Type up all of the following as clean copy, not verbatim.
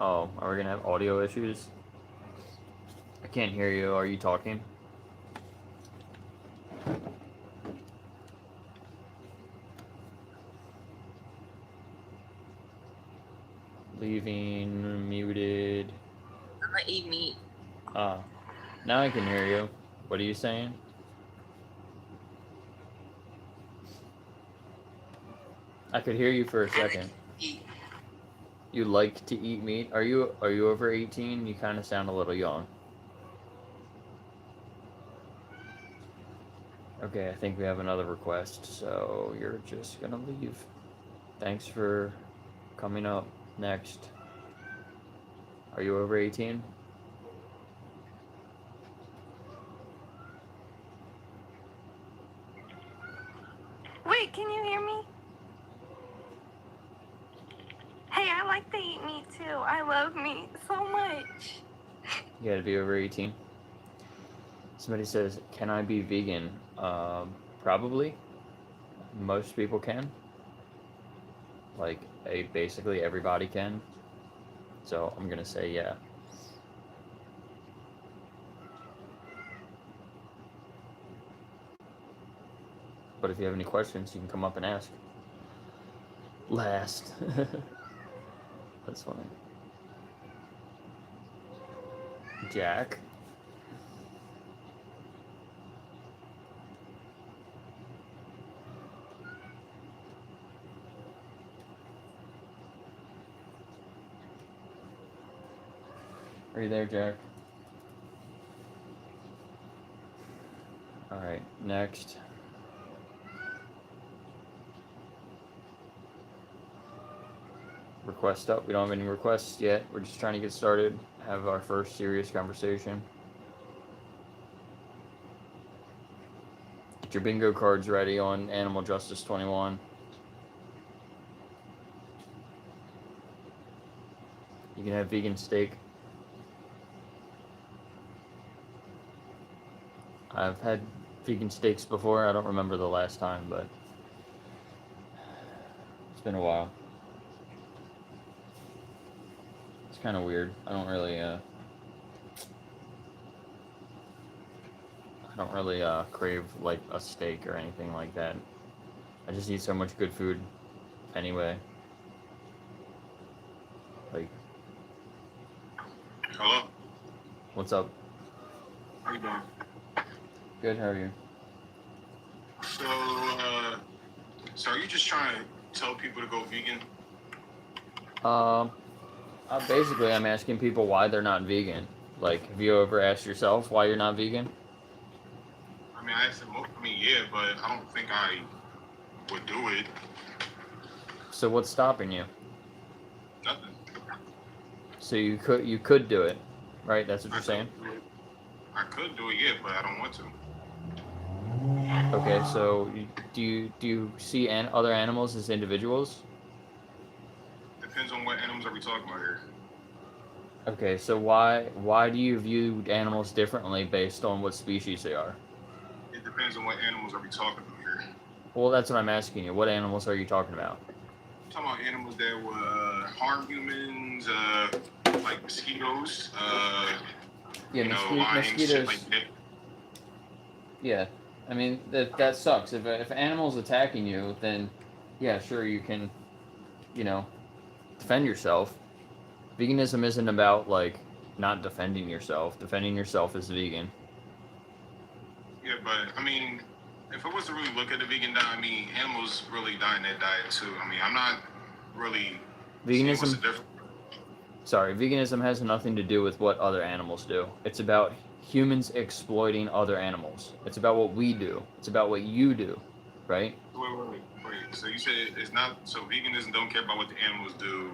Oh, are we gonna have audio issues? I can't hear you. Are you talking? Leaving, muted. I'm gonna eat meat. Ah, now I can hear you. What are you saying? I could hear you for a I like second. to eat. You like to eat meat? Are you over 18? You kind of sound a little young. Okay, I think we have another request, so you're just gonna leave. Thanks for coming up next. Are you over 18? Wait, can you hear me? Hey, I like to eat meat too. I love meat so much. You gotta be over 18. Somebody says, "Can I be vegan?" Probably. Most people can. Like, basically everybody can. So I'm gonna say yeah. But if you have any questions, you can come up and ask. Last. That's funny. Jack. Are you there, Jack? Alright, next. Request up. We don't have any requests yet. We're just trying to get started. Have our first serious conversation. Get your bingo cards ready on Animal Justice 21. You can have vegan steak. I've had vegan steaks before. I don't remember the last time, but it's been a while. It's kind of weird. I don't really crave like a steak or anything like that. I just eat so much good food anyway. Like, Hello. what's up? How you doing? Good. How are you? So, so are you just trying to tell people to go vegan? Um, Basically, I'm asking people why they're not vegan. Like, have you ever asked yourself why you're not vegan? I mean, I said, I mean, yeah, but I don't think I would do it. So what's stopping you? Nothing. So you could do it, right? That's what I you're could saying. do it. I could do it, yeah, but I don't want to. Okay. So do you see other animals as individuals? Depends on what animals are we talking about here. Okay. So why do you view animals differently based on what species they are? It depends on what animals are we talking about here. Well, that's what I'm asking you. What animals are you talking about? I'm talking about animals that would harm humans, like mosquitoes, Yeah, lions, shit like mosquitoes. that. Yeah, I mean that sucks. If an animal's attacking you, then yeah, sure you can, you know, defend yourself. Veganism isn't about like not defending yourself. Defending yourself is vegan. Yeah, but I mean, if I was to really look at the vegan diet, I mean, animals really die in that diet too. I mean, I'm not really seeing what's Veganism, the difference. veganism has nothing to do with what other animals do. It's about humans exploiting other animals. It's about what we do. It's about what you do, right? Wait. So you said it's not so veganism don't care about what the animals do,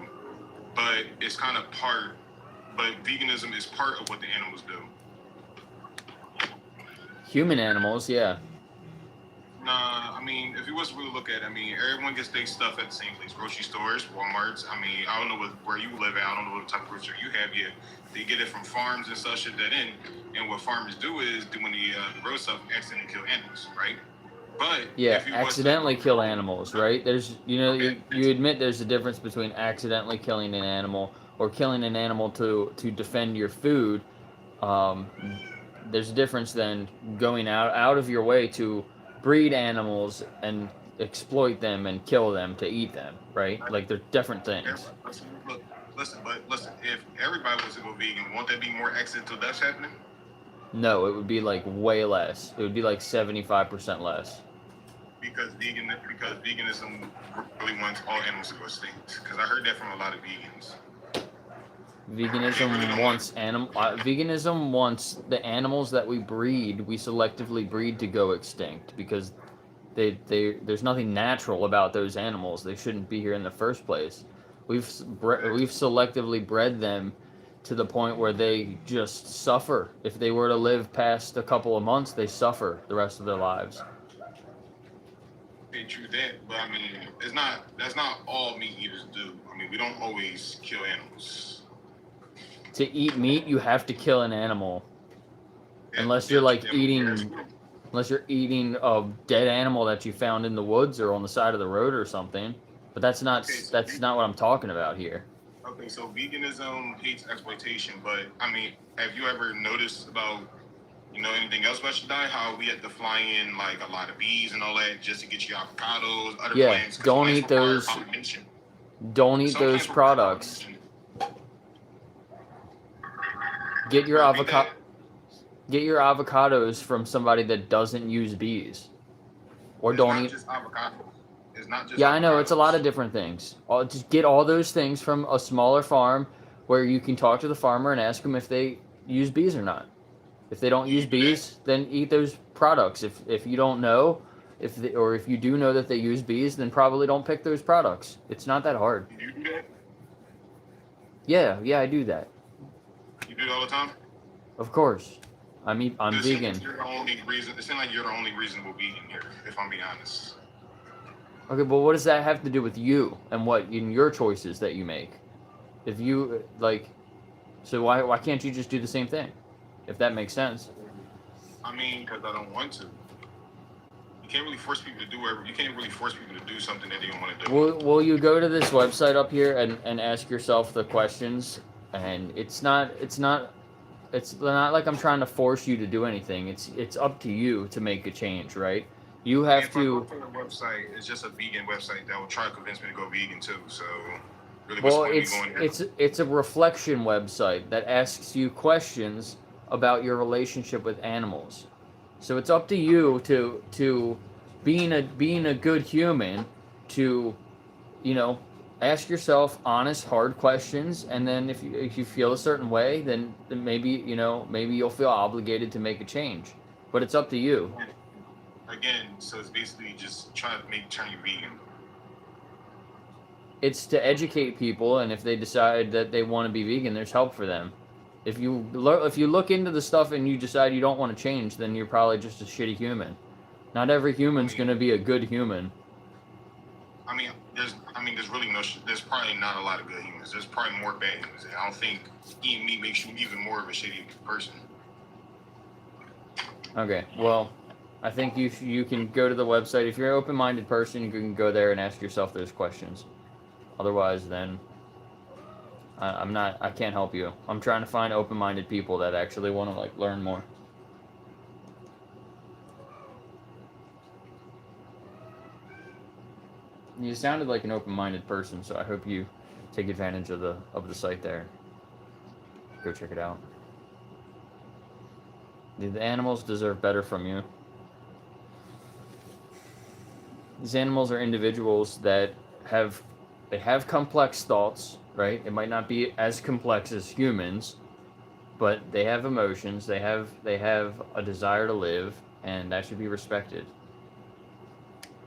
but it's kind of part. But veganism is part of what the animals do. Human animals, yeah. Nah, I mean, if you was to really look at it, I mean, everyone gets their stuff at the same place, grocery stores, Walmarts. I mean, I don't know where you live at. I don't know what type of grocery you have yet. They get it from farms and such shit that in. And what farmers do is, when they grow stuff, accidentally kill animals, right? But Yeah, if you was to, accidentally kill animals, right? There's, okay, you admit there's a difference between accidentally killing an animal or killing an animal to defend your food, um, there's a difference than going out of your way to breed animals and exploit them and kill them to eat them, right? Like they're different things. Listen. If everybody was to go vegan, won't there be more accidental deaths happening? No, it would be like way less. It would be like 75% less. Because veganism really wants all animals to go extinct. Because I heard that from a lot of vegans. Veganism wants the animals that we selectively breed to go extinct because there's nothing natural about those animals. They shouldn't be here in the first place. We've selectively bred them to the point where they just suffer. If they were to live past a couple of months, they suffer the rest of their lives. They true that, but I mean, that's not all meat eaters do. I mean, we don't always kill animals. To eat meat, you have to kill an animal. Yeah, Unless you're eating a dead animal that you found in the woods or on the side of the road or something. But that's not what I'm talking about here. Okay, so veganism hates exploitation, but I mean, have you ever noticed about anything else about your diet? How we had to fly in like a lot of bees and all that just to get you avocados, other plants. Don't eat those. Don't eat those products. Get your avocados from somebody that doesn't use bees, or don't eat. Just avocado. It's not just. Yeah, I know it's a lot of different things. Just get all those things from a smaller farm where you can talk to the farmer and ask them if they use bees or not. If they don't use bees, then eat those products. If you don't know, if you do know that they use bees, then probably don't pick those products. It's not that hard. You do that? Yeah, I do that. You do it all the time? Of course. I'm vegan. It seems like you're the only reasonable vegan here, if I'm being honest. Okay, but what does that have to do with you and what in your choices that you make? If you so why can't you just do the same thing? If that makes sense. I mean, because I don't want to. You can't really force people to do something that they don't want to do. Will you go to this website up here and ask yourself the questions? And it's not like I'm trying to force you to do anything. It's up to you to make a change, right? You have to. The website is just a vegan website that will try to convince me to go vegan too. So, really, it's a reflection website that asks you questions about your relationship with animals. So it's up to you to being a good human to, ask yourself honest, hard questions, and then if you feel a certain way, then maybe you'll feel obligated to make a change. But it's up to you. Again, so it's basically just trying to turn you vegan. It's to educate people, and if they decide that they want to be vegan, there's help for them. If you look into the stuff and you decide you don't want to change, then you're probably just a shitty human. Not every human's going to be a good human. There's probably not a lot of good humans. There's probably more bad humans. And I don't think eating meat makes you even more of a shitty person. Okay, well, I think you can go to the website. If you're an open-minded person, you can go there and ask yourself those questions. Otherwise, then I can't help you. I'm trying to find open-minded people that actually want to learn more. You sounded like an open-minded person, so I hope you take advantage of the site there. Go check it out. The animals deserve better from you. These animals are individuals that have complex thoughts, right? It might not be as complex as humans, but they have emotions. They have a desire to live, and that should be respected.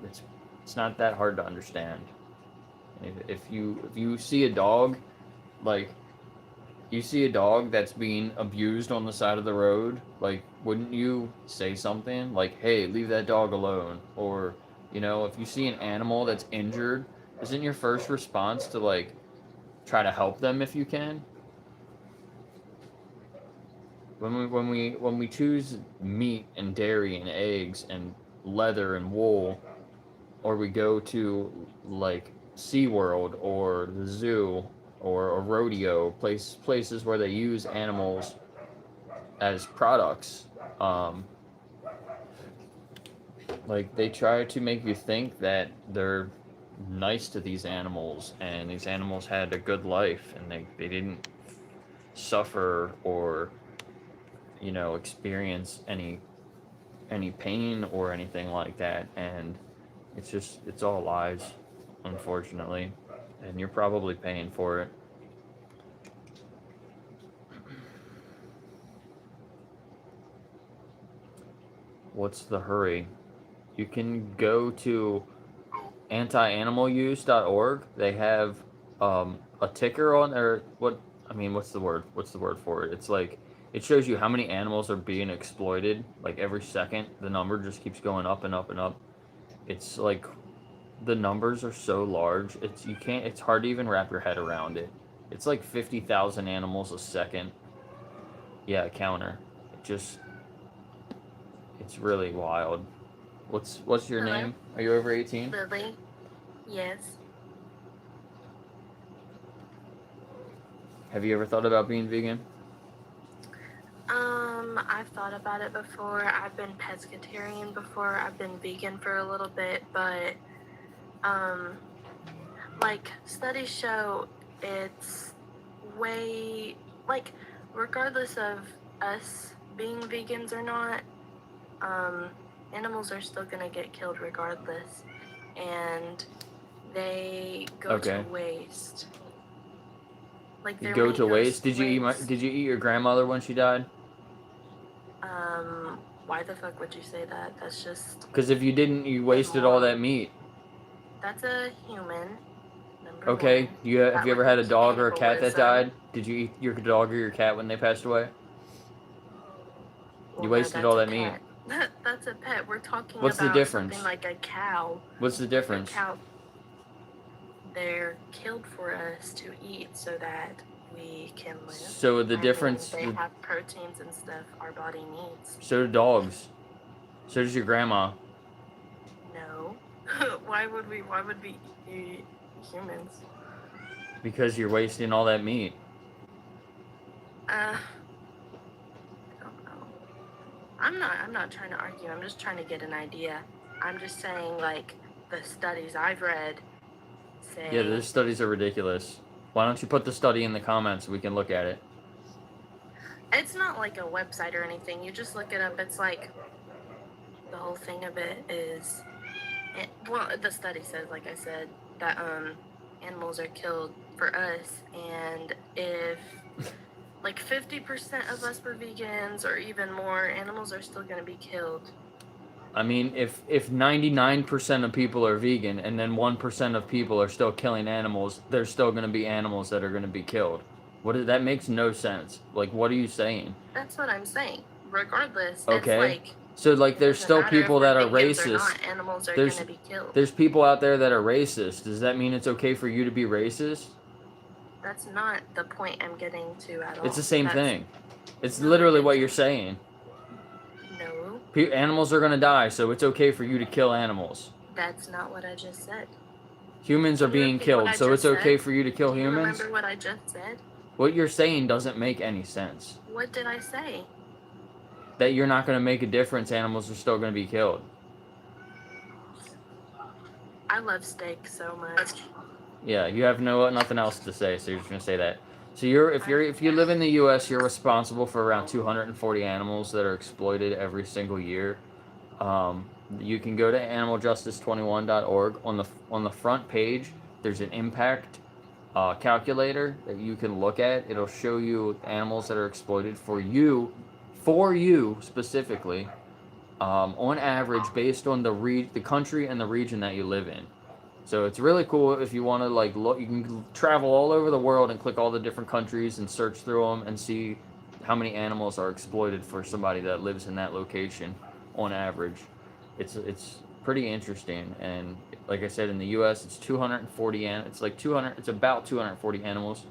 It's not that hard to understand. If you see a dog, you see a dog that's being abused on the side of the road, wouldn't you say something like, "Hey, leave that dog alone"? Or, if you see an animal that's injured, isn't your first response to try to help them if you can? When we choose meat and dairy and eggs and leather and wool, or we go to SeaWorld or the zoo or a rodeo, places where they use animals as products. Um, like they try to make you think that they're nice to these animals and these animals had a good life and they didn't suffer or experience any pain or anything like that, and it's all lies, unfortunately, and you're probably paying for it. What's the hurry? You can go to antianimaluse.org. They have a ticker on there. What's the word? What's the word for it? It's like it shows you how many animals are being exploited. Like every second, the number just keeps going up and up and up. It's like the numbers are so large. It's hard to even wrap your head around it. It's like 50,000 animals a second. Yeah, counter. It's really wild. What's your Hello? name? Are you over 18? Lily. Yes. Have you ever thought about being vegan? I've thought about it before. I've been pescatarian before. I've been vegan for a little bit, but like studies show it's way regardless of us being vegans or not, animals are still gonna get killed regardless, and they go to waste. Like You their go meat to goes waste. Did you eat your grandmother when she died? Why the fuck would you say that? That's just Because if you didn't, you wasted all that meat. that's a human. Number Okay. one. Have you ever had a That dog or a cat that cannibalism. died? Did you eat your dog or your cat when they passed away? Well, You no, wasted that's all a that meat. pet. That's a pet. We're talking What's the about difference? something like a cow. What's the difference? A cow. They're killed for us to eat so that we can live. So the difference. They have proteins and stuff our body needs. So do dogs. So does your grandma. No. Why would we eat humans? Because you're wasting all that meat. I don't know. I'm not trying to argue. I'm just trying to get an idea. I'm just saying, like, the studies I've read say... Yeah, those studies are ridiculous. Why don't you put the study in the comments so we can look at it? It's not like a website or anything. You just look it up. It's like... The whole thing of it is... Well, the study says, like I said, that animals are killed for us, and if... Like 50% of us were vegans, or even more, animals are still going to be killed. I mean, if 99% of people are vegan and then 1% of people are still killing animals, there's still going to be animals that are going to be killed. That makes no sense. Like, what are you saying? That's what I'm saying. Regardless, okay. It's like... So, like, there's still people that are racist. Or not, animals are going to be killed. There's people out there that are racist. Does that mean it's okay for you to be racist? That's not the point I'm getting to at all. It's the same thing. It's literally what you're saying. No. Animals are going to die, so it's okay for you to kill animals. That's not what I just said. Humans are being killed, so it's okay for you to kill humans? Remember what I just said? What you're saying doesn't make any sense. What did I say? That you're not going to make a difference, animals are still going to be killed. I love steak so much. Yeah, you have nothing else to say, so you're just gonna say that. So if you live in the U.S., you're responsible for around 240 animals that are exploited every single year. You can go to animaljustice21.org. On the front page, there's an impact calculator that you can look at. It'll show you animals that are exploited for you specifically, on average, based on the country and the region that you live in. So it's really cool if you want to look. You can travel all over the world and click all the different countries and search through them and see how many animals are exploited for somebody that lives in that location on average. It's pretty interesting, and like I said, in the U.S. it's 240 it's about 240 animals.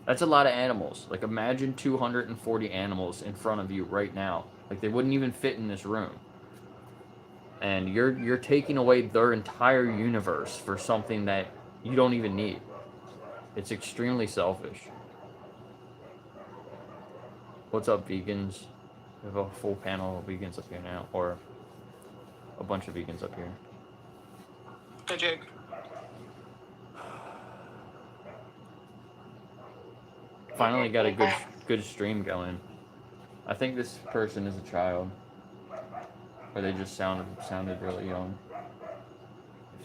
That's a lot of animals. Like, imagine 240 animals in front of you right now. Like, they wouldn't even fit in this room. And you're taking away their entire universe for something that you don't even need. It's extremely selfish. What's up, vegans? We have a full panel of vegans up here now, or a bunch of vegans up here. Hey, Jake. Finally got a good stream going. I think this person is a child, or they just sounded really young.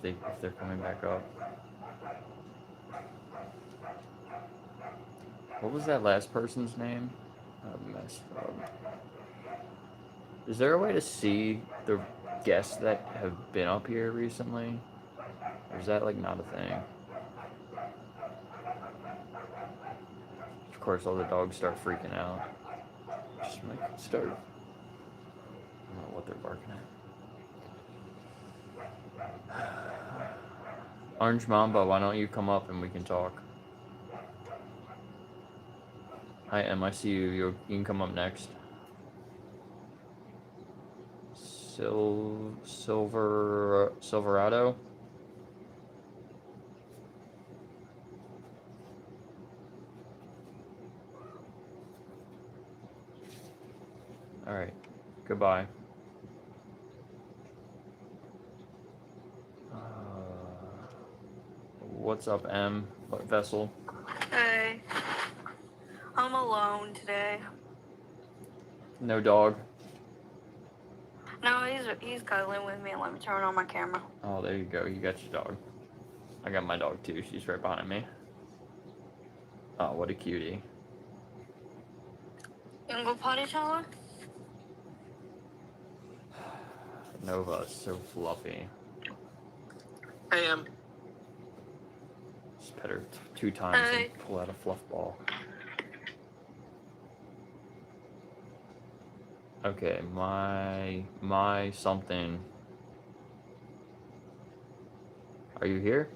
If they're coming back up. What was that last person's name? I messed up. Is there a way to see the guests that have been up here recently? Or is that like not a thing? Of course, all the dogs start freaking out. Just like start. I don't know what they're barking at. Orange Mamba, why don't you come up and we can talk? Hi, Em, I see you. You can come up next. Silverado. All right. Goodbye. What's up, M? What vessel? Hey, I'm alone today. No dog. No, he's cuddling with me. Let me turn on my camera. Oh, there you go. You got your dog. I got my dog too. She's right behind me. Oh, what a cutie. You wanna go potty, Tyler? Nova is so fluffy. I am. Just pet her 2 times and pull out a fluff ball. Okay, my something. Are you here?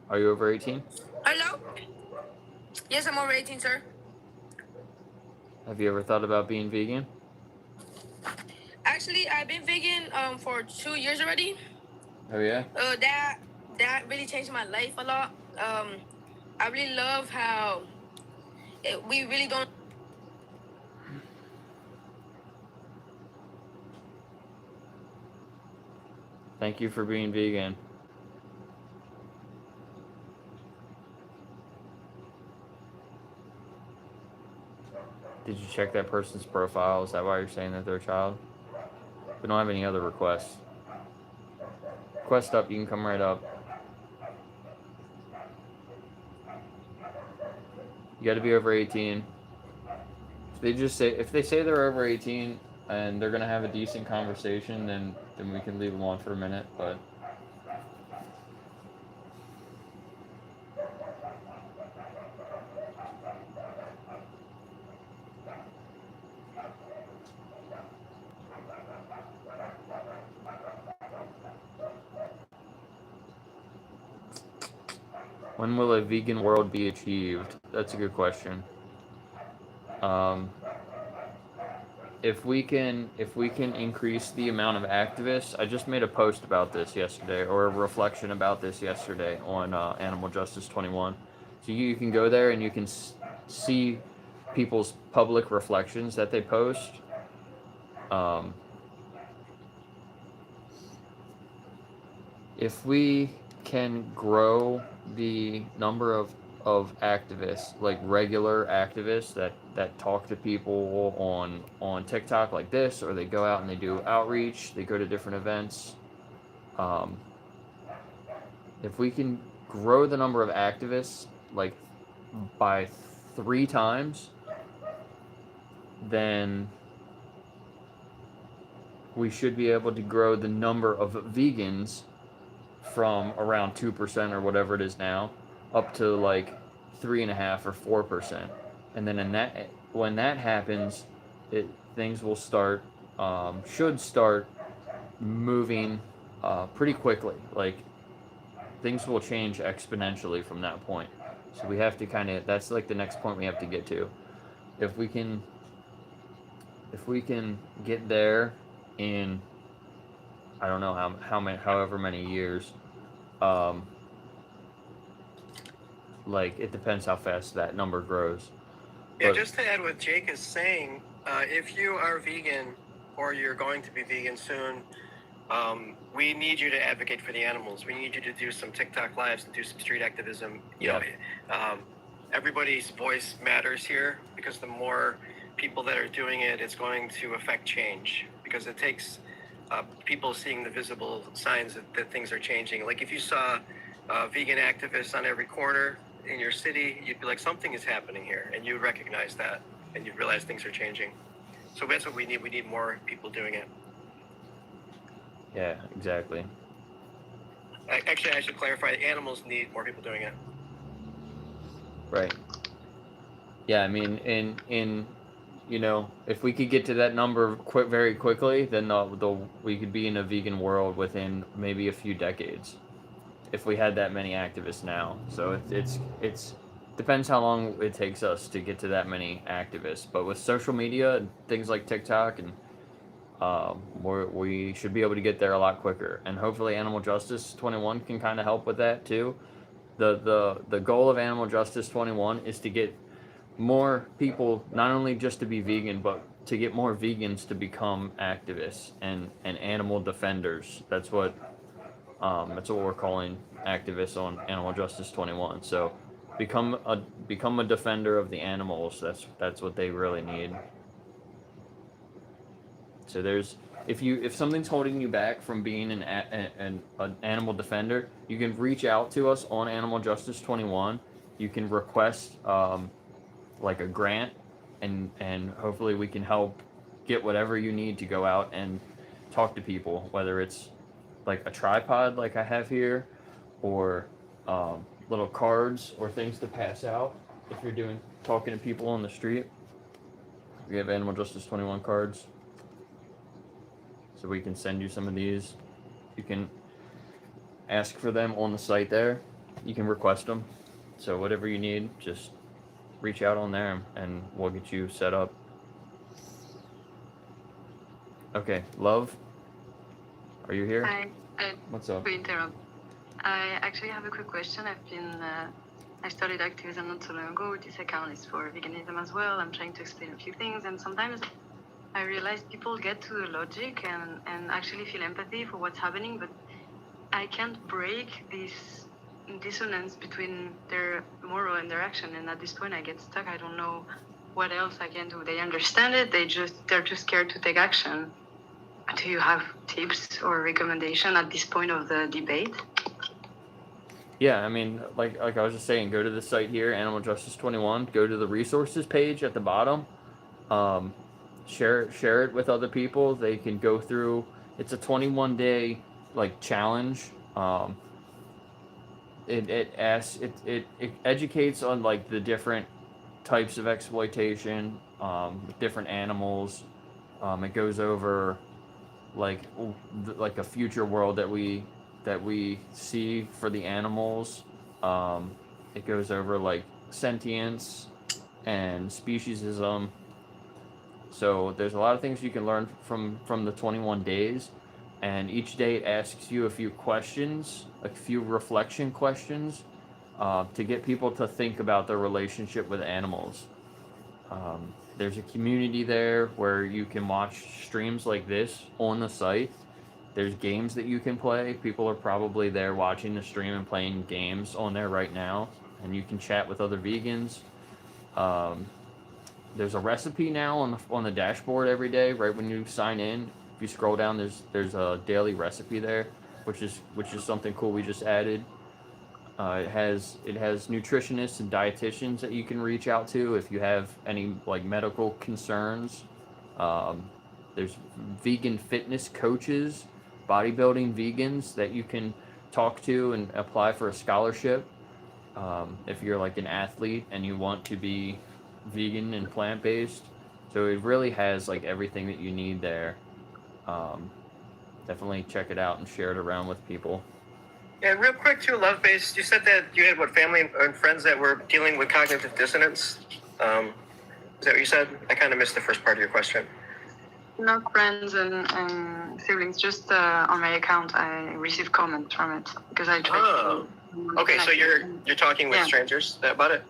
Are you over 18? Hello? Yes, I'm over 18, sir. Have you ever thought about being vegan? Actually, I've been vegan for 2 years already. Oh yeah? That really changed my life a lot. I really love how we really don't. Thank you for being vegan. Did you check that person's profile? Is that why you're saying that they're a child? We don't have any other requests. Request up, you can come right up. You gotta be over 18. If they say they're over 18 and they're gonna have a decent conversation, then we can leave them on for a minute, but when will a vegan world be achieved? That's a good question. If we can increase the amount of activists, I just made a post about this yesterday, or a reflection about this yesterday on Animal Justice 21. So you can go there and you can see people's public reflections that they post. If we can grow the number of activists, like regular activists that talk to people on TikTok like this, or they go out and they do outreach, they go to different events. If we can grow the number of activists like by 3 times, then we should be able to grow the number of vegans from around 2% or whatever it is now up to like 3.5% or 4%, and then when that happens, things will should start moving pretty quickly. Like things will change exponentially from that point. So we have to that's like the next point we have to get to. If we can get there in, I don't know however many years, like it depends how fast that number grows. Yeah, But just to add what Jake is saying, if you are vegan or you're going to be vegan soon, we need you to advocate for the animals. We need you to do some TikTok lives and do some street activism. You know, everybody's voice matters here, because the more people that are doing it, it's going to affect change, because it takes people seeing the visible signs that things are changing. Like if you saw vegan activists on every corner in your city, you'd be like, something is happening here, and you recognize that, and you realize things are changing. So that's what we need. We need more people doing it. yeah, exactly. Actually, I should clarify, animals need more people doing it. Right. Yeah, I mean, in you know, if we could get to that number very quickly, then we could be in a vegan world within maybe a few decades, if we had that many activists now. So it's depends how long it takes us to get to that many activists. But with social media and things like TikTok, and we should be able to get there a lot quicker. And hopefully, Animal Justice 21 can kind of help with that too. The goal of Animal Justice 21 is to get more people, not only just to be vegan, but to get more vegans to become activists and animal defenders. That's what we're calling activists on Animal Justice 21. So become a defender of the animals. That's what they really need. So there's if something's holding you back from being an animal defender, you can reach out to us on Animal Justice 21. You can request like a grant, and hopefully we can help get whatever you need to go out and talk to people, whether it's like a tripod like I have here, or little cards or things to pass out if you're talking to people on the street. We have Animal Justice 21 cards, so we can send you some of these. You can ask for them on the site there. You can request them. So whatever you need, just reach out on there and we'll get you set up. Okay, Love, are you here? Hi, What's up? to interrupt. I actually have a quick question. I started activism not so long ago. This account is for veganism as well. I'm trying to explain a few things, and sometimes I realize people get to the logic and actually feel empathy for what's happening, but I can't break this dissonance between their moral and their action. And at this point, I get stuck. I don't know what else I can do. They understand it. They're just scared to take action. Do you have tips or recommendation at this point of the debate? Yeah, I mean, like I was just saying, go to the site here, Animal Justice 21. Go to the resources page at the bottom. Share it with other people. They can go through. It's a 21-day like challenge. It educates on like the different types of exploitation, with different animals. It goes over like a future world that we see for the animals. It goes over like sentience and speciesism. So there's a lot of things you can learn from the 21 days, and each day it asks you a few questions, a few reflection questions, to get people to think about their relationship with animals. There's a community there where you can watch streams like this on the site. There's games that you can play. People are probably there watching the stream and playing games on there right now, and you can chat with other vegans. There's a recipe now on the dashboard every day, right when you sign in. If you scroll down, there's a daily recipe there, which is something cool we just added. It has nutritionists and dietitians that you can reach out to if you have any like medical concerns. There's vegan fitness coaches, bodybuilding vegans that you can talk to and apply for a scholarship. If you're like an athlete and you want to be vegan and plant-based. So it really has like everything that you need there. Definitely check it out and share it around with people. Yeah, real quick too, Love Base, you said that you had family and friends that were dealing with cognitive dissonance. Is that what you said? I kind of missed the first part of your question. Not friends and siblings, just on my account I received comments from it because I tried to Okay, so you're talking with Yeah. strangers about it?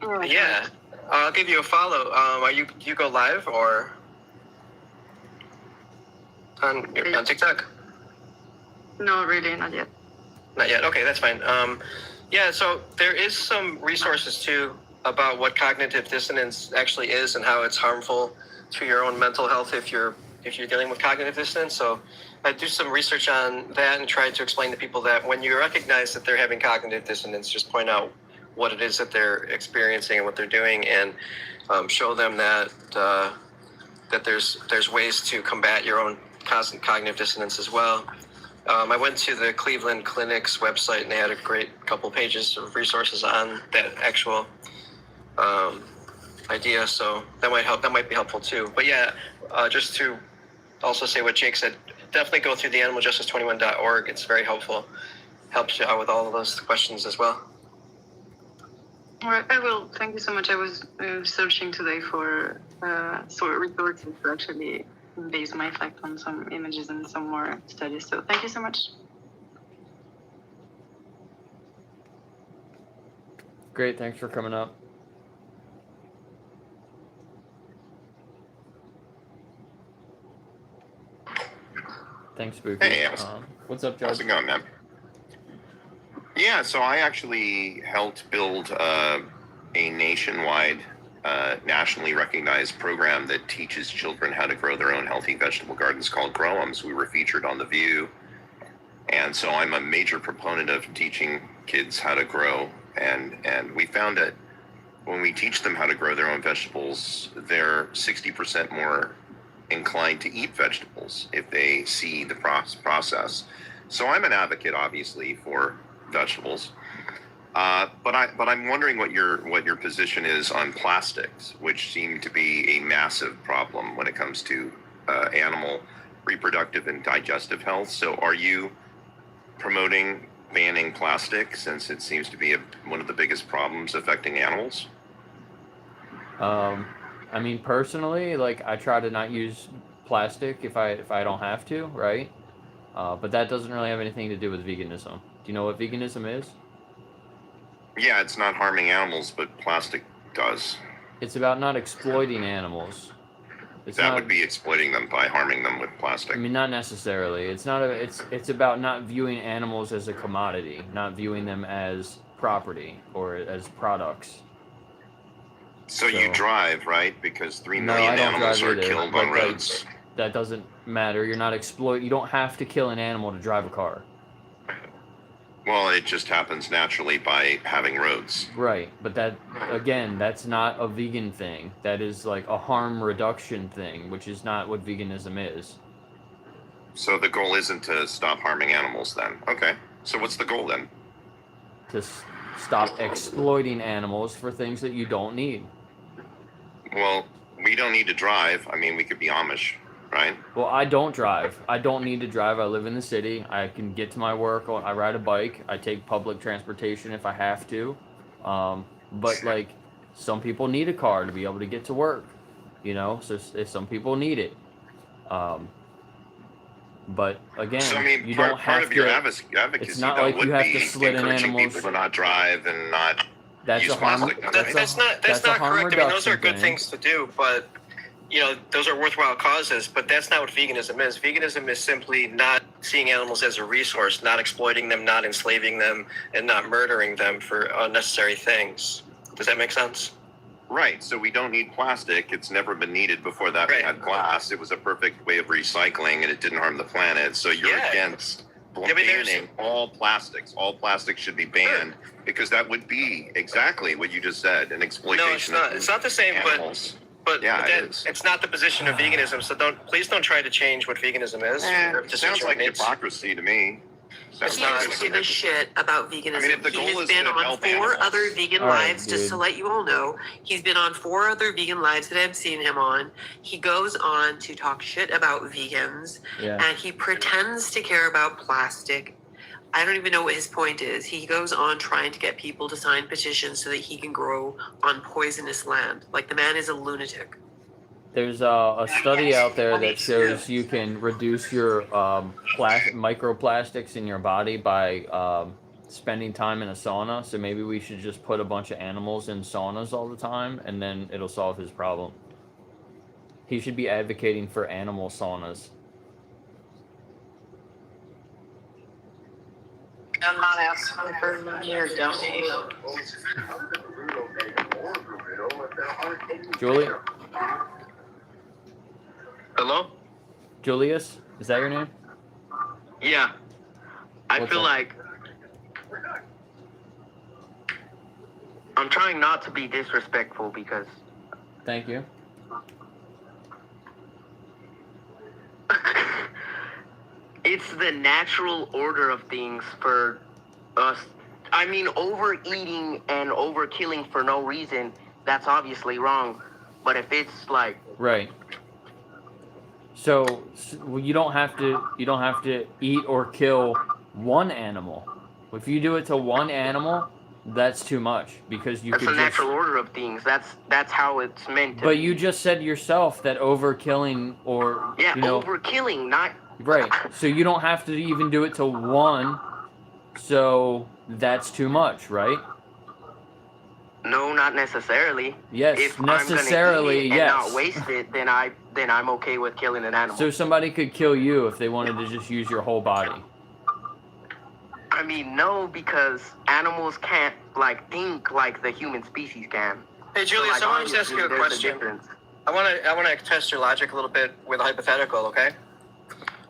Yeah. Yeah. I'll give you a follow. Do you go live or on TikTok? No, really, not yet. Not yet. Okay, that's fine. Yeah, so there is some resources too about what cognitive dissonance actually is and how it's harmful to your own mental health if you're dealing with cognitive dissonance. So I do some research on that and try to explain to people that when you recognize that they're having cognitive dissonance, just point out what it is that they're experiencing and what they're doing, and show them that that there's ways to combat your own constant cognitive dissonance as well. I went to the Cleveland Clinic's website and they had a great couple pages of resources on that actual idea. So that might help. That might be helpful too. But yeah, just to also say what Jake said, definitely go through the animaljustice21.org. It's very helpful. Helps you out with all of those questions as well. All right, I will. Thank you so much. I was searching today for resources to actually base my fact on some images and some more studies. So thank you so much. Great, thanks for coming up. Thanks, Spooky. Hey, what's up, Judge? how's it going, man? Yeah, so I actually helped build a nationwide, nationally recognized program that teaches children how to grow their own healthy vegetable gardens called Grow'ems. We were featured on The View. And so I'm a major proponent of teaching kids how to grow. And we found that when we teach them how to grow their own vegetables, they're 60% more inclined to eat vegetables if they see the process. So I'm an advocate, obviously, for vegetables. But I'm wondering what your position is on plastics, which seem to be a massive problem when it comes to animal reproductive and digestive health. So are you promoting banning plastic, since it seems to be one of the biggest problems affecting animals? I mean, personally, like, I try to not use plastic if I don't have to, right? But that doesn't really have anything to do with veganism. Do you know what veganism is? Yeah, it's not harming animals, but plastic does. It's about not exploiting animals. That would be exploiting them by harming them with plastic. I mean, not necessarily. It's about not viewing animals as a commodity, not viewing them as property or as products. So you drive, right? Because 3 No, million I don't animals drive are either, killed but on roads. That doesn't matter. You're not you don't have to kill an animal to drive a car. Well, it just happens naturally by having roads. Right, but that, again, that's not a vegan thing. That is like a harm reduction thing, which is not what veganism is. So the goal isn't to stop harming animals then. Okay. So what's the goal then? To stop exploiting animals for things that you don't need. Well, we don't need to drive. I mean, we could be Amish, right? Well, I don't drive. I don't need to drive. I live in the city. I can get to my work. I ride a bike. I take public transportation if I have to. But like, some people need a car to be able to get to work. You know, so some people need it. But again, So I mean, you part don't have of your to. advocacy It's not though, like would you have be to slit an encouraging animal's. people to not drive and not That's use a harm. plastic. That's not harm correct. I mean, those are reduction good thing. things to do, but those are worthwhile causes. But that's not what veganism is. Veganism is simply not seeing animals as a resource, not exploiting them, not enslaving them, and not murdering them for unnecessary things. Does that make sense? Right. So we don't need plastic. It's never been needed before that. We Right. had glass. It was a perfect way of recycling, and it didn't harm the planet. So you're Yeah. against Yeah, but there's- banning all plastics. All plastics should be banned because that would be exactly what you just said, an exploitation. No, it's not. It's not the same, animals. but Yeah, that, it is. it's not the position of veganism. So please don't try to change what veganism is. It to sounds suit like your needs. hypocrisy to me. Sounds It's He not. doesn't give a shit about veganism. I mean, if the he goal has is been to on help 4 animals. other vegan All right, lives, just dude. to let you all know. He's been on 4 other vegan lives that I've seen him on. He goes on to talk shit about vegans, Yeah. and he pretends to care about plastic. I don't even know what his point is. He goes on trying to get people to sign petitions so that he can grow on poisonous land. Like, the man is a lunatic. There's a study out there that shows you can reduce your microplastics in your body by spending time in a sauna, so maybe we should just put a bunch of animals in saunas all the time, and then it'll solve his problem. He should be advocating for animal saunas. I'm not asking for money or donate. Julie? Hello? Julius? Is that your name? Yeah. I What's feel up? like I'm trying not to be disrespectful because Thank you. it's the natural order of things for us. I mean, overeating and overkilling for no reason, that's obviously wrong. But if it's like, Right. So you don't have to eat or kill one animal. If you do it to one animal, that's too much because you that's could the just. natural order of things. That's how it's meant to But be. you just said yourself that overkilling or Yeah, you know, overkilling, not right. So you don't have to even do it to one. So that's too much, right? no, not necessarily. Yes, If necessarily, I'm gonna eat it and yes. not waste it, then I'm okay with killing an animal. So somebody could kill you if they wanted to just use your whole body. I mean, no, because animals can't like think like the human species can. Hey, Julius, So, I want to ask obviously, you a there's question. difference. I want to test your logic a little bit with a hypothetical, okay?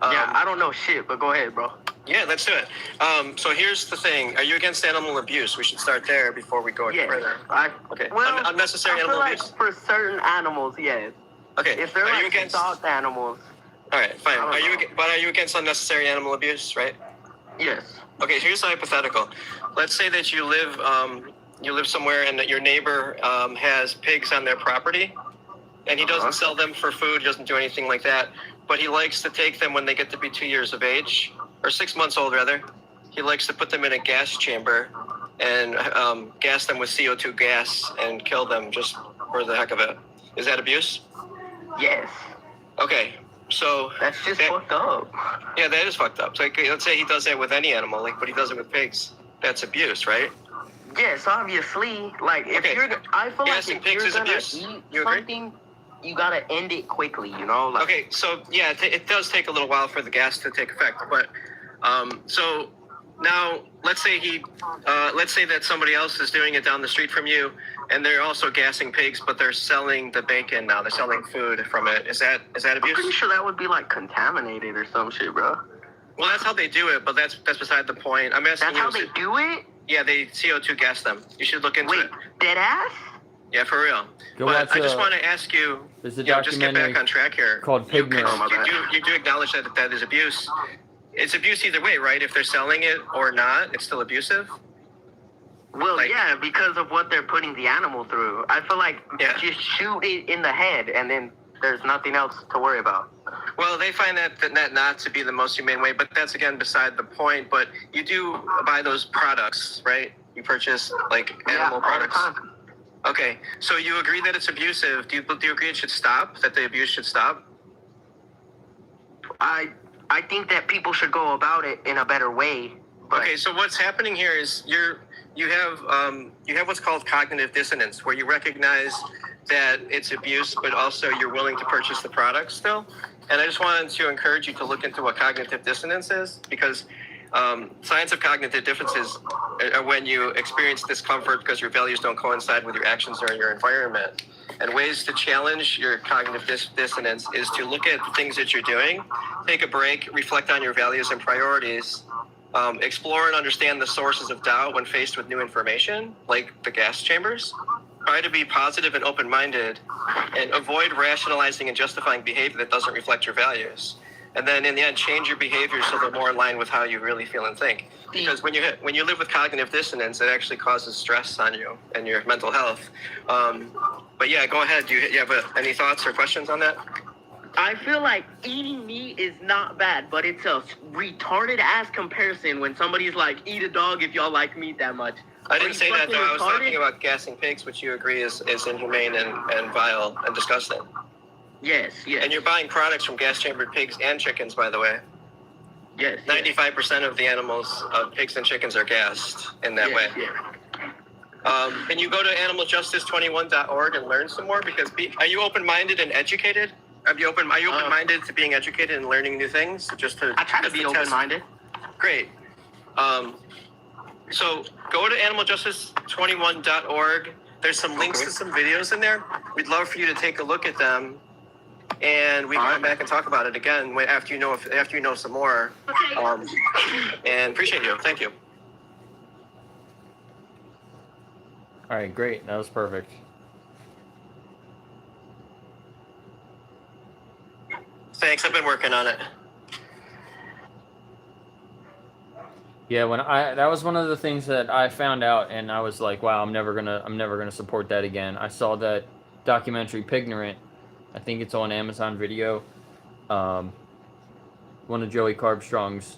Yeah, I don't know shit, but go ahead, bro. Yeah, let's do it. So here's the thing. Are you against animal abuse? We should start there before we go any Yeah, further. okay. Unnecessary I feel animal like abuse? for certain animals, yes. Okay. If they're are you like against? soft animals, All right, fine. I don't Are you? know. But are you against unnecessary animal abuse? Right. yes. Okay. Here's a hypothetical. Let's say that you live somewhere and that your neighbor has pigs on their property, and he doesn't sell them for food. He doesn't do anything like that. But he likes to take them when they get to be 2 years of age, or 6 months old rather. He likes to put them in a gas chamber and gas them with CO2 gas and kill them just for the heck of it. Is that abuse? Yes. Okay, so That's just that- fucked up. yeah, that is fucked up. So like, let's say he does that with any animal, like, but he does it with pigs. That's abuse, right? Yes, obviously. Like, if Okay. I feel like Gassing if pigs you're is gonna abuse. eat You agree? something, you gotta end it quickly, you know? Like, Okay, so yeah, it does take a little while for the gas to take effect, but so now let's say that somebody else is doing it down the street from you, and they're also gassing pigs, but they're selling the bacon now. They're selling food from it. Is that I'm pretty abuse? sure that would be like contaminated or some shit, bro. Well, that's how they do it, but that's beside the point. I'm asking That's you. how they do it? Yeah, they CO2 gas them. You should look into Wait, it. dead ass? Yeah, for real. Go But watch I just want to ask you, there's a just get documentary back on track here. called Pig You, Nose. you do acknowledge that is abuse. It's abuse either way, right? If they're selling it or not, it's still abusive. Well, Like- yeah, because of what they're putting the animal through. I feel like Yeah. just shoot it in the head and then there's nothing else to worry about. Well, they find that not to be the most humane way, but that's again beside the point. But you do buy those products, right? You purchase like animal all the products. time. Okay, so you agree that it's abusive. Do you agree it should stop? That the abuse should stop? I think that people should go about it in a better way. But Okay, so what's happening here is you have what's called cognitive dissonance, where you recognize that it's abuse, but also you're willing to purchase the product still. And I just wanted to encourage you to look into what cognitive dissonance is, because science of cognitive differences are when you experience discomfort because your values don't coincide with your actions or your environment. And ways to challenge your cognitive dissonance is to look at the things that you're doing, take a break, reflect on your values and priorities, explore and understand the sources of doubt when faced with new information, like the gas chambers. Try to be positive and open-minded, and avoid rationalizing and justifying behavior that doesn't reflect your values. And then in the end, change your behavior so they're more in line with how you really feel and think. Because when you live with cognitive dissonance, it actually causes stress on you and your mental health. But yeah, go ahead. Do you have any thoughts or questions on that? I feel like eating meat is not bad, but it's a retarded ass comparison when somebody's like, eat a dog if y'all like meat that much. I Are didn't you say that fucking though. I was retarded? talking about gassing pigs, which you agree is inhumane and vile and disgusting. Yes, yes. And you're buying products from gas chambered pigs and chickens, by the way. Yes. 95% of the animals, pigs and chickens, are gassed in that way. Yeah. Can you go to animaljustice21.org and learn some more? Because are you open-minded and educated? Are you open-minded to being educated and learning new things? I try to be open-minded. Great. So go to animaljustice21.org. There's some links to some videos in there. We'd love for you to take a look at them, and we can come back and talk about it again after you know some more. And appreciate you. Thank you. All right, great. That was perfect. Thanks. I've been working on it. Yeah, that was one of the things that I found out, and I was like, wow, I'm never gonna support that again. I saw that documentary Pignorant. I think it's on Amazon Video. One of Joey Carbstrong's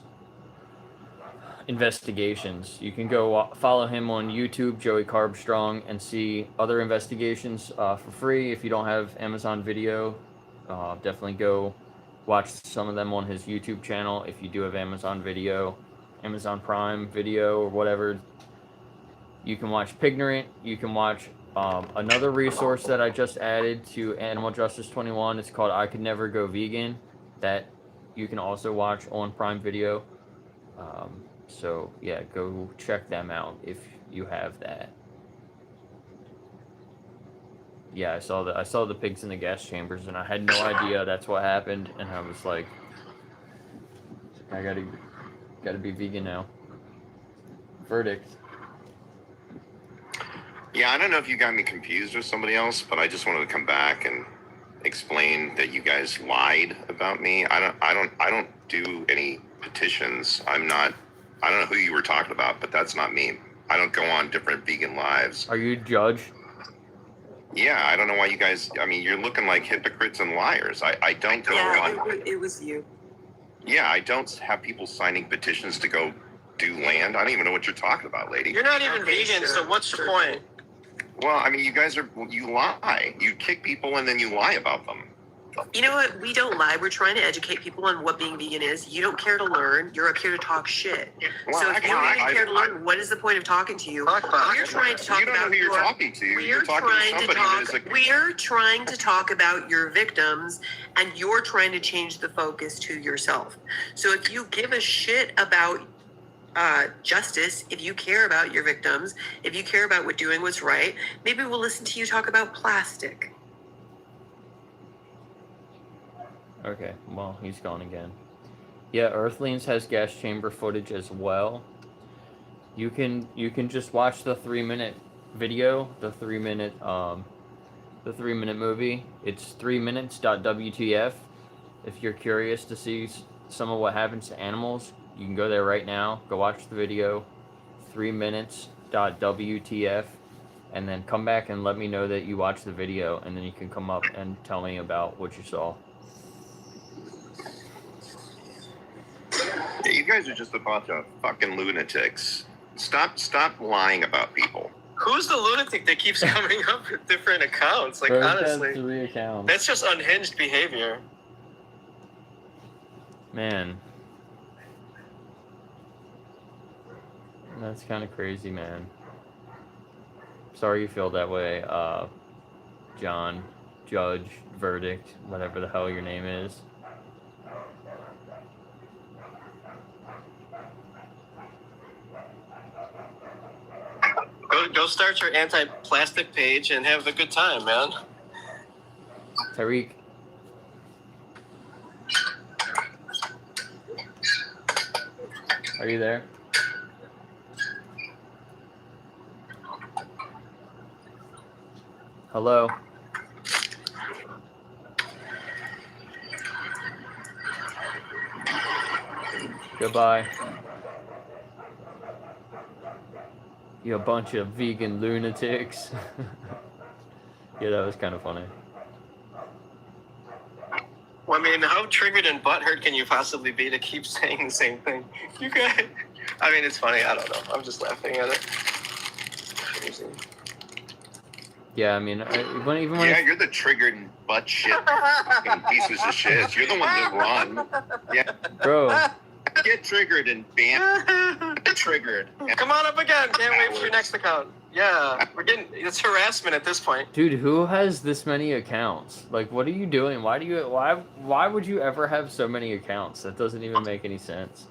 investigations. You can go follow him on YouTube, Joey Carbstrong, and see other investigations for free. If you don't have Amazon Video, definitely go watch some of them on his YouTube channel. If you do have Amazon Video, Amazon Prime Video, or whatever, you can watch Pignorant. You can watch another resource that I just added to Animal Justice 21. It's called I Could Never Go Vegan. That you can also watch on Prime Video. So yeah, go check them out if you have that. Yeah, I saw the pigs in the gas chambers, and I had no idea that's what happened, and I was like, I gotta be vegan now. Verdict. Yeah, I don't know if you got me confused with somebody else, but I just wanted to come back and explain that you guys lied about me. I don't do any petitions. I don't know who you were talking about, but that's not me. I don't go on different vegan lives. Are you Judge? Yeah, I don't know why you guys, I mean, you're looking like hypocrites and liars. I don't go on. It was you. Yeah, I don't have people signing petitions to go do land. I don't even know what you're talking about, lady. You're not even vegan, so what's the point? Well, I mean, you lie. You kick people and then you lie about them. You know what? We don't lie. We're trying to educate people on what being vegan is. You don't care to learn. You're up here to talk shit. Well, So if you don't even care to learn, what is the point of talking to you? We're trying to talk You don't know about who you're talking to. You're talking to somebody that is a... We're trying to talk about your victims, and you're trying to change the focus to yourself. So if you give a shit about justice, if you care about your victims, if you care about doing what's right, maybe we'll listen to you talk about plastic. Okay, well, he's gone again. Yeah, Earthlings has gas chamber footage as well. You can just watch the 3-minute video, the 3-minute movie. It's 3minutes.wtf. If you're curious to see some of what happens to animals, you can go there right now. Go watch the video, 3minutes.wtf, and then come back and let me know that you watched the video, and then you can come up and tell me about what you saw. Yeah, you guys are just a bunch of fucking lunatics. Stop lying about people. Who's the lunatic that keeps coming up with different accounts? Like, Bro, honestly, 3 accounts. that's just unhinged behavior. Man. That's kind of crazy, man. Sorry you feel that way, John, Judge, Verdict, whatever the hell your name is. Go start your anti-plastic page and have a good time, man. Tariq. Are you there? Hello? Goodbye. You a bunch of vegan lunatics. Yeah, that was kind of funny. Well, I mean, how triggered and butthurt can you possibly be to keep saying the same thing? You guys, I mean, it's funny. I don't know. I'm just laughing at it. Crazy. Yeah, I mean, You're the triggered butt shit fucking pieces of shit. You're the one that run. Yeah. Bro. get triggered and bam, get triggered. Come on up again. Can't wait for your next account. Yeah, it's harassment at this point. Dude, who has this many accounts? Like, what are you doing? Why would you ever have so many accounts? That doesn't even make any sense.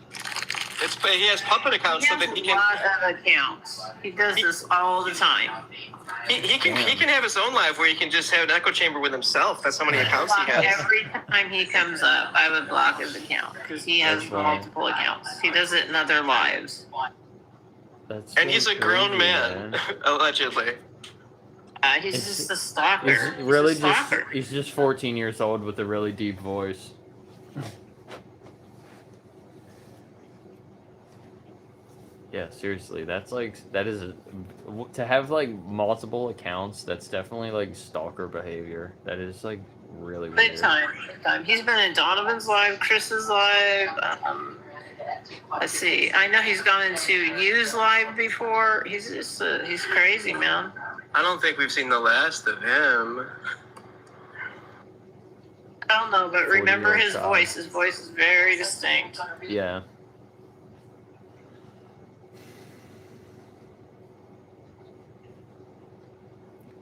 He has puppet accounts He so has that he a can. lot of accounts. He does this all the time. He can have his own live where he can just have an echo chamber with himself. That's how many accounts he has. Every time he comes up, I would block his account because he has That's funny. multiple accounts. He does it in other lives. That's And so he's a grown crazy, man, allegedly. He's It's- just a stalker. He's really He's a stalker. he's just 14 years old with a really deep voice. Yeah, seriously, to have like multiple accounts, that's definitely like stalker behavior. That is like really weird. Big time, big time. He's been in Donovan's live, Chris's live. Let's see. I know he's gone into U's live before. He's just he's crazy, man. I don't think we've seen the last of him. I don't know, but remember 40-year-old his child. voice. His voice is very distinct. Yeah.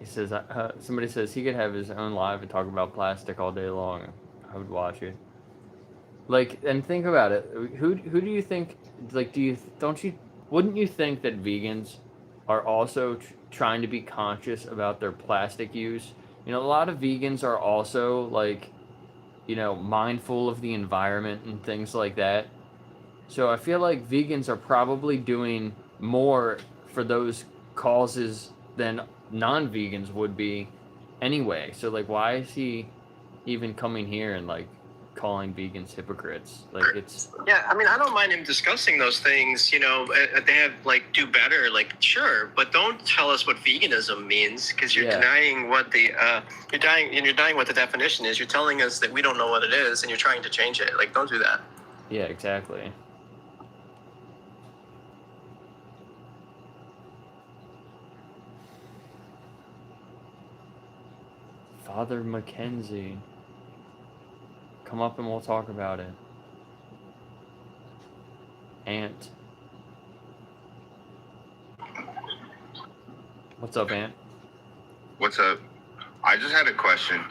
He says, somebody says he could have his own live and talk about plastic all day long. I would watch it. Like, and think about it. Who do you think? Like, wouldn't you think that vegans are also trying to be conscious about their plastic use? You know, a lot of vegans are also like, you know, mindful of the environment and things like that. So I feel like vegans are probably doing more for those causes than non-vegans would be anyway. So like, why is he even coming here and like calling vegans hypocrites? Like, it's Yeah, I mean, I don't mind him discussing those things. You know, they have like do better. Like, sure, but don't tell us what veganism means because you're Yeah. denying what the you're denying what the definition is. You're telling us that we don't know what it is, and you're trying to change it. Like, don't do that. yeah, exactly. Father Mackenzie. Come up and we'll talk about it. Ant. What's up, Ant? What's up? I just had a question.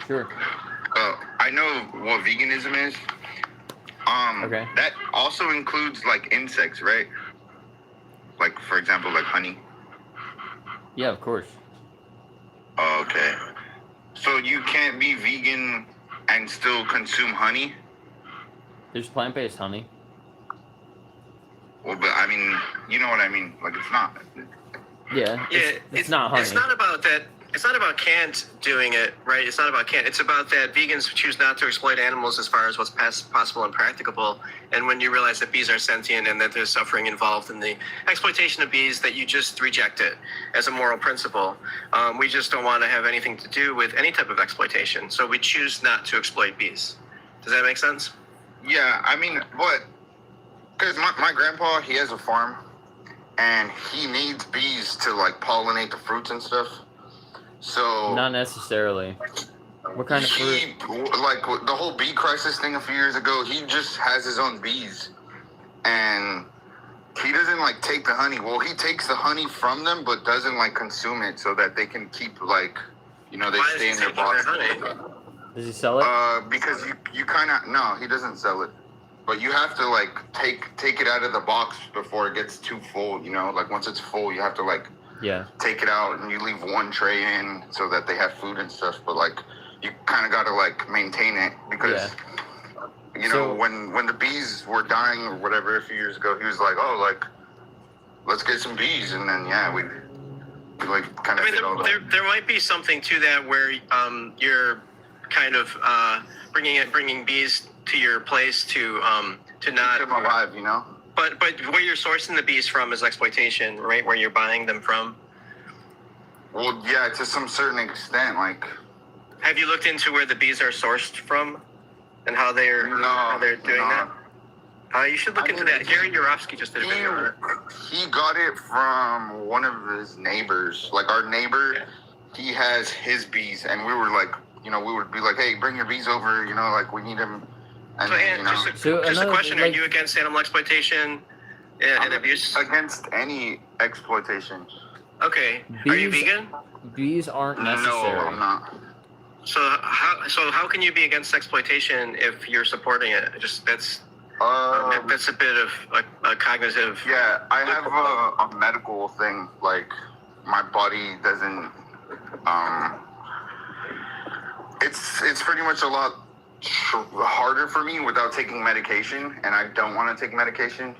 Sure. I know what veganism is. Okay. That also includes like insects, right? Like, for example, like honey. Yeah, of course. Oh, okay. So you can't be vegan and still consume honey? There's plant-based honey. Well, but I mean, you know what I mean. Like, it's not. Yeah, Yeah, it's not honey. It's not about that. It's not about Kant doing it, right? It's not about Kant. It's about that vegans choose not to exploit animals as far as what's possible and practicable. And when you realize that bees are sentient and that there's suffering involved in the exploitation of bees, that you just reject it as a moral principle. We just don't want to have anything to do with any type of exploitation. So we choose not to exploit bees. Does that make sense? Yeah, I mean, what? Because my grandpa, he has a farm, and he needs bees to like pollinate the fruits and stuff. So Not necessarily. What kind of fruit? he, like the whole bee crisis thing a few years ago, he just has his own bees, and he doesn't like take the honey. Well, he takes the honey from them, but doesn't like consume it so that they can keep like, you know, they Why is stay he in their taking their box. honey? Does he sell it? Because you kind of no, he doesn't sell it, but you have to like take it out of the box before it gets too full. You know, like once it's full, you have to like Yeah. take it out and you leave one tray in so that they have food and stuff. But like you kind of got to like maintain it because you know So- when the bees were dying or whatever a few years ago, he was like, oh, like let's get some bees, and then we like kind of I mean, there might be something to that where you're kind of bringing bees to your place to not keep them alive, you know. But where you're sourcing the bees from is exploitation, right? Where you're buying them from. Well, yeah, to some certain extent, like. Have you looked into where the bees are sourced from, and how they're doing that? You should look into that. Gary Yourofsky just did a video on it. He got it from one of his neighbors. Like our neighbor, he has his bees, and we were like, you know, we would be like, hey, bring your bees over, you know, like we need them. And So, and you know, just So a another- question: like- Are you against animal exploitation and I'm abuse? against any exploitation. Okay. Are you Bees- vegan? Bees aren't No, necessary. I'm not. So how can you be against exploitation if you're supporting it? Just that's a bit of a cognitive. Yeah, I have a medical thing. Like, my body doesn't. It's pretty much a lot harder for me without taking medication, and I don't want to take medication.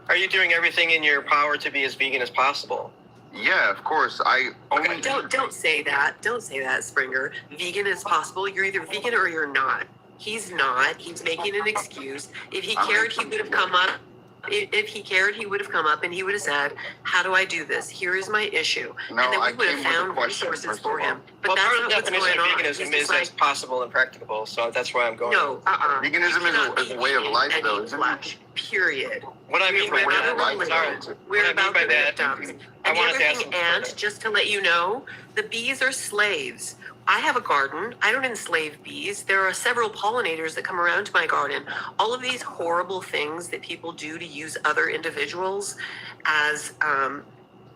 Are you doing everything in your power to be as vegan as possible? Yeah, of course. I only Don't say that. Don't say that, Springer. Vegan is possible. You're either vegan or you're not. He's not. He's making an excuse. If he cared, he would have come up. If he cared, he would have come up and he would have said, "How do I do this? Here is my issue." No, and then we I would have came with a found question, resources first for of all. him. But Well, that's part of not the what's definition going of on. veganism He's is just as like, possible and practicable. So that's where I'm going. no, Veganism You cannot is a be way of vegan life, and though, eat isn't flesh. Period. What I mean by We're that, not a sorry. religion. We're What I mean about by the that, victims. I And the wanted other to ask thing, some and further. just to let you know, the bees are slaves. I have a garden. I don't enslave bees. There are several pollinators that come around to my garden. All of these horrible things that people do to use other individuals as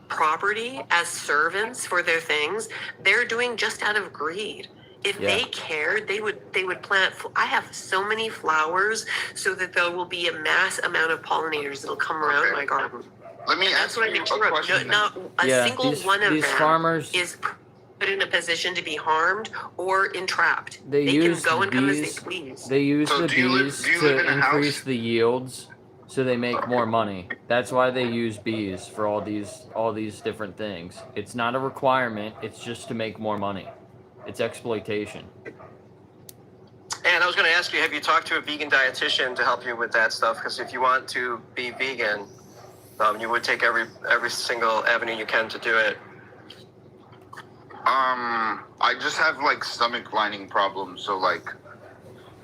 property, as servants for their things, they're doing just out of greed. If Yeah. they cared, they would plant. I have so many flowers so that there will be a mass amount of pollinators that'll come around Okay. my garden. Let me And that's ask what I you mean. a question. Not a Yeah, single these- one of these them farmers- is put in a position to be harmed or entrapped. They can use go and come as bees- they please. They use So the do you live- bees do you live to in a increase house? the yields, so they make more money. That's why they use bees for all these different things. It's not a requirement. It's just to make more money. It's exploitation. And I was going to ask you, have you talked to a vegan dietitian to help you with that stuff? Because if you want to be vegan, you would take every single avenue you can to do it. I just have like stomach lining problems, so like.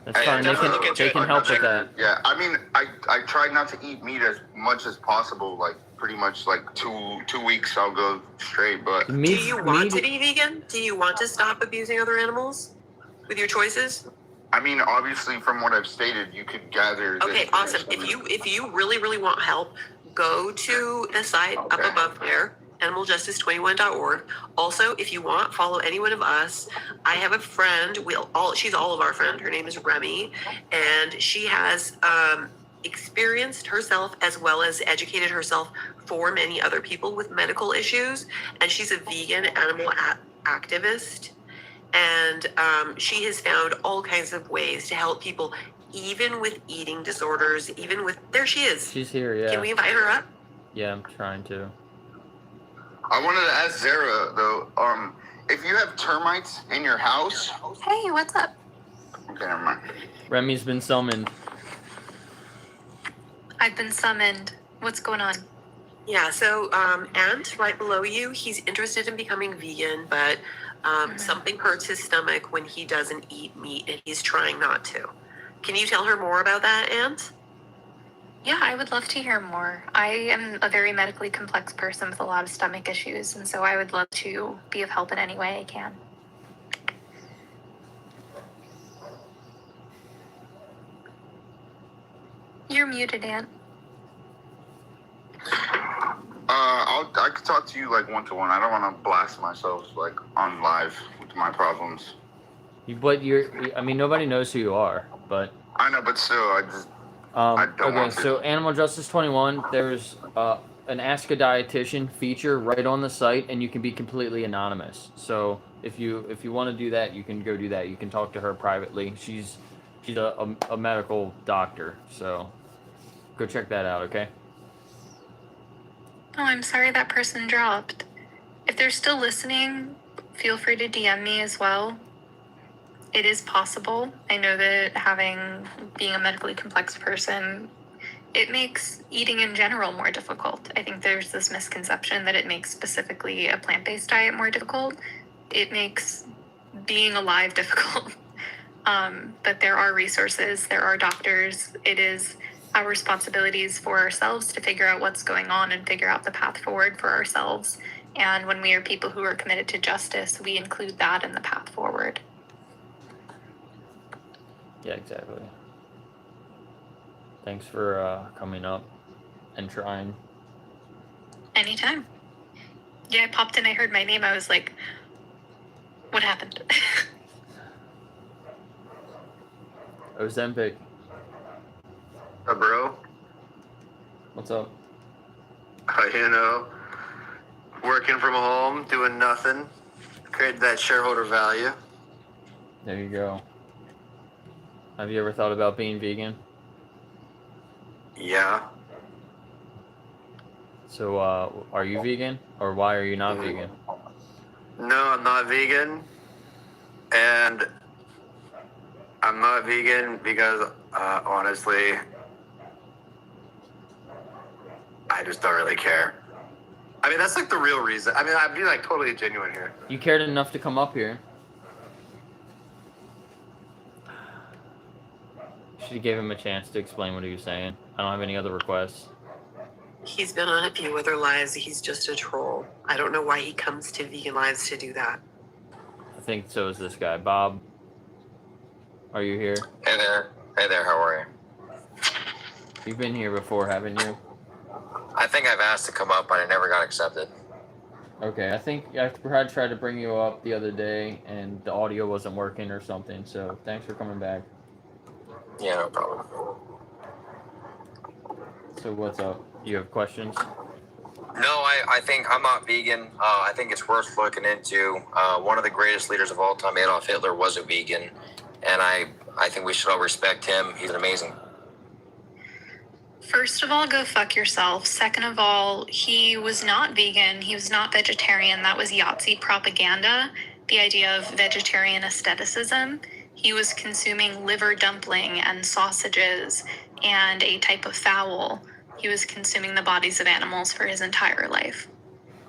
That's I fine. They definitely look can, into they it. can help with that. Yeah, I mean, I try not to eat meat as much as possible. Like pretty much like two weeks I'll go straight. But Meat, Do you want meat- to be vegan? Do you want to stop abusing other animals with your choices? I mean, obviously, from what I've stated, you could gather. Okay, this awesome. information. If you really want help, go to the site up Okay. above there, animaljustice21.org. Also, if you want, follow any one of us. I have a friend. She's all of our friend. Her name is Remy, and she has experienced herself as well as educated herself for many other people with medical issues, and she's a vegan animal activist. And she has found all kinds of ways to help people, even with eating disorders, even with, there she is. She's here, yeah. Can we invite her up? Yeah, I'm trying to. I wanted to ask Zara though. If you have termites in your house. Hey, what's up? Okay, never mind. Remy's been summoned. I've been summoned. What's going on? Yeah, so Ant, right below you, he's interested in becoming vegan, but something hurts his stomach when he doesn't eat meat, and he's trying not to. Can you tell her more about that, Ant? Yeah, I would love to hear more. I am a very medically complex person with a lot of stomach issues, and so I would love to be of help in any way I can. You're muted, Ant. I could talk to you like one to one. I don't want to blast myself like on live with my problems. But I mean, nobody knows who you are, but. I know, but still, I don't okay, want to. so Animal Justice 21, there's an Ask a Dietitian feature right on the site, and you can be completely anonymous. So if you want to do that, you can go do that. You can talk to her privately. She's a medical doctor, so go check that out, okay? Oh, I'm sorry that person dropped. If they're still listening, feel free to DM me as well. It is possible. I know that being a medically complex person, it makes eating in general more difficult. I think there's this misconception that it makes specifically a plant-based diet more difficult. It makes being alive difficult. But there are resources, there are doctors. It is our responsibilities for ourselves to figure out what's going on and figure out the path forward for ourselves. And when we are people who are committed to justice, we include that in the path forward. Yeah, exactly. Thanks for coming up and trying. Anytime. Yeah, I popped in, I heard my name, I was like, what happened? Ozempic, Bro, what's up? you know, working from home, doing nothing, create that shareholder value. There you go. Have you ever thought about being vegan? Yeah. So, are you vegan, or why are you not vegan? No, I'm not vegan. And I'm not vegan because, honestly, I just don't really care. I mean, that's like the real reason. I mean, I'd be like totally genuine here. You cared enough to come up here. Should have gave him a chance to explain what he was saying. I don't have any other requests. He's been on a few other lives. He's just a troll. I don't know why he comes to Vegan Lives to do that. I think so is this guy. Bob, are you here? Hey there. Hey there, how are you? You've been here before, haven't you? I think I've asked to come up, but I never got accepted. Okay, I think I tried to bring you up the other day, and the audio wasn't working or something, so thanks for coming back. Yeah, no problem. So what's up? You have questions? No, I think I'm not vegan. I think it's worth looking into. One of the greatest leaders of all time, Adolf Hitler, was a vegan, and I think we should all respect him. He's amazing. First of all, go fuck yourself. Second of all, he was not vegan. He was not vegetarian. That was Yahtzee propaganda. The idea of vegetarian aestheticism. He was consuming liver dumpling and sausages and a type of fowl. He was consuming the bodies of animals for his entire life.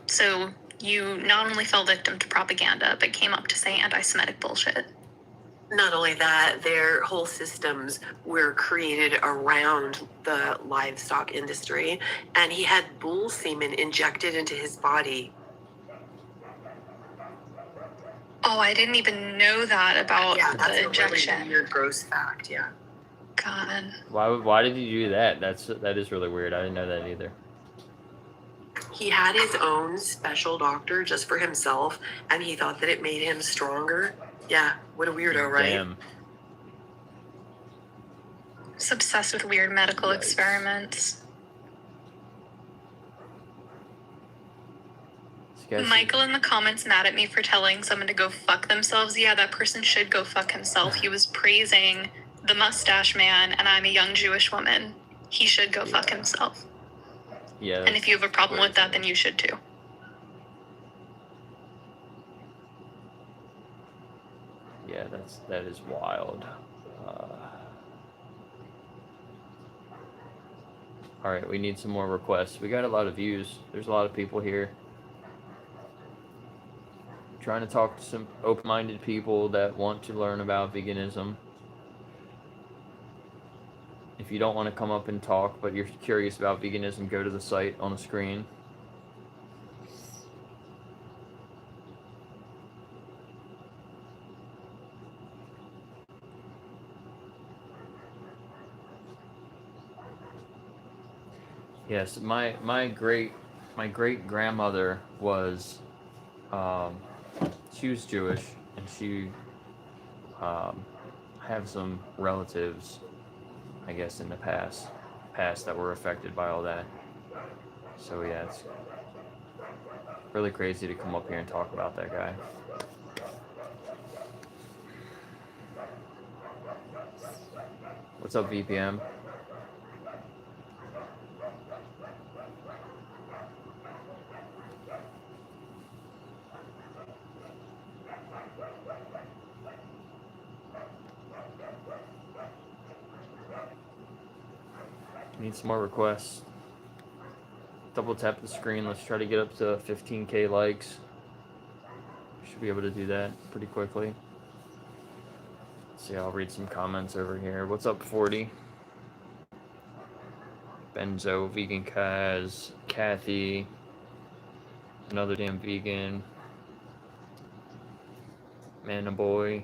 So you not only fell victim to propaganda, but came up to say anti-Semitic bullshit. Not only that, their whole systems were created around the livestock industry, and he had bull semen injected into his body. Oh, I didn't even know that about that's the a injection. really weird, gross fact. Yeah. God. Why did you do that? That is really weird. I didn't know that either. He had his own special doctor just for himself, and he thought that it made him stronger. Yeah, what a weirdo, right? Damn. He's obsessed with weird medical experiments. Michael in the comments mad at me for telling someone to go fuck themselves. Yeah, that person should go fuck himself. He was praising the mustache man, and I'm a young Jewish woman. He should go fuck himself. Yeah. And if you have a problem with that, then you should too. Yeah, that is wild. All right, we need some more requests. We got a lot of views. There's a lot of people here. Trying to talk to some open-minded people that want to learn about veganism. If you don't want to come up and talk, but you're curious about veganism, go to the site on the screen. Yes, my great grandmother was, she was Jewish, and she have some relatives, I guess, in the past that were affected by all that. So yeah, it's really crazy to come up here and talk about that guy. What's up, VPM? Need some more requests. Double tap the screen. Let's try to get up to 15K likes. Should be able to do that pretty quickly. Let's see, I'll read some comments over here. What's up, 40? Benzo, Vegan Kaz, Kathy, another damn vegan, Manaboy.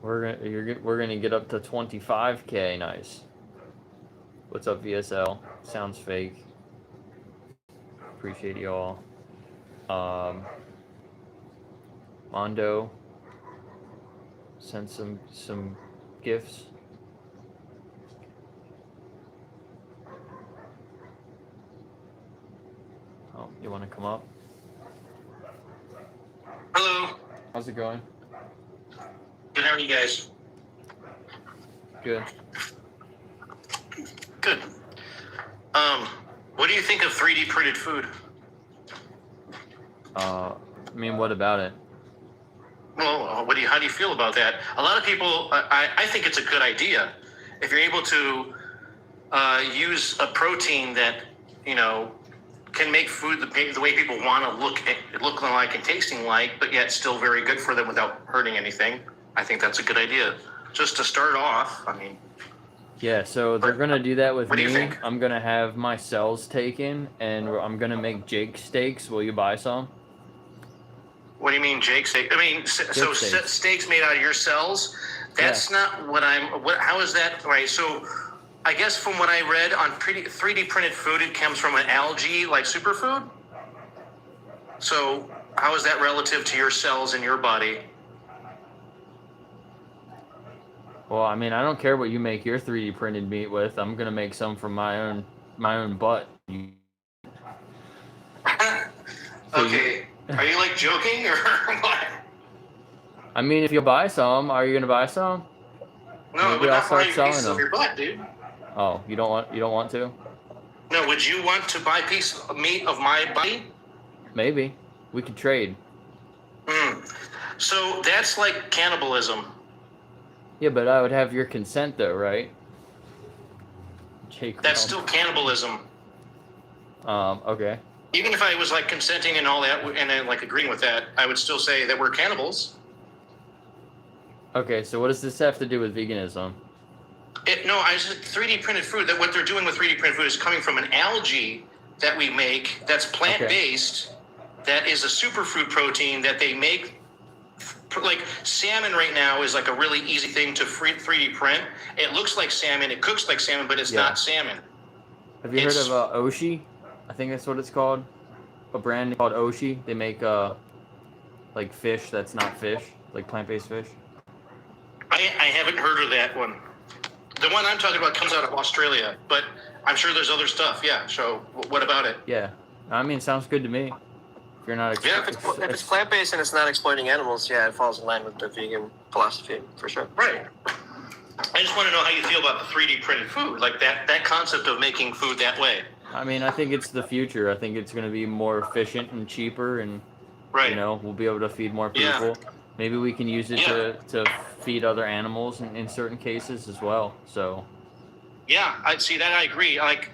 We're gonna get up to 25K. Nice. What's up, VSL? Sounds fake. Appreciate y'all. Mondo sent some gifts. Oh, you want to come up? Hello. How's it going? Good. How are you guys? Good. Good. What do you think of 3D printed food? I mean, what about it? Well, how do you feel about that? A lot of people, I think it's a good idea. If you're able to use a protein that, can make food the way people want to look like and tasting like, but yet still very good for them without hurting anything, I think that's a good idea. Just to start off, I mean. Yeah, so they're gonna do that with What do me. you think? I'm gonna have my cells taken, and I'm gonna make Jake steaks. Will you buy some? What do you mean, Jake steak? I mean, so steaks. steaks made out of your cells? That's not what how is that? Right, so I guess from what I read on 3D printed food, it comes from an algae, like superfood? So how is that relative to your cells in your body? Well, I mean, I don't care what you make your 3D printed meat with. I'm gonna make some from my own butt. Okay, are you like joking or what? I mean, if you buy some, are you gonna buy some? No, Maybe but I'll not start buying selling pieces of them. your butt, dude. Oh, you don't want to? No, would you want to buy a piece of meat of my body? Maybe we could trade. So that's like cannibalism. Yeah, but I would have your consent though, right? Jake. That's still cannibalism. Okay. Even if I was like consenting and all that, and then like agreeing with that, I would still say that we're cannibals. Okay, so what does this have to do with veganism? I said 3D printed food. That what they're doing with 3D printed food is coming from an algae that we make that's plant based. That is a superfood protein that they make. Like salmon right now is like a really easy thing to 3D print. It looks like salmon, it cooks like salmon, but it's not salmon. Have you heard of Oshi? I think that's what it's called. A brand called Oshi. They make like fish that's not fish, like plant-based fish. I haven't heard of that one. The one I'm talking about comes out of Australia, but I'm sure there's other stuff. Yeah. So what about it? Yeah, I mean, sounds good to me. If you're not, If it's plant based and it's not exploiting animals, yeah, it falls in line with the vegan philosophy for sure. Right. I just want to know how you feel about the 3D printed food, like that concept of making food that way. I mean, I think it's the future. I think it's going to be more efficient and cheaper, and we'll be able to feed more people. Yeah. Maybe we can use it to feed other animals in certain cases as well. So. Yeah, I'd see that. I agree. Like,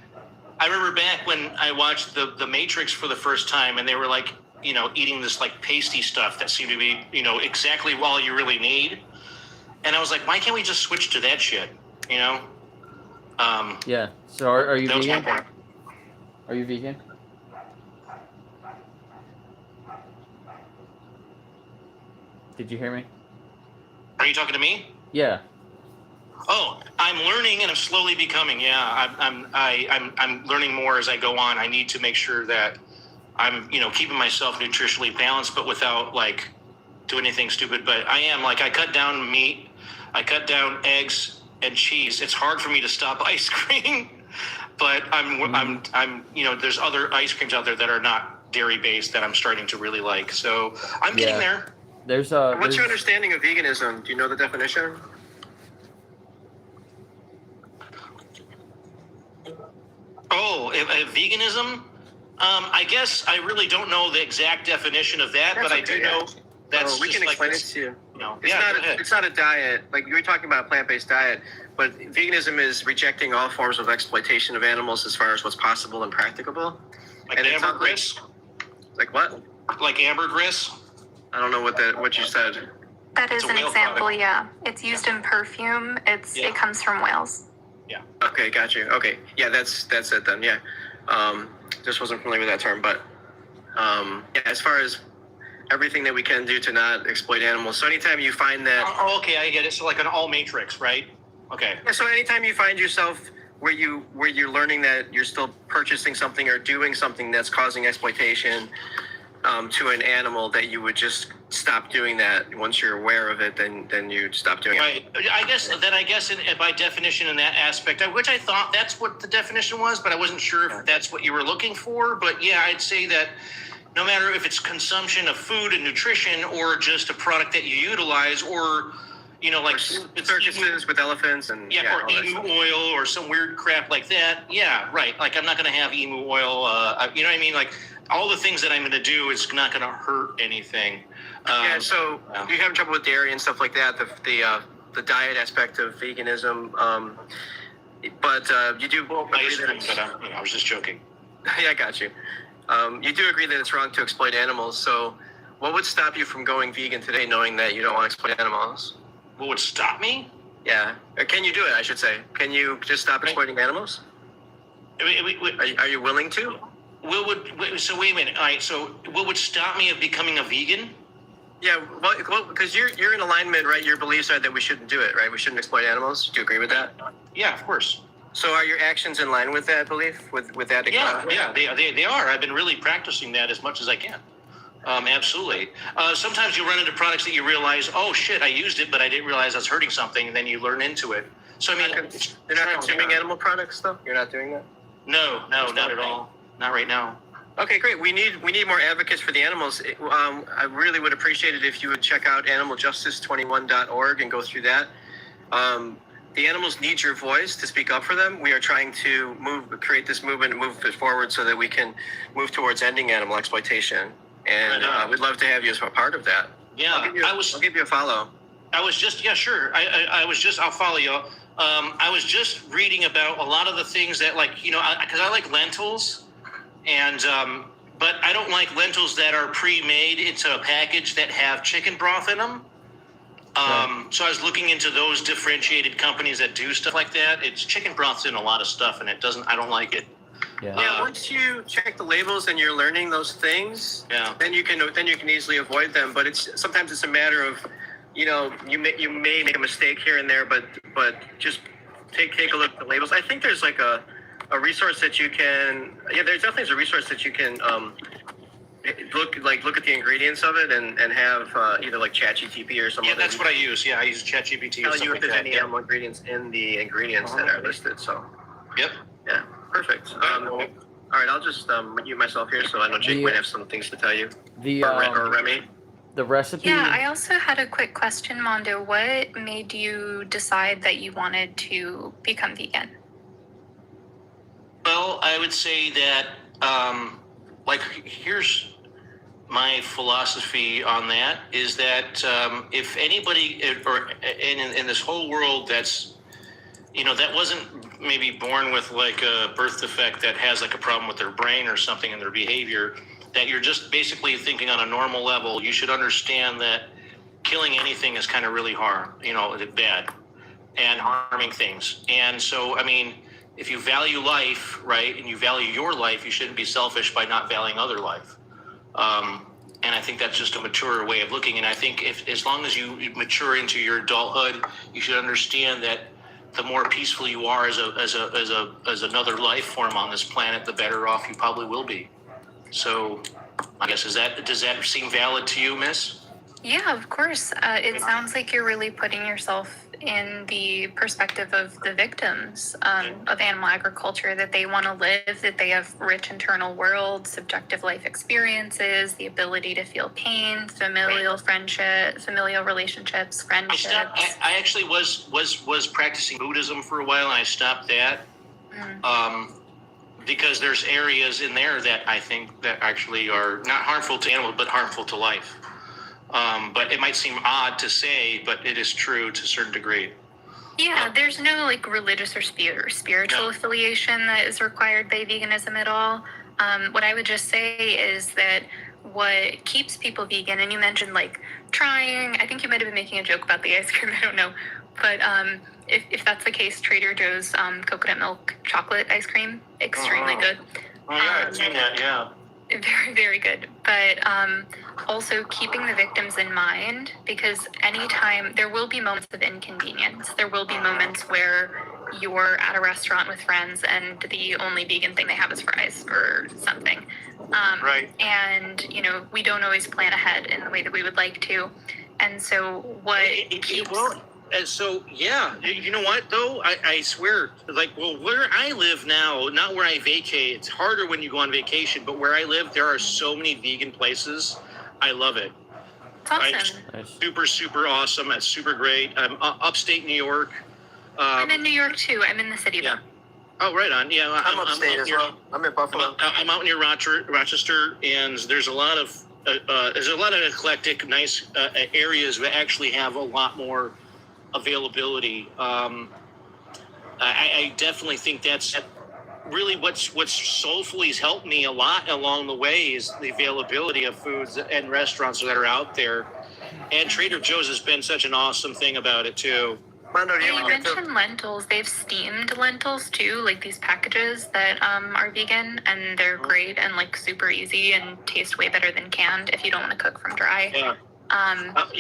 I remember back when I watched the Matrix for the first time, and they were like, eating this like pasty stuff that seemed to be, exactly all you really need. And I was like, why can't we just switch to that shit? Yeah. So are you vegan? My point. Are you vegan? Did you hear me? Are you talking to me? Yeah. Oh, I'm learning and I'm slowly becoming. Yeah, I'm learning more as I go on. I need to make sure that I'm, keeping myself nutritionally balanced, but without like doing anything stupid. But I am I cut down meat, I cut down eggs and cheese. It's hard for me to stop ice cream, but I'm there's other ice creams out there that are not dairy based that I'm starting to really like. So I'm getting there. What's your understanding of veganism? Do you know the definition? Oh, veganism? I guess I really don't know the exact definition of that, but I do know that's we can explain it to you. It's not a diet. Like you were talking about a plant-based diet, but veganism is rejecting all forms of exploitation of animals as far as what's possible and practicable. Like ambergris? Like what? Like ambergris? I don't know what you said. That is an example, yeah. It's used in perfume. It comes from whales. Yeah. Okay, got you. Okay. Yeah, that's it then, yeah. Just wasn't familiar with that term, but as far as everything that we can do to not exploit animals. So anytime you find that, Oh, okay, I get it. So like an all matrix, right? Okay. yeah, so anytime you find yourself where you're learning that you're still purchasing something or doing something that's causing exploitation to an animal, that you would just stop doing that. Once you're aware of it, then you stop doing Right. I guess by definition in that aspect, which I thought that's what the definition was, but I wasn't sure if that's what you were looking for. But yeah, I'd say that no matter if it's consumption of food and nutrition or just a product that you utilize, or like circuses with elephants and or emu oil or some weird crap like that. Yeah, right. Like I'm not going to have emu oil. You know what I mean? Like all the things that I'm going to do is not going to hurt anything. So you're having trouble with dairy and stuff like that. The diet aspect of veganism, but you do. Ice cream, but I was just joking. Yeah, I got you. You do agree that it's wrong to exploit animals. So, what would stop you from going vegan today, knowing that you don't want to exploit animals? What would stop me? Yeah. Or can you do it, I should say? Can you just stop exploiting animals? Are you willing to? So wait a minute. All right. So what would stop me of becoming a vegan? Yeah, well, because you're in alignment, right? Your beliefs are that we shouldn't do it, right? We shouldn't exploit animals. Do you agree with that? Yeah, of course. So are your actions in line with that belief? With that? Yeah, they are. I've been really practicing that as much as I can. Absolutely. Sometimes you run into products that you realize, oh shit, I used it, but I didn't realize I was hurting something, and then you learn into it. So I mean, you're not consuming animal products, though. You're not doing that. No, not at all. Not right now. Okay, great. We need more advocates for the animals. I really would appreciate it if you would check out animaljustice21.org and go through that. The animals need your voice to speak up for them. We are trying to create this movement and move it forward so that we can move towards ending animal exploitation. And we'd love to have you as a part of that. Yeah, I'll give you a follow. I'll follow you. I was just reading about a lot of the things that, like, because I like lentils, and but I don't like lentils that are pre-made into a package that have chicken broth in them. So I was looking into those differentiated companies that do stuff like that. It's chicken broth's in a lot of stuff, and I don't like it. Yeah. Once you check the labels and you're learning those things, then you can easily avoid them. But sometimes it's a matter of, you may make a mistake here and there, but just take a look at the labels. I think there's like a resource that you can. Yeah, there's definitely a resource that you can look at the ingredients of it and have either like ChatGPT or something. Yeah, that's what I use. Yeah, I use ChatGPT. Tell you if there's any animal ingredients in the ingredients that are listed. So. Yep. Yeah. Perfect. All right, I'll just mute myself here, so I know Jake might have some things to tell you. Or Remy. The recipe. Yeah, I also had a quick question, Mondo. What made you decide that you wanted to become vegan? Well, I would say that, here's my philosophy on that, is that if anybody or in this whole world that's, that wasn't maybe born with like a birth defect that has like a problem with their brain or something in their behavior, that you're just basically thinking on a normal level, you should understand that killing anything is kind of really hard, bad and harming things. And so, I mean, if you value life, right, and you value your life, you shouldn't be selfish by not valuing other life. And I think that's just a mature way of looking. And I think as long as you mature into your adulthood, you should understand that the more peaceful you are as another life form on this planet, the better off you probably will be. So, I guess does that seem valid to you, Miss? Yeah, of course. It sounds like you're really putting yourself in the perspective of the victims of animal agriculture, that they want to live, that they have rich internal worlds, subjective life experiences, the ability to feel pain, familial relationships, friendships. I actually was practicing Buddhism for a while, and I stopped that because there's areas in there that I think that actually are not harmful to animals, but harmful to life. But it might seem odd to say, but it is true to a certain degree. Yeah, there's no like religious or spiritual affiliation that is required by veganism at all. What I would just say is that what keeps people vegan, and you mentioned like trying, I think you might have been making a joke about the ice cream, I don't know. But if that's the case, Trader Joe's coconut milk chocolate ice cream, extremely good. Oh yeah, I've seen that, yeah. Very, very good. But also keeping the victims in mind, because anytime there will be moments of inconvenience, there will be moments where you're at a restaurant with friends and the only vegan thing they have is fries or something. Right. And, you know, we don't always plan ahead in the way that we would like to. And so what keeps... And so, yeah, you know what, though? I swear, like, well, where I live now, not where I vacate, it's harder when you go on vacation, but where I live, there are so many vegan places. I love it. It's awesome. Super, super awesome. It's super great. I'm upstate New York. I'm in New York, too. I'm in the city, yeah. though. Oh, right on. Yeah, I'm upstate as well. I'm in Buffalo. I'm out near Rochester, and there's a lot of eclectic, nice areas that actually have a lot more availability. I definitely think that's really what's soulfully has helped me a lot along the way is the availability of foods and restaurants that are out there. And Trader Joe's has been such an awesome thing about it too. Mando, do You mentioned lentils. They have steamed lentils too, like these packages that are vegan, and they're great and like super easy and taste way better than canned if you don't want to cook from dry. Yeah. But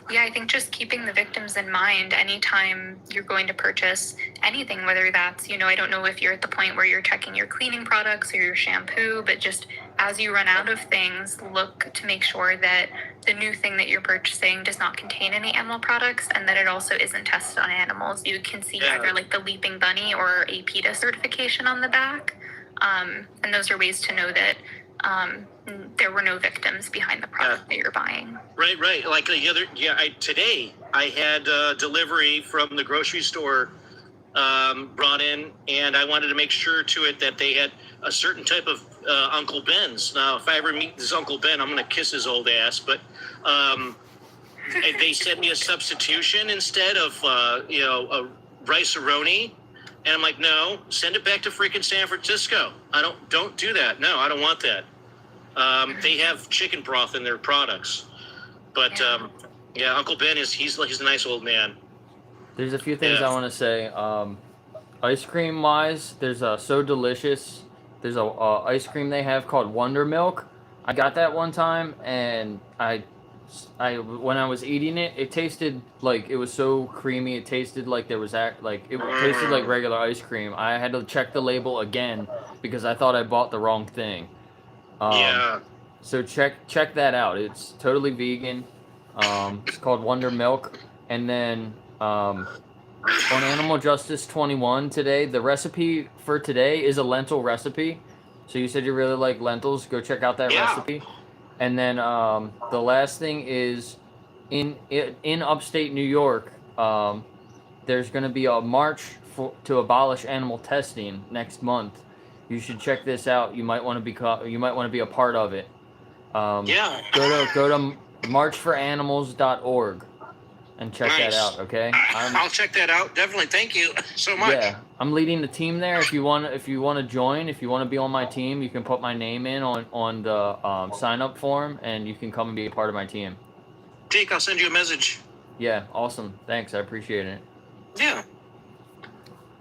yeah, I think just keeping the victims in mind anytime you're going to purchase anything, whether that's, you know, I don't know if you're at the point where you're checking your cleaning products or your shampoo, but just as you run out of things, look to make sure that the new thing that you're purchasing does not contain any animal products and that it also isn't tested on animals. You can see either like the Leaping Bunny or a PETA certification on the back. And those are ways to know that there were no victims behind the product that you're buying. Right. Like today I had delivery from the grocery store brought in, and I wanted to make sure to it that they had a certain type of Uncle Ben's. Now, if I ever meet this Uncle Ben, I'm going to kiss his old ass. But they sent me a substitution instead of a rice-a-roni. And I'm like, no, send it back to freaking San Francisco. Don't do that. No, I don't want that. They have chicken broth in their products, but Uncle Ben he's a nice old man. There's a few things I want to say. Ice cream wise, there's So Delicious. There's a ice cream they have called Wonder Milk. I got that one time, and I when I was eating it, it tasted like it was so creamy. It tasted like there was tasted like regular ice cream. I had to check the label again because I thought I bought the wrong thing. So check that out. It's totally vegan. It's called Wonder Milk. And then on Animal Justice 21 today, the recipe for today is a lentil recipe. So you said you really like lentils. Go check out that recipe. And then the last thing is in upstate New York, there's going to be a march to abolish animal testing next month. You should check this out. You might want to be a part of it. Go to marchforanimals.org and check that out. Okay. I'll check that out. Definitely. Thank you so much. Yeah, I'm leading the team there. If you want to join, if you want to be on my team, you can put my name in on the sign up form, and you can come and be a part of my team. Jake, I'll send you a message. Yeah. Awesome. Thanks. I appreciate it. Yeah.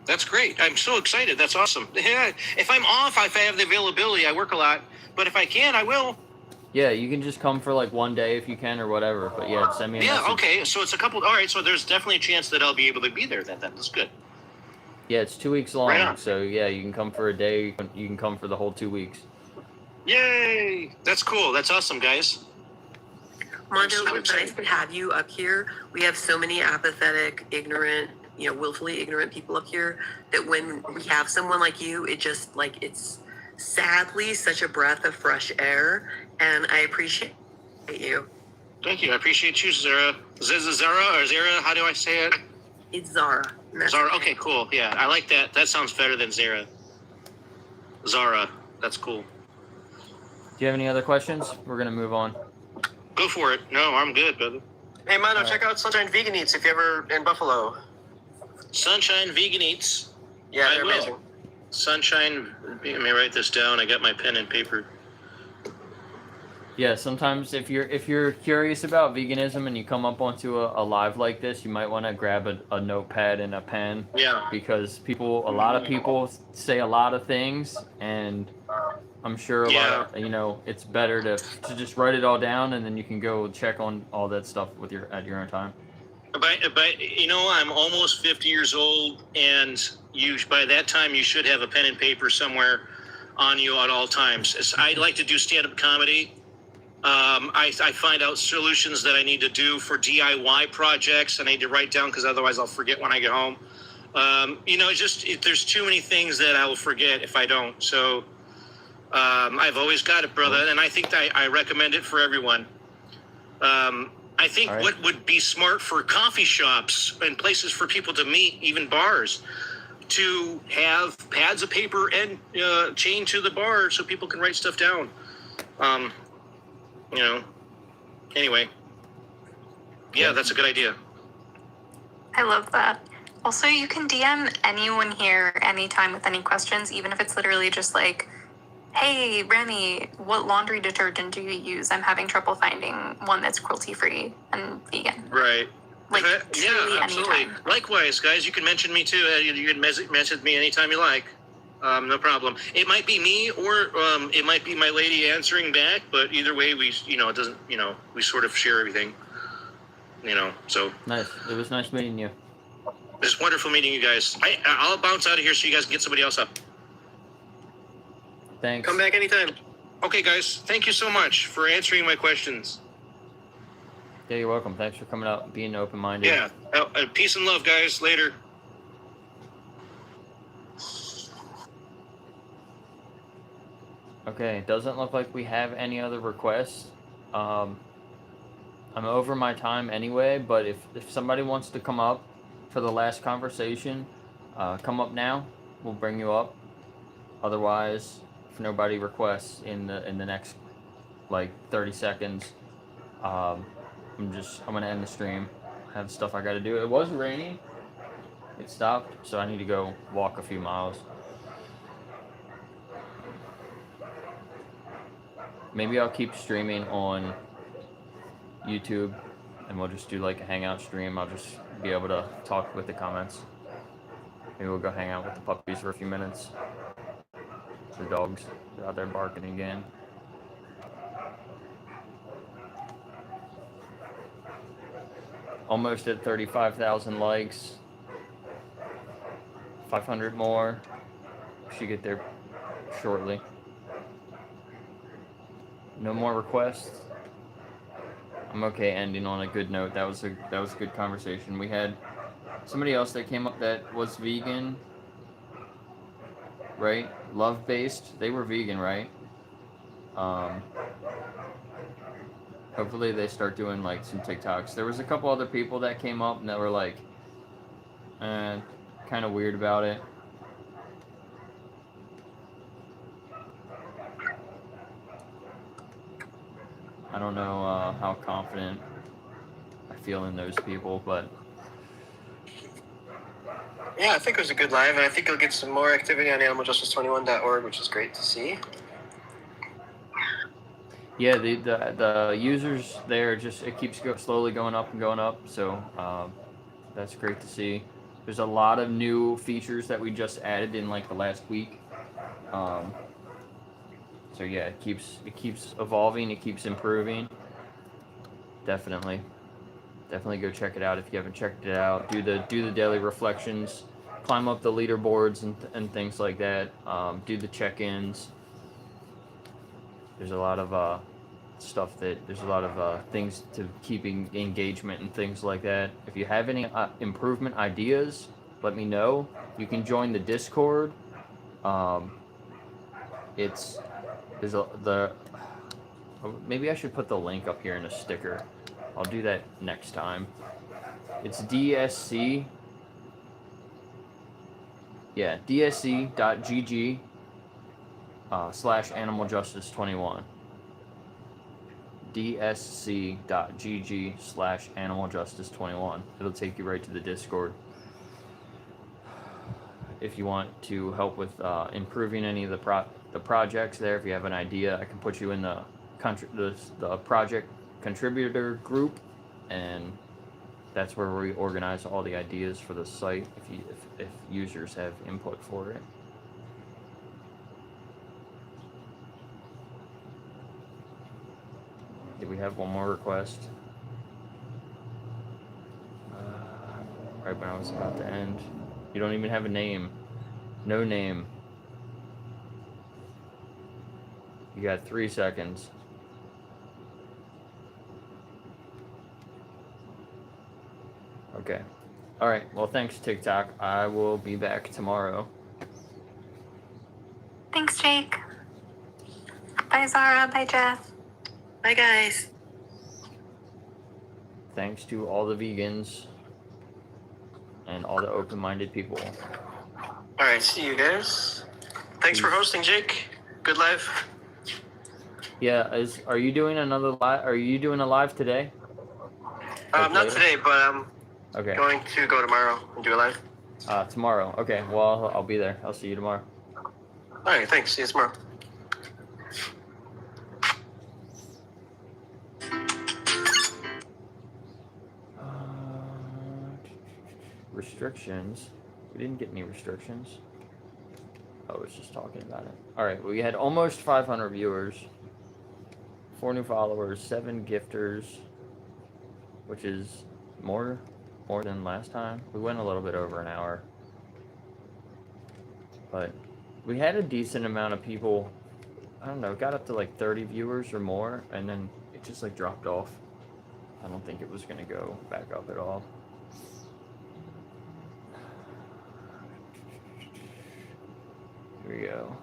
That's great. I'm so excited. That's awesome. Yeah. If I'm off, if I have the availability, I work a lot. But if I can, I will. Yeah, you can just come for like one day if you can or whatever. But yeah, send me a message. Okay. So it's a couple. All right. So there's definitely a chance that I'll be able to be there. That's good. Yeah, it's 2 weeks long. Right on. So yeah, you can come for a day. You can come for the whole 2 weeks. Yay! That's cool. That's awesome, guys. Mondo, it's nice to have you up here. We have so many apathetic, ignorant, willfully ignorant people up here that when we have someone like you, it just it's sadly such a breath of fresh air, and I appreciate you. Thank you. I appreciate you, Zara. Zara or Zara? How do I say it? It's Zara. Zara. Okay, cool. Yeah, I like that. That sounds better than Zara. Zara. That's cool. Do you have any other questions? We're gonna move on. Go for it. No, I'm good, brother. Hey, Mano, check out Sunshine Vegan Eats if you're ever in Buffalo. Sunshine Vegan Eats. Yeah, they're I will. amazing. Sunshine. Let me write this down. I got my pen and paper. Yeah, sometimes if you're curious about veganism and you come up onto a live like this, you might want to grab a notepad and a pen. Yeah. Because a lot of people say a lot of things, and I'm sure a lot of, you know, it's better to just write it all down, and then you can go check on all that stuff with at your own time. But you know, I'm almost 50 years old, and by that time you should have a pen and paper somewhere on you at all times. I like to do stand-up comedy. I find out solutions that I need to do for DIY projects. I need to write down because otherwise I'll forget when I get home. You know, there's too many things that I will forget if I don't. So I've always got it, brother, and I think I recommend it for everyone. I think what would be smart for coffee shops and places for people to meet, even bars, to have pads of paper and chained to the bar so people can write stuff down. You know, anyway, yeah, that's a good idea. I love that. Also, you can DM anyone here anytime with any questions, even if it's literally just like, hey, Remy, what laundry detergent do you use? I'm having trouble finding one that's cruelty-free and vegan. Right. Like, truly absolutely. anytime. Likewise, guys, you can mention me too. You can message me anytime you like. No problem. It might be me, or it might be my lady answering back. But either way, it doesn't. We sort of share everything. So nice. It was nice meeting you. It's wonderful meeting you guys. I'll bounce out of here so you guys can get somebody else up. Thanks. Come back anytime. Okay, guys. Thank you so much for answering my questions. Yeah, you're welcome. Thanks for coming out, being open-minded. Yeah. Peace and love, guys. Later. Okay, it doesn't look like we have any other requests. I'm over my time anyway, but if somebody wants to come up for the last conversation, come up now. We'll bring you up. Otherwise, if nobody requests in the next like 30 seconds, I'm gonna end the stream. I have stuff I gotta do. It was raining. It stopped, so I need to go walk a few miles. Maybe I'll keep streaming on YouTube, and we'll just do like a hangout stream. I'll just be able to talk with the comments. Maybe we'll go hang out with the puppies for a few minutes. The dogs are out there barking again. Almost at 35,000 likes. 500 more. Should get there shortly. No more requests. I'm okay ending on a good note. That was a good conversation. We had somebody else that came up that was vegan, right? Love based. They were vegan, right? Hopefully they start doing like some TikToks. There was a couple other people that came up and that were like, kind of weird about it. I don't know how confident I feel in those people, but yeah, I think it was a good live, and I think you'll get some more activity on animaljustice21.org, which is great to see. yeah, the users there it keeps slowly going up and going up, so that's great to see. There's a lot of new features that we just added in like the last week. So yeah, it keeps evolving, it keeps improving. Definitely go check it out if you haven't checked it out. Do the daily reflections, climb up the leaderboards and things like that. Do the check-ins. There's a lot of things to keeping engagement and things like that. If you have any improvement ideas, let me know. You can join the Discord. Maybe I should put the link up here in a sticker. I'll do that next time. It's DSC. Yeah, dsc.gg /animaljustice21. dsc.gg /animaljustice21. It'll take you right to the Discord. If you want to help with improving any of the projects there, if you have an idea, I can put you in the project contributor group, and that's where we organize all the ideas for the site if users have input for it. Did we have one more request? Right when I was about to end. You don't even have a name. No name. You got 3 seconds. Okay. All right. Well, thanks, TikTok. I will be back tomorrow. Thanks, Jake. Bye, Zara. Bye, Jeff. Bye, guys. Thanks to all the vegans and all the open-minded people. All right, see you guys. Thanks for hosting, Jake. Good live. Yeah. Are you doing another live? Are you doing a live today? Not later? today, but I'm Okay. going to go tomorrow and do a live. Tomorrow. Okay. Well, I'll be there. I'll see you tomorrow. All right, thanks. See you tomorrow. Restrictions. We didn't get any restrictions. I was just talking about it. All right. We had almost 500 viewers, 4 new followers, 7 gifters, which is more than last time. We went a little bit over an hour, but we had a decent amount of people. I don't know, it got up to like 30 viewers or more, and then it just like dropped off. I don't think it was gonna go back up at all. Here we go.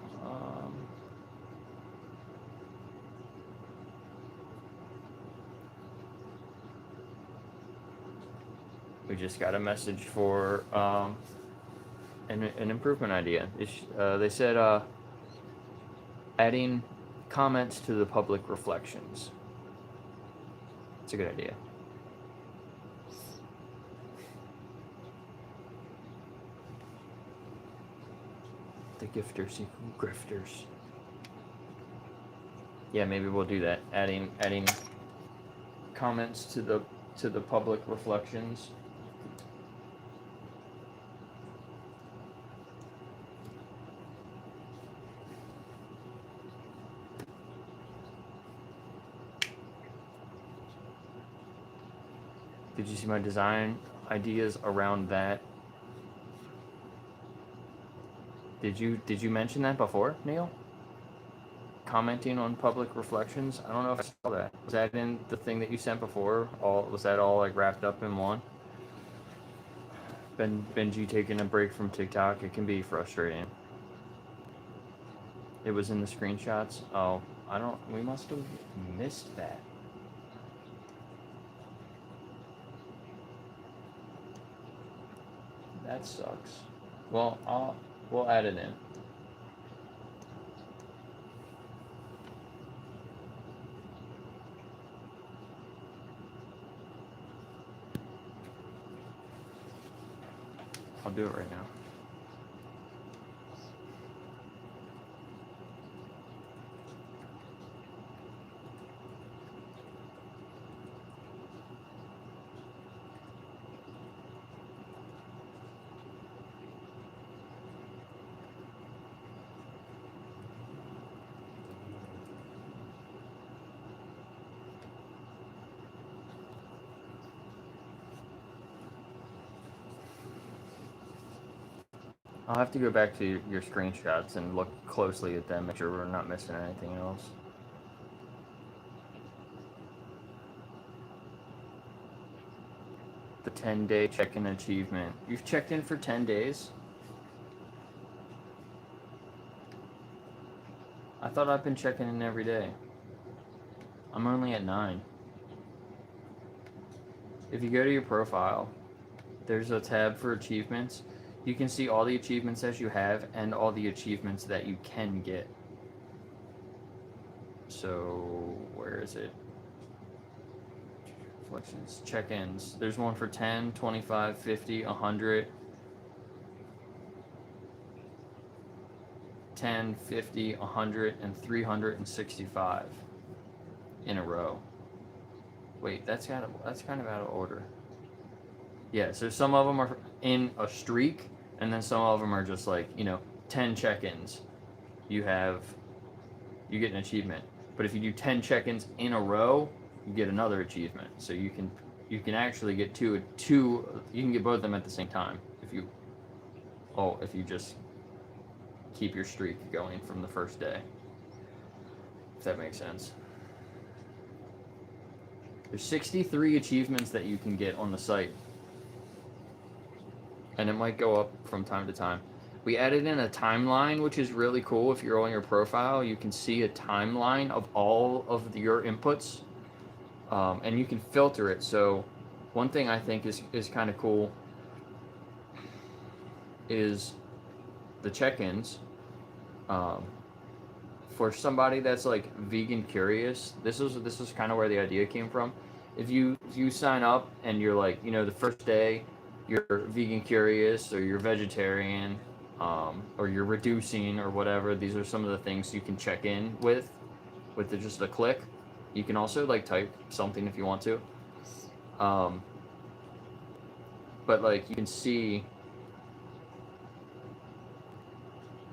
We just got a message for an improvement idea. They said adding comments to the public reflections. It's a good idea. The gifters equal grifters. Yeah, maybe we'll do that. Adding comments to the public reflections. Did you see my design ideas around that? Did you mention that before, Neil? Commenting on public reflections? I don't know if I saw that. Was that in the thing that you sent before? Was that all like wrapped up in one? Benji taking a break from TikTok, it can be frustrating. It was in the screenshots. Oh, we must have missed that. That sucks. Well, we'll add it in. I'll do it right now. I'll have to go back to your screenshots and look closely at them, make sure we're not missing anything else. The 10-day check-in achievement. You've checked in for 10 days? I thought I've been checking in every day. I'm only at 9. If you go to your profile, there's a tab for achievements. You can see all the achievements that you have and all the achievements that you can get. So, where is it? Reflections, check-ins. There's one for 10, 25, 50, 100. 10, 50, 100, and 365 in a row. Wait, that's kind of out of order. Yeah, so some of them are in a streak, and then some of them are just like, 10 check-ins. You get an achievement. But if you do 10 check-ins in a row, you get another achievement. So you can actually get two. You can get both of them at the same time if you just keep your streak going from the first day. If that makes sense. There's 63 achievements that you can get on the site. And it might go up from time to time. We added in a timeline, which is really cool. If you're on your profile, you can see a timeline of all of your inputs. And you can filter it. So one thing I think is kind of cool is the check-ins. For somebody that's like vegan curious, this is kind of where the idea came from. If you sign up and you're like, the first day you're vegan curious or you're vegetarian, or you're reducing or whatever, these are some of the things you can check in with just a click. You can also like type something if you want to. But like you can see,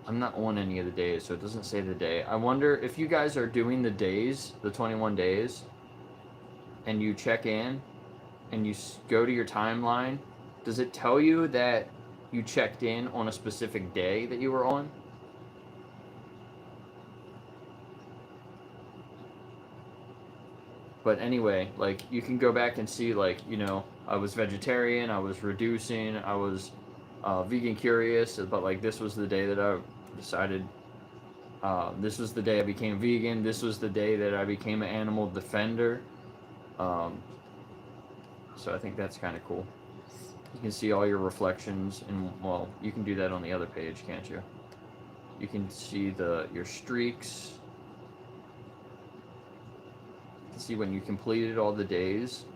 I'm not on any of the days, so it doesn't say the day. I wonder if you guys are doing the days, the 21 days, and you check in and you go to your timeline, does it tell you that you checked in on a specific day that you were on? But anyway, like you can go back and see, like, I was vegetarian, I was reducing, I was vegan curious, but like this was the day that I decided, this was the day I became vegan, this was the day that I became an animal defender. So I think that's kind of cool. You can see all your reflections, and well, you can do that on the other page, can't you? You can see your streaks. You can see when you completed all the days.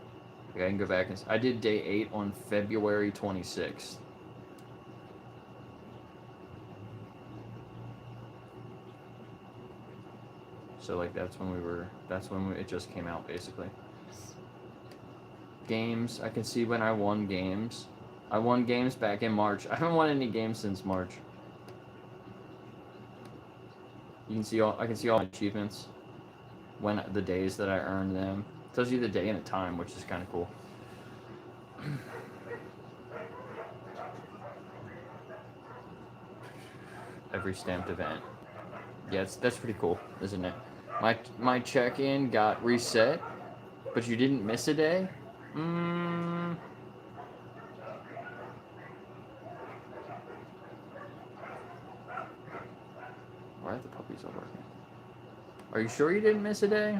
Like I can go back and I did day 8 on February 26th. So like that's when it just came out basically. Games, I can see when I won games. I won games back in March. I haven't won any games since March. You can see I can see all my achievements, when the days that I earned them. It tells you the day and the time, which is kind of cool. Every stamped event. Yeah, that's pretty cool, isn't it? My check-in got reset, but you didn't miss a day? Why are the puppies all working? Are you sure you didn't miss a day?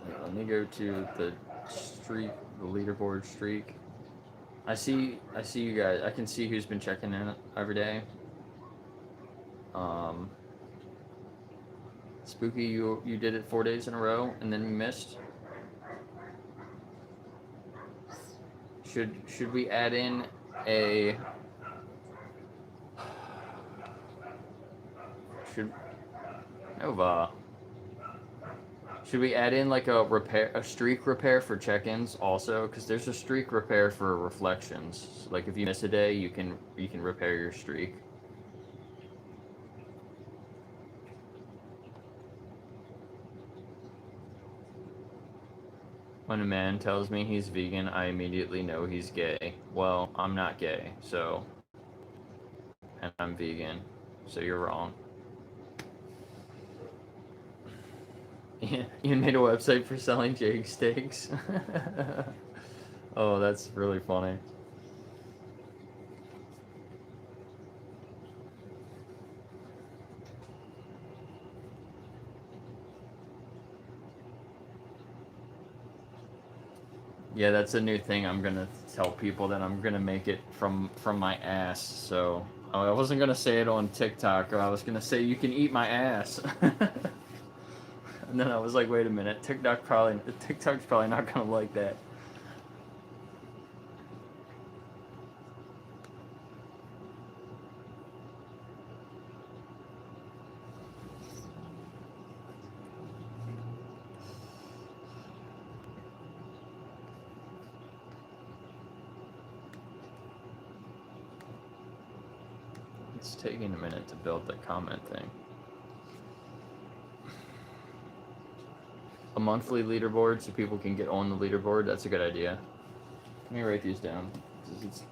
Wait, let me go to the streak, the leaderboard streak. I see you guys. I can see who's been checking in every day. Spooky, you did it 4 days in a row and then you missed. Should we add in a Nova? Should we add in like a streak repair for check-ins also? Because there's a streak repair for reflections. So like if you miss a day, you can repair your streak. When a man tells me he's vegan, I immediately know he's gay. Well, I'm not gay, so, and I'm vegan, so you're wrong. Ian made a website for selling Jake steaks. Oh, that's really funny. Yeah, that's a new thing. I'm gonna tell people that I'm gonna make it from my ass. So I wasn't gonna say it on TikTok. I was gonna say you can eat my ass. And then I was like, wait a minute, TikTok's probably not gonna like that. It's taking a minute to build the comment thing. monthly leaderboard so people can get on the leaderboard. That's a good idea. Let me write these down. It's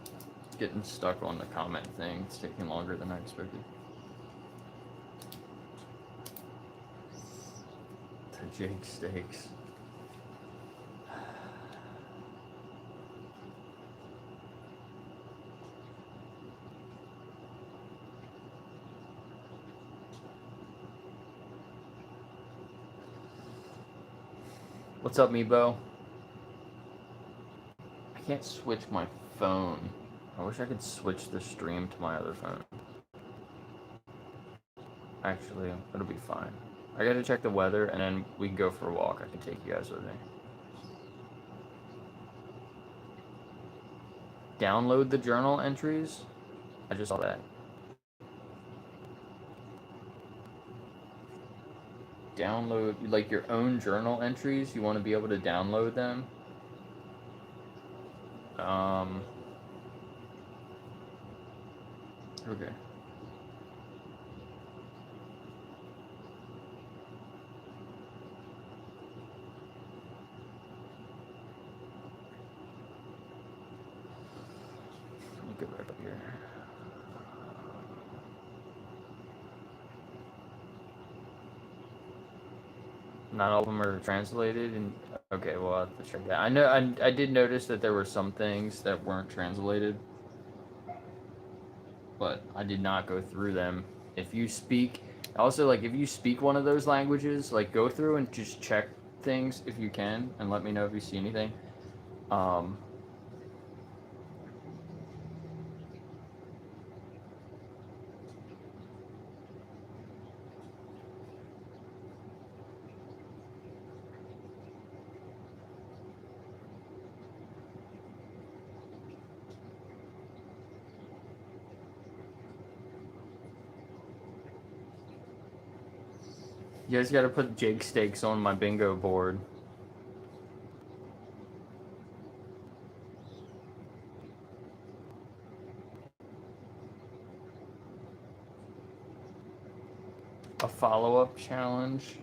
getting stuck on the comment thing. It's taking longer than I expected. The Jake Stakes. What's up, Meebo? I can't switch my phone. I wish I could switch the stream to my other phone. Actually, it'll be fine. I gotta check the weather, and then we can go for a walk. I can take you guys with me. Download the journal entries? I just saw that. Download, like, your own journal entries? You want to be able to download them? Okay. Let me get right up here. Not all of them are translated, and okay, well, I'll have to check that. I know I did notice that there were some things that weren't translated, but I did not go through them. If you speak, also, like, if you speak one of those languages, like, go through and just check things if you can, and let me know if you see anything. You guys gotta put Jake Stakes on my bingo board. A follow-up challenge.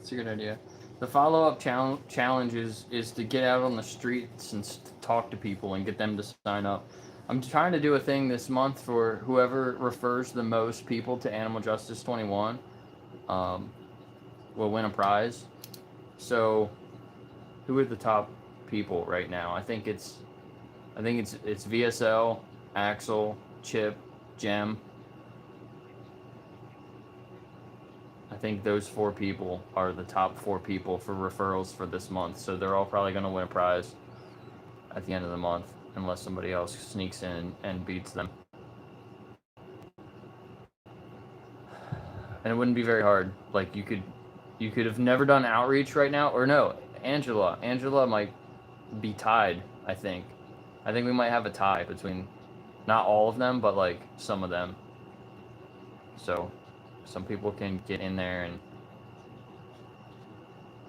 It's a good idea. The follow-up challenge is to get out on the streets and talk to people and get them to sign up. I'm trying to do a thing this month for whoever refers the most people to Animal Justice 21 will win a prize. So, who are the top people right now? I think it's VSL, Axel, Chip, Jem. I think those 4 people are the top 4 people for referrals for this month. So they're all probably going to win a prize at the end of the month, unless somebody else sneaks in and beats them. And it wouldn't be very hard. Like, you could have never done outreach right now, or no, Angela might be tied. I think we might have a tie between, not all of them, but like some of them. So some people can get in there and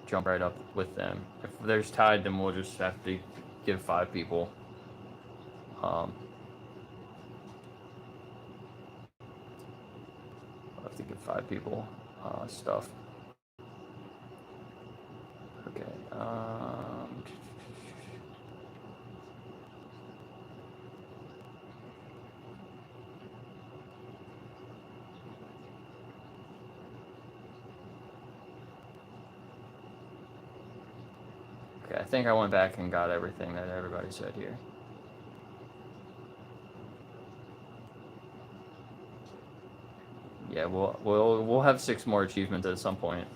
jump right up with them. If there's tied, then we'll just have to give 5 people. I'll have to give 5 people stuff. Okay. Okay, I think I went back and got everything that everybody said here. Yeah, we'll have 6 more achievements at some point.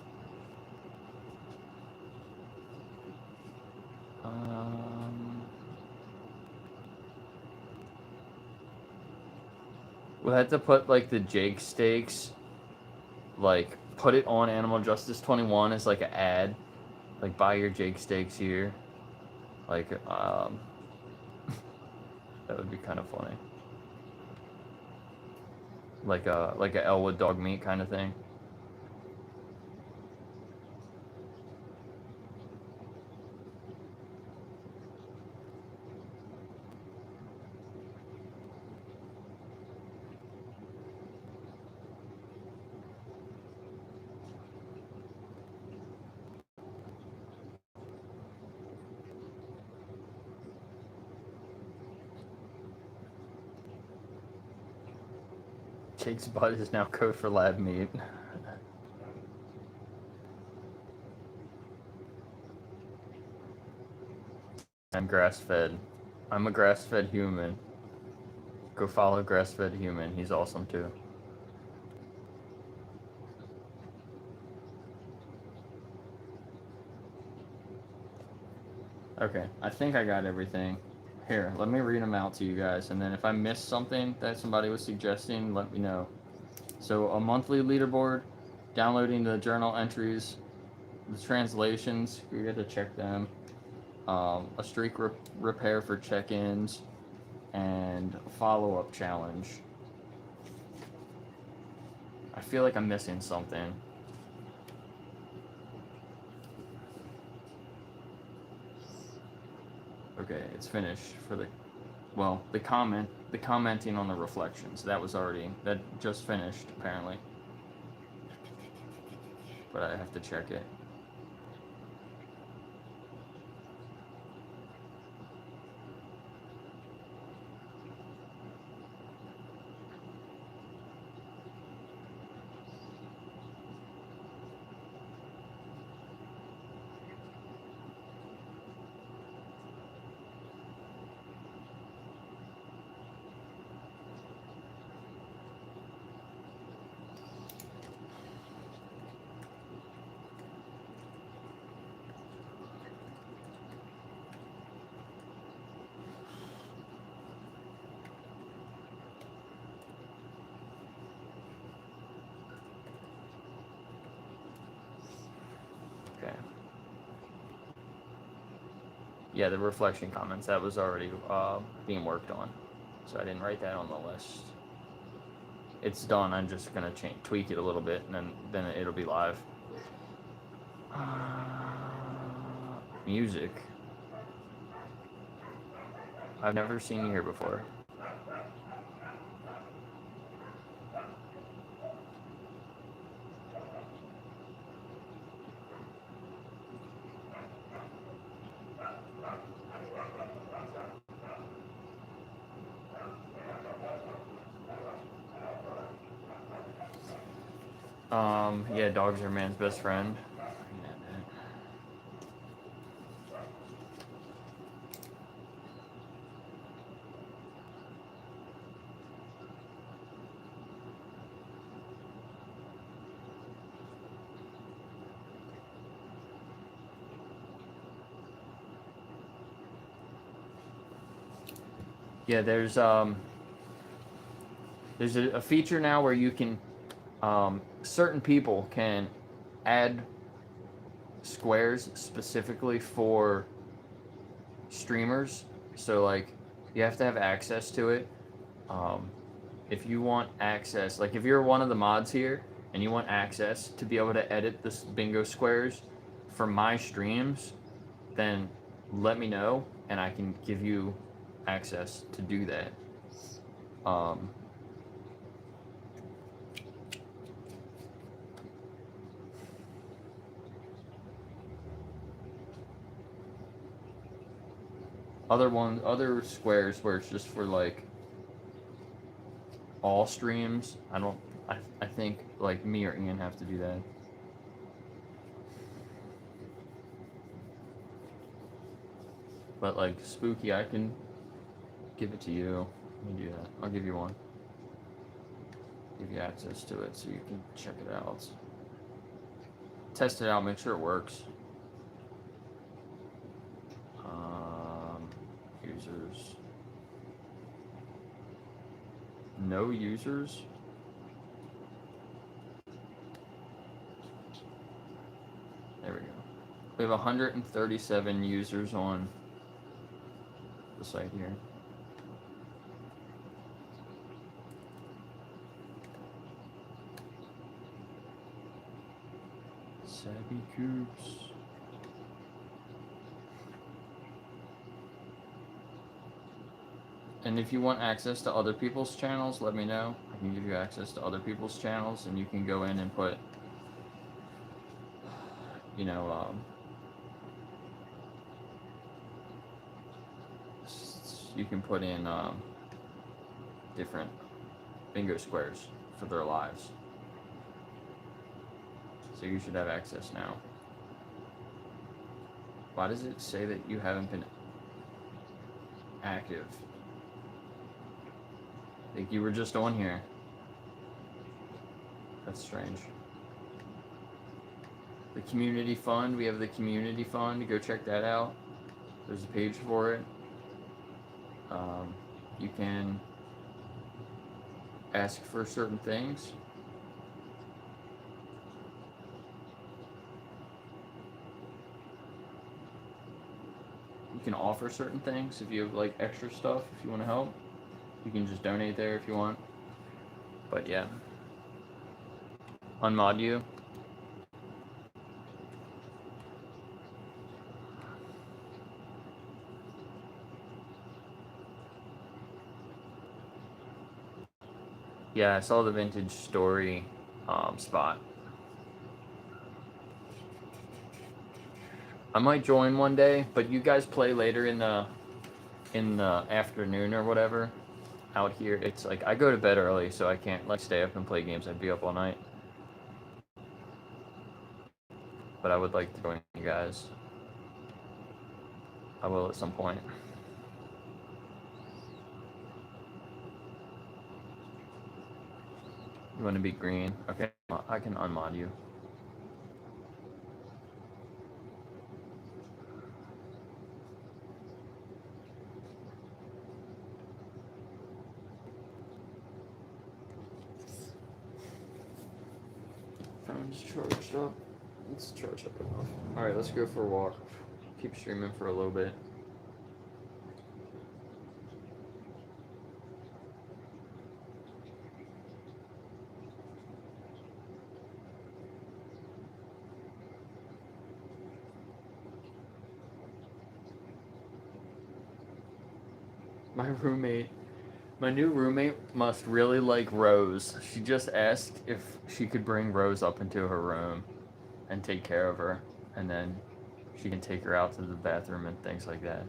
We'll have to put like the Jake Stakes, like put it on Animal Justice 21 as like an ad, like buy your Jake Stakes here, like that would be kind of funny. Like a Elwood dog meat kind of thing. Jake's butt is now code for lab meat. I'm grass-fed. I'm a grass-fed human. Go follow grass-fed human. He's awesome too. Okay, I think I got everything. Here, let me read them out to you guys, and then if I missed something that somebody was suggesting, let me know. So a monthly leaderboard, downloading the journal entries, the translations, you got to check them. A streak repair for check-ins, and a follow-up challenge. I feel like I'm missing something. Okay, it's finished for the, well, the commenting on the reflections. That just finished apparently. But I have to check it. Yeah, the reflection comments, that was already being worked on. So I didn't write that on the list. It's done, I'm just gonna tweak it a little bit, and then it'll be live. Music. I've never seen you here before. Yeah, dogs are man's best friend. Yeah, there's a feature now where you can, certain people can add squares specifically for streamers. So like, you have to have access to it. If you want access, like if you're one of the mods here and you want access to be able to edit this bingo squares for my streams, then let me know and I can give you access to do that. Other squares where it's just for like all streams. I think like me or Ian have to do that. But like Spooky, I can give it to you. Let me do that. I'll give you one. Give you access to it so you can check it out. Test it out, make sure it works. Users. No users? There we go. We have 137 users on the site here. Savvy Coops. And if you want access to other people's channels, let me know. I can give you access to other people's channels, and you can go in and put, you know, you can put in different bingo squares for their lives. So you should have access now. Why does it say that you haven't been active? Like you were just on here. That's strange. The community fund, we have the community fund. Go check that out. There's a page for it. You can ask for certain things. You can offer certain things if you have like extra stuff. If you want to help, you can just donate there if you want. But yeah, unmod you. Yeah, I saw the vintage story spot. I might join one day, but you guys play later in the afternoon or whatever. Out here, it's like I go to bed early, so I can't like stay up and play games. I'd be up all night. But I would like to join you guys. I will at some point. You want to be green? Okay, I can unmod you. Phone's charged up. Let's charge up enough. Alright, let's go for a walk. Keep streaming for a little bit. My new roommate must really like Rose. She just asked if she could bring Rose up into her room and take care of her, and then she can take her out to the bathroom and things like that.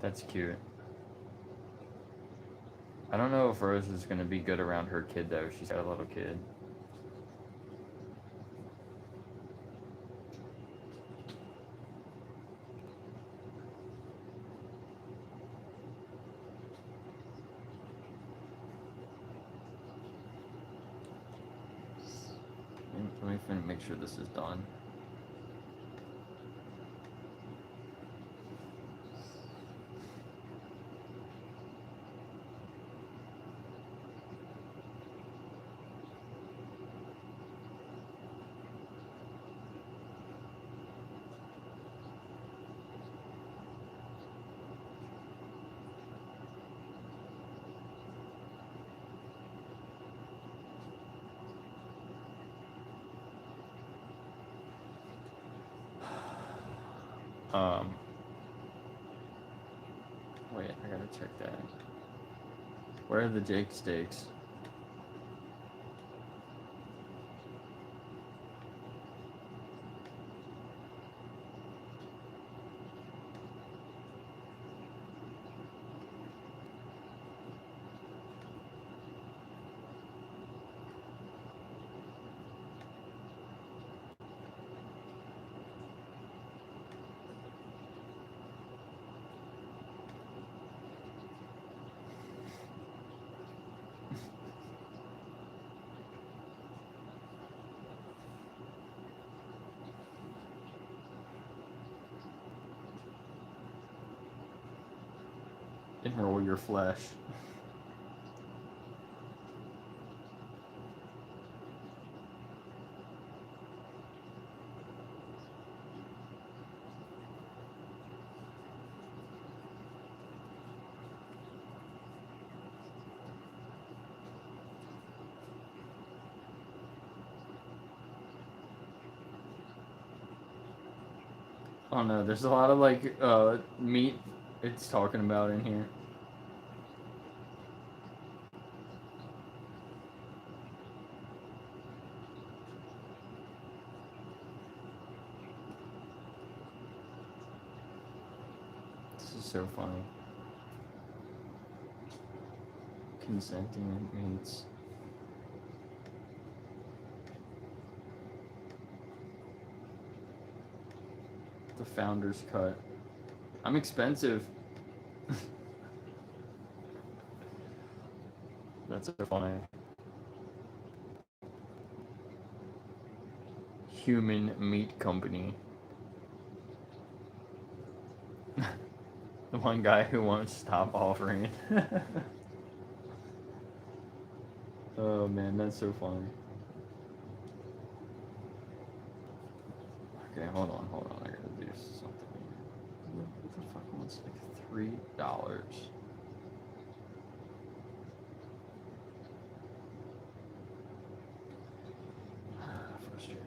That's cute. I don't know if Rose is gonna be good around her kid though. She's got a little kid. Let me make sure this is done. Wait, I gotta check that. Where are the Jake steaks? Enroll your flesh. Oh no, there's a lot of like meat it's talking about in here. This is so funny. consenting mates. The founder's cut. I'm expensive. That's so funny. Human Meat Company. The one guy who won't stop offering it. Oh man, that's so funny. Okay, hold on. I gotta do something. What the fuck wants like $3? Frustrating.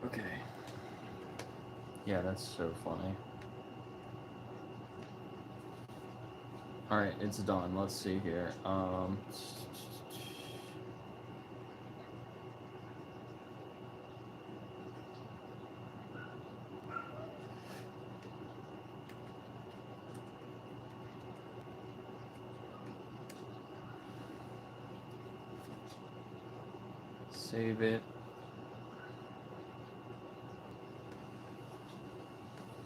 Okay. Yeah, that's so funny. Alright, it's done. Let's see here. Save it.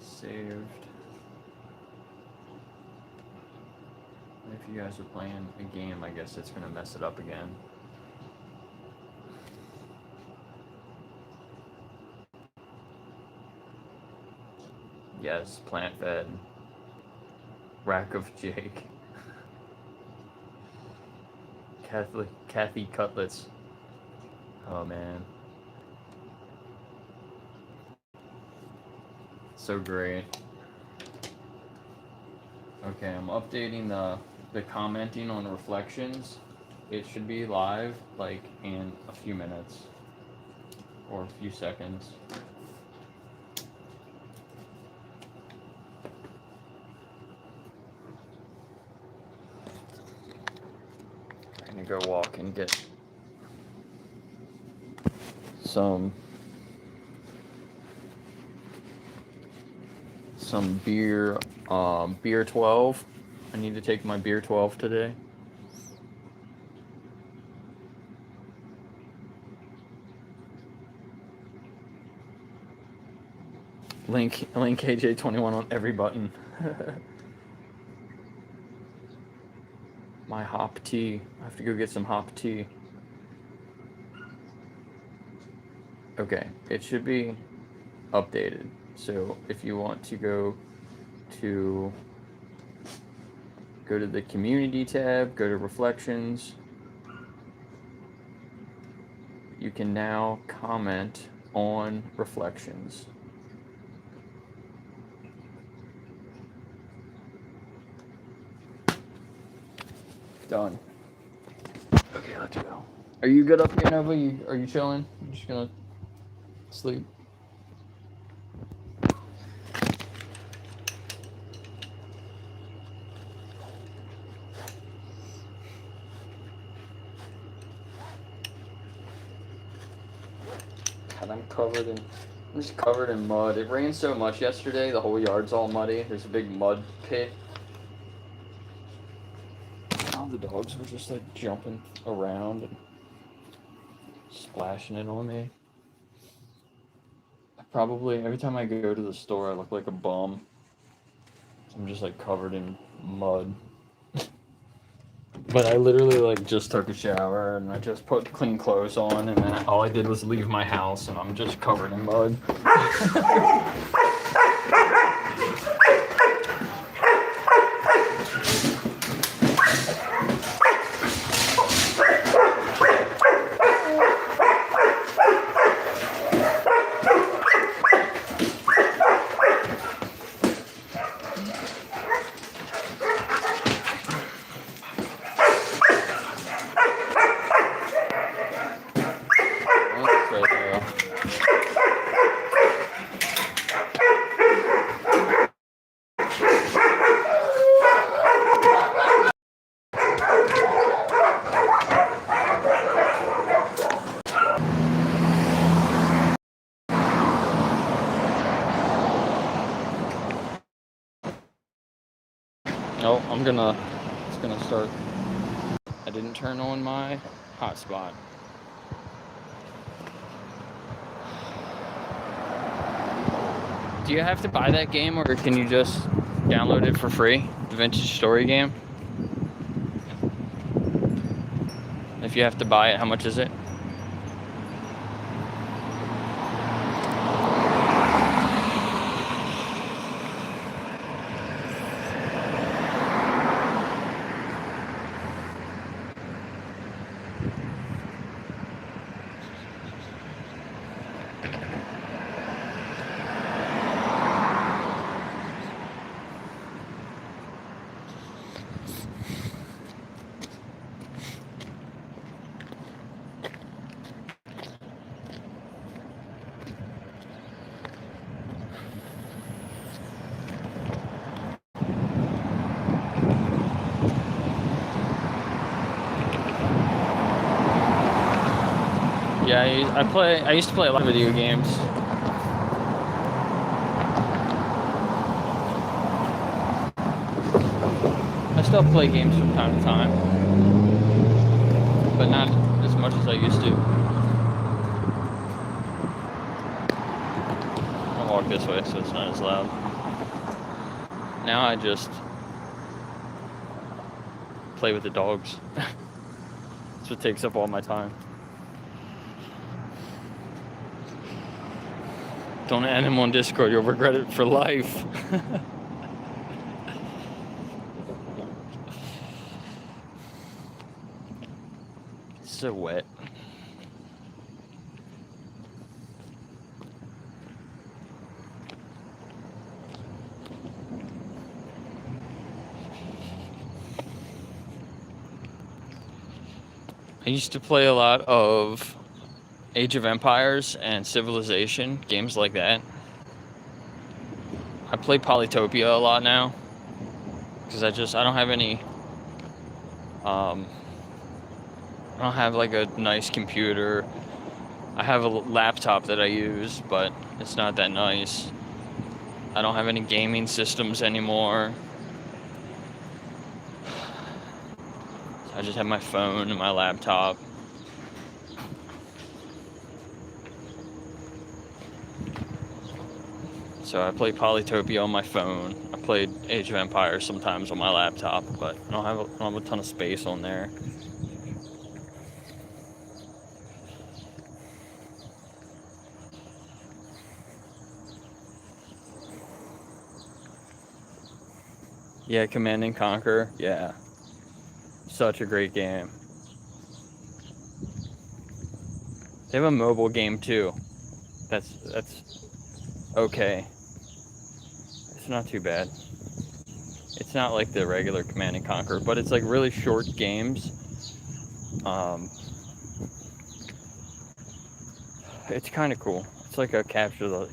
Saved. If you guys are playing a game, I guess it's gonna mess it up again. Yes, plant fed. Rack of Jake. Kathy Cutlets. Oh man. So great. Okay, I'm updating the commenting on reflections. It should be live like in a few minutes or a few seconds. I'm gonna go walk and get some beer, beer 12. I need to take my beer 12 today. Link KJ21 on every button. My hop tea. I have to go get some hop tea. Okay, it should be updated. So if you want to go to the community tab, go to reflections. You can now comment on reflections. Done. Okay, let's go. Are you good up here, Nova? Are you chilling? You just gonna sleep? God, I'm just covered in mud. It rained so much yesterday, the whole yard's all muddy. There's a big mud pit. All the dogs were just like jumping around and splashing it on me. Probably every time I go to the store, I look like a bum. I'm just like covered in mud. But I literally like just took a shower and I just put clean clothes on, and then all I did was leave my house and I'm just covered in mud. Oh, it's gonna start. I didn't turn on my hotspot. Do you have to buy that game, or can you just download it for free? The Vintage Story game? If you have to buy it, how much is it? Yeah, I used to play a lot of video games. I still play games from time to time, but not as much as I used to. I'll walk this way so it's not as loud. Now I just play with the dogs. That's what takes up all my time. Don't add him on Discord, you'll regret it for life. It's so wet. I used to play a lot of Age of Empires and Civilization, games like that. I play Polytopia a lot now because I don't have any I don't have like a nice computer. I have a laptop that I use, but it's not that nice. I don't have any gaming systems anymore. I just have my phone and my laptop. So I play Polytopia on my phone. I played Age of Empires sometimes on my laptop, but I don't have a ton of space on there. Yeah, Command and Conquer. Yeah. Such a great game. They have a mobile game too. That's okay. It's not too bad. It's not like the regular Command and Conquer, but it's like really short games. It's kind of cool. It's like a capture the.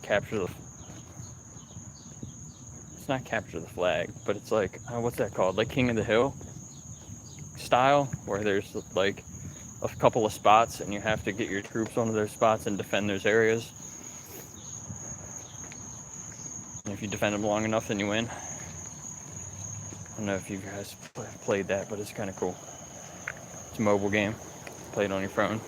It's not capture the flag, but it's like what's that called? Like King of the Hill style, where there's like a couple of spots and you have to get your troops onto those spots and defend those areas. And if you defend them long enough, then you win. I don't know if you guys played that, but it's kind of cool. It's a mobile game. Play it on your phone.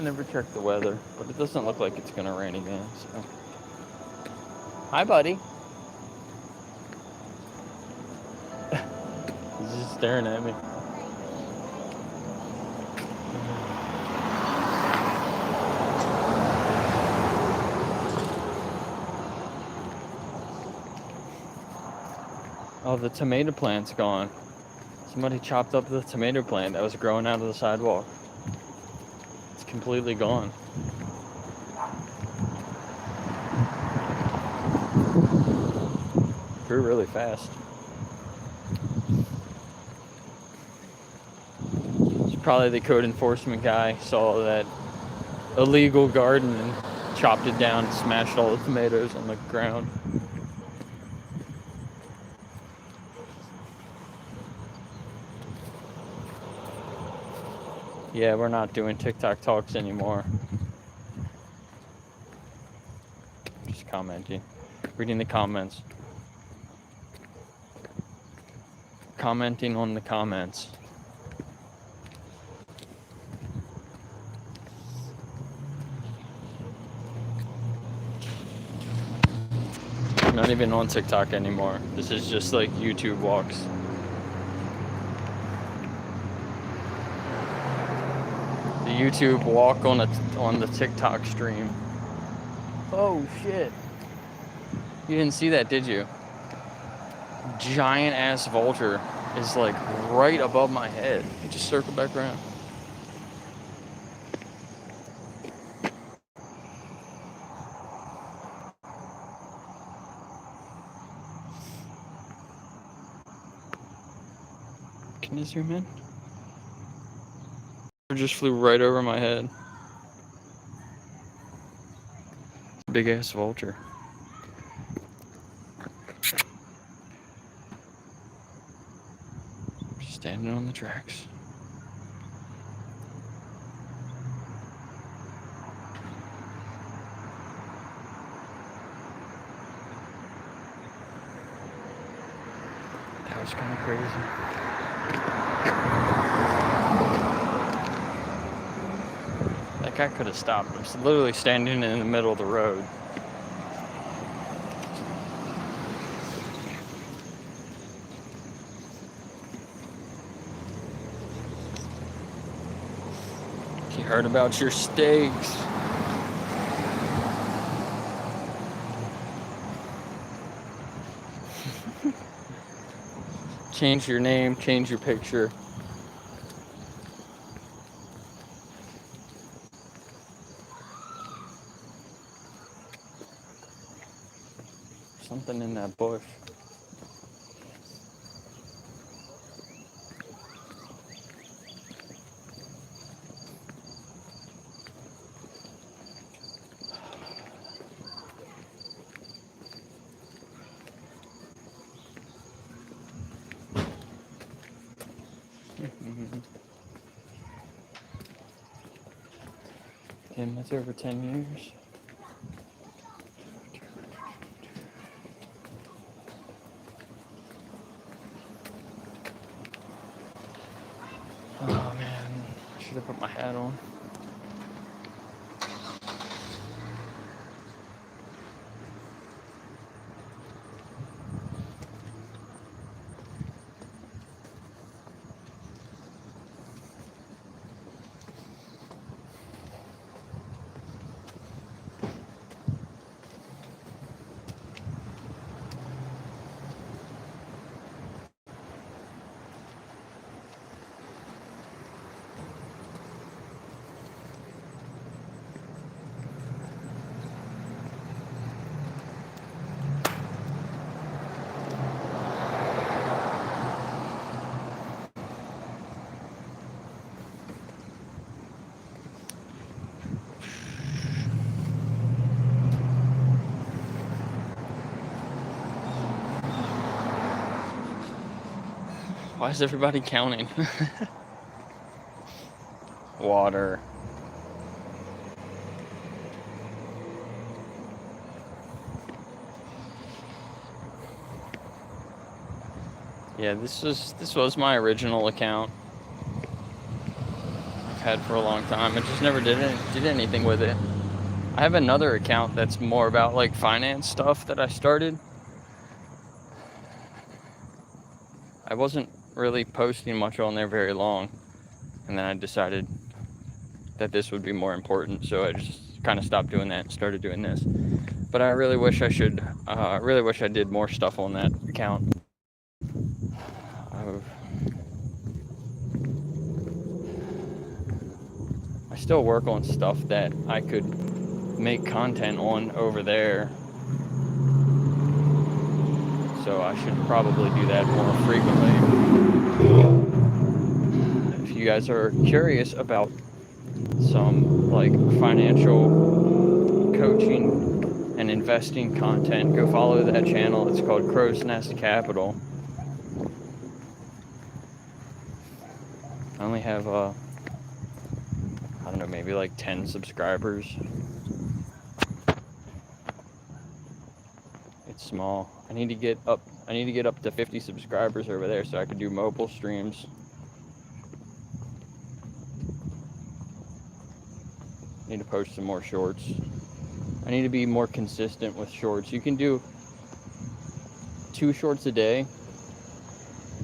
never check the weather, but it doesn't look like it's gonna rain again. So, hi, buddy. He's just staring at me. Oh, the tomato plant's gone. Somebody chopped up the tomato plant that was growing out of the sidewalk. It's completely gone. Grew really fast. It's probably the code enforcement guy saw that illegal garden and chopped it down and smashed all the tomatoes on the ground. Yeah, we're not doing TikTok talks anymore. Just commenting. Reading the comments. Commenting on the comments. I'm not even on TikTok anymore. This is just like YouTube walks. The YouTube walk on the TikTok stream. Oh shit. You didn't see that, did you? Giant ass vulture is like right above my head. It just circled back around. Can you zoom in? It just flew right over my head. Big ass vulture. Just standing on the tracks. That was kind of crazy. That guy could have stopped. I was literally standing in the middle of the road. You heard about your steaks. Change your name, change your picture. Something in that bush. Damn, that's over 10 years. Oh man, I should have put my hat on. Why is everybody counting? Water. Yeah, this was my original account. had for a long time. I just never did anything with it. I have another account that's more about like finance stuff that I started. I wasn't really posting much on there very long, and then I decided that this would be more important, so I just kind of stopped doing that and started doing this. But I really wish I should. I really wish I did more stuff on that account. I still work on stuff that I could make content on over there, so I should probably do that more frequently. If you guys are curious about some like financial coaching and investing content, go follow that channel. It's called Crow's Nest Capital. I only have I don't know, maybe like 10 subscribers. It's small. I need to get up to 50 subscribers over there so I can do mobile streams. I need to post some more shorts. I need to be more consistent with shorts. You can do 2 shorts a day.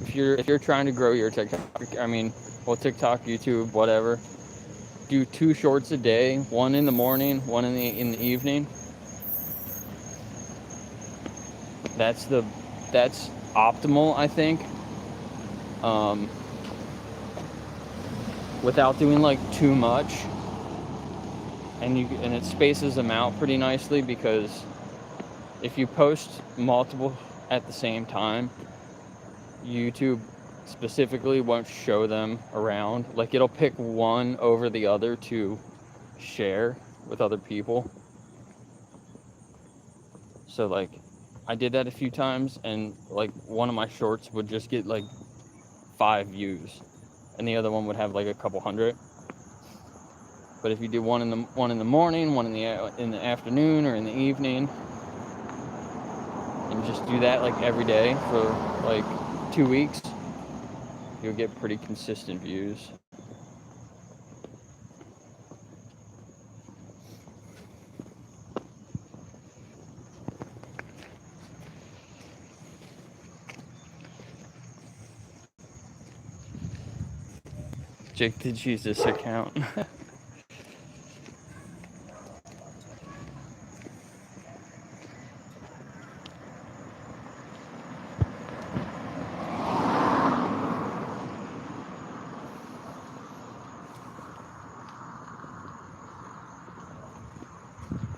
If you're trying to grow your TikTok, TikTok, YouTube, whatever, do 2 shorts a day, one in the morning, one in the evening. That's optimal, I think. Without doing like too much, and it spaces them out pretty nicely, because if you post multiple at the same time, YouTube specifically won't show them around. Like, it'll pick one over the other to share with other people. So like, I did that a few times, and like one of my shorts would just get like 5 views, and the other one would have like a couple hundred. But if you do one in the morning, one in the afternoon, or in the evening, and just do that like every day for like 2 weeks, you'll get pretty consistent views. Jake the Jesus account.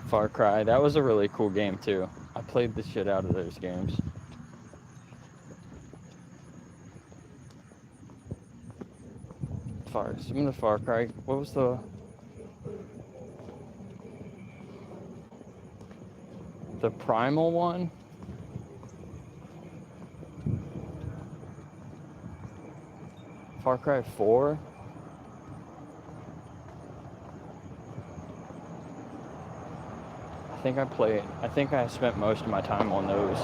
Far Cry, that was a really cool game too. I played the shit out of those games. Some of the Far Cry, what was the primal one? Far Cry 4? I think I spent most of my time on those.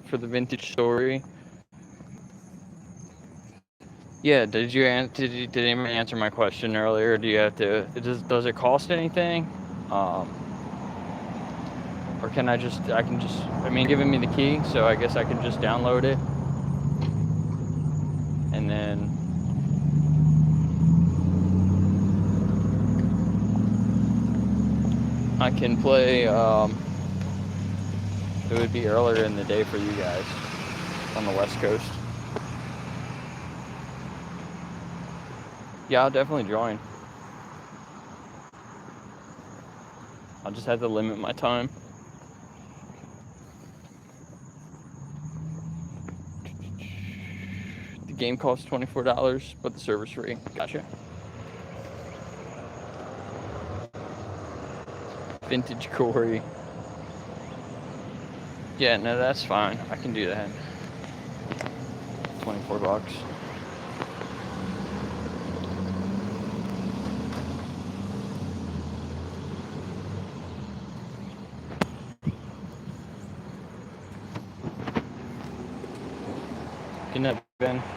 For the vintage story. Yeah, did anyone answer my question earlier? Do you have to? Does it cost anything? Or can I mean, giving me the key, so I guess I can just download it, and then I can play. It would be earlier in the day for you guys on the West Coast. Yeah, I'll definitely join. I'll just have to limit my time. The game costs $24, but the server's free. Gotcha. Vintage Corey. Yeah, no, that's fine. I can do that. $24.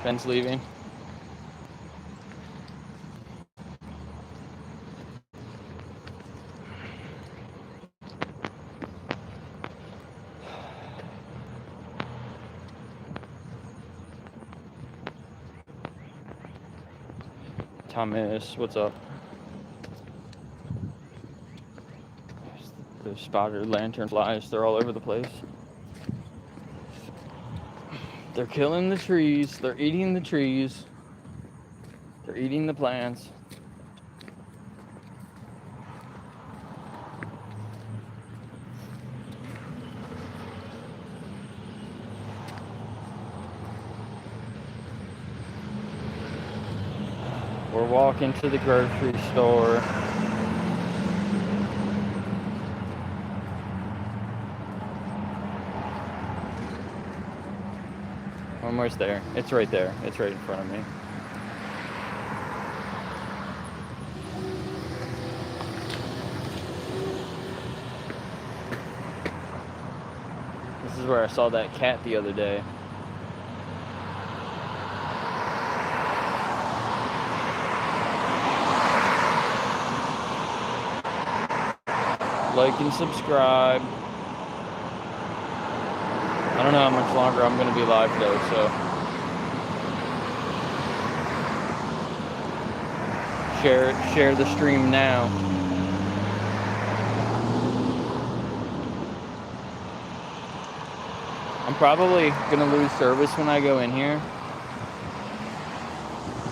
Ben's leaving. Thomas, what's up? There's spotted lanternflies. They're all over the place. They're killing the trees. They're eating the trees. They're eating the plants. We're walking to the grocery store. Almost there. It's right there. It's right in front of me. This is where I saw that cat the other day. Like and subscribe. I don't know how much longer I'm going to be live though, so share the stream now. I'm probably going to lose service when I go in here.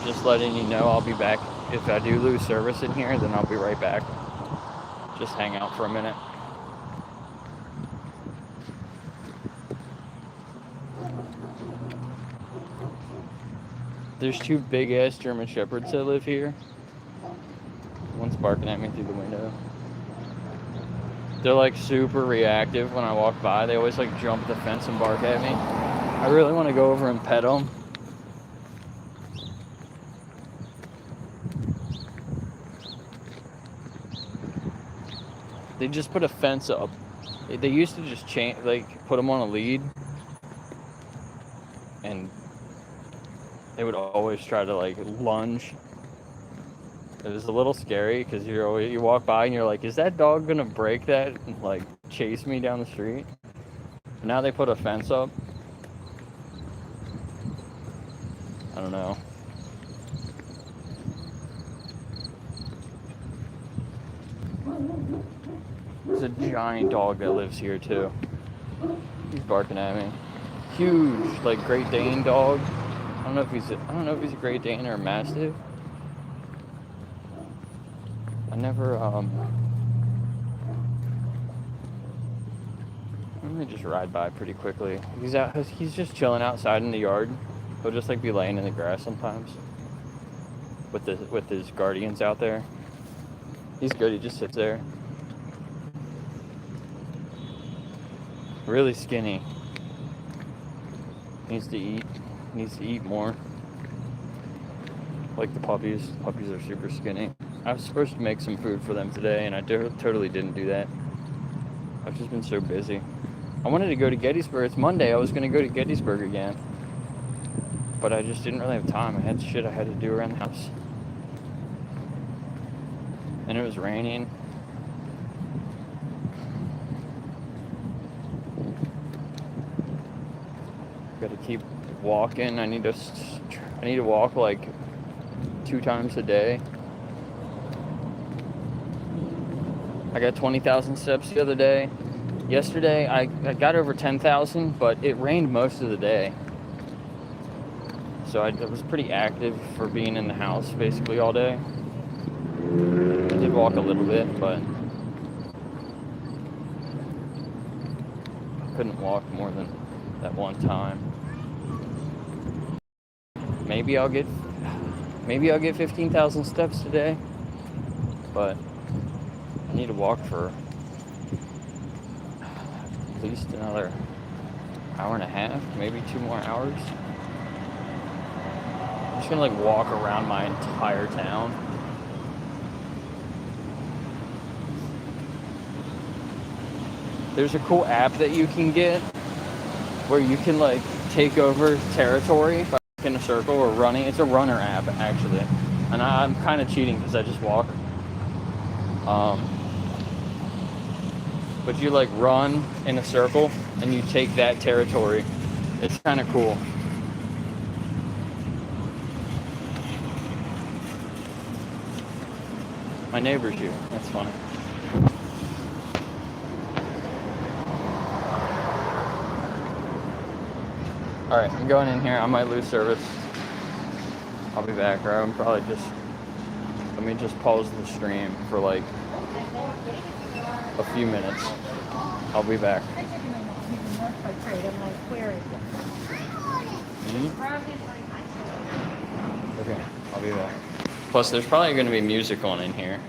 Just letting you know, I'll be back. If I do lose service in here, then I'll be right back. Just hang out for a minute. There's two big-ass German Shepherds that live here. One's barking at me through the window. They're like super reactive when I walk by. They always like jump the fence and bark at me. I really want to go over and pet them. They just put a fence up. They used to just put them on a lead. And they would always try to like lunge. It was a little scary because you walk by and you're like, is that dog gonna break that and like chase me down the street? But now they put a fence up. I don't know. There's a giant dog that lives here too. He's barking at me. Huge, like Great Dane dog. I don't know if he's a Great Dane or a Mastiff. I never let me just ride by pretty quickly. He's just chilling outside in the yard. He'll just like be laying in the grass sometimes. With his guardians out there. He's good, he just sits there. Really skinny. Needs to eat more. Like the puppies. Puppies are super skinny. I was supposed to make some food for them today, and I totally didn't do that. I've just been so busy. I wanted to go to Gettysburg. It's Monday. I was going to go to Gettysburg again. But I just didn't really have time. I had shit I had to do around the house. And it was raining. Gotta keep walking. I need to walk like 2 times a day. I got 20,000 steps the other day. Yesterday I got over 10,000, but it rained most of the day. So I was pretty active for being in the house basically all day. I did walk a little bit, but I couldn't walk more than that one time. Maybe I'll get 15,000 steps today, but I need to walk for at least another hour and a half, maybe 2 more hours. I'm just gonna like walk around my entire town. There's a cool app that you can get where you can like take over territory by in a circle or running. It's a runner app actually, and I'm kind of cheating because I just walk. But you like run in a circle and you take that territory. It's kind of cool. My neighbor's you. That's funny. All right, I'm going in here. I might lose service. I'll be back, or I'm probably just. Let me just pause the stream for like a few minutes. I'll be back. Okay, I'll be back. Plus, there's probably going to be music on in here.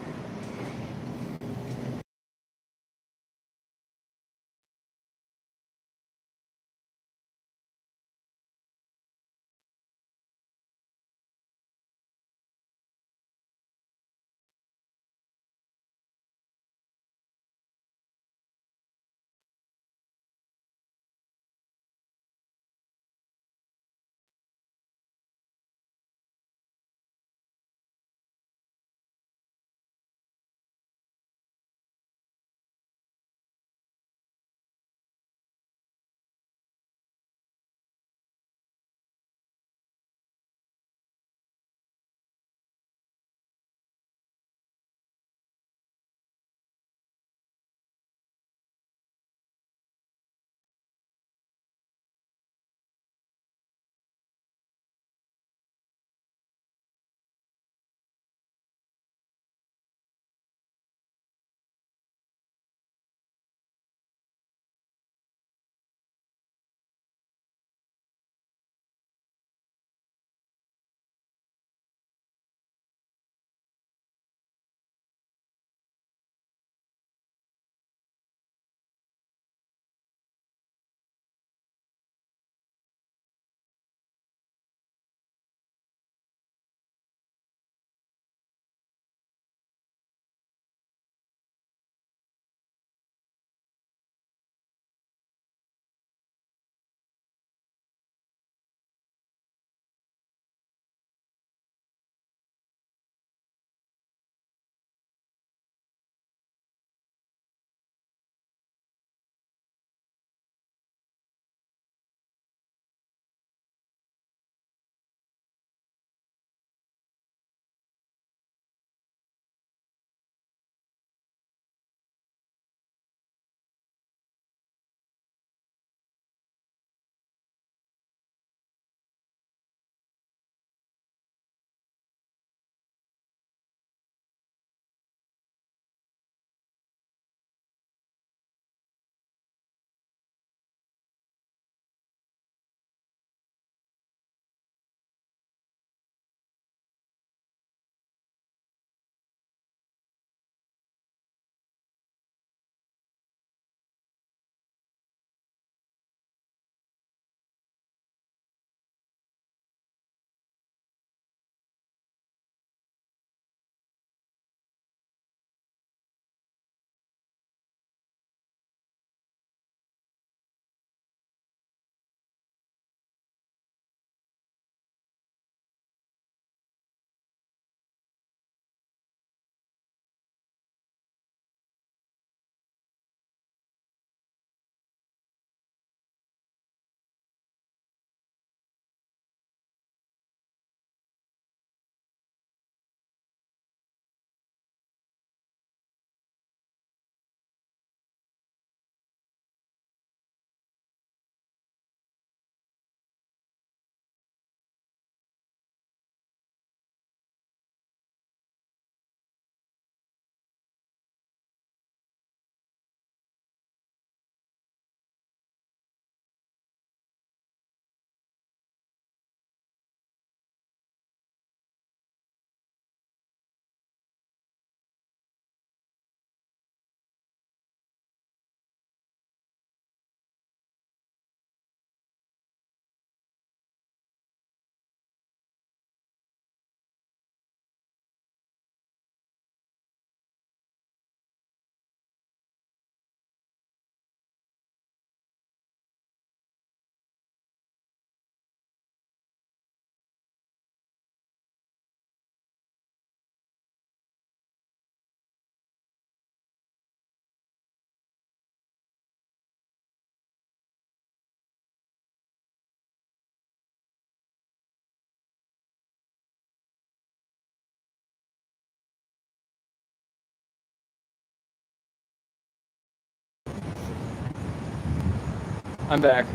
I'm back.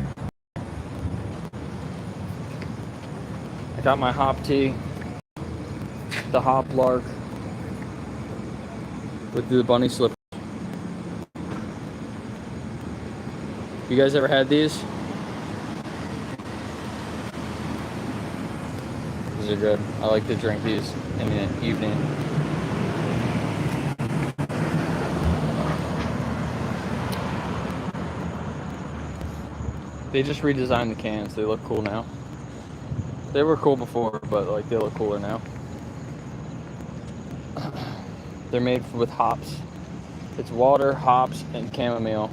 I got my hop tea, the hop lark with the bunny slip. You guys ever had these? These are good. I like to drink these in the evening. They just redesigned the cans. They look cool now. They were cool before, but like they look cooler now. They're made with hops. It's water, hops, and chamomile.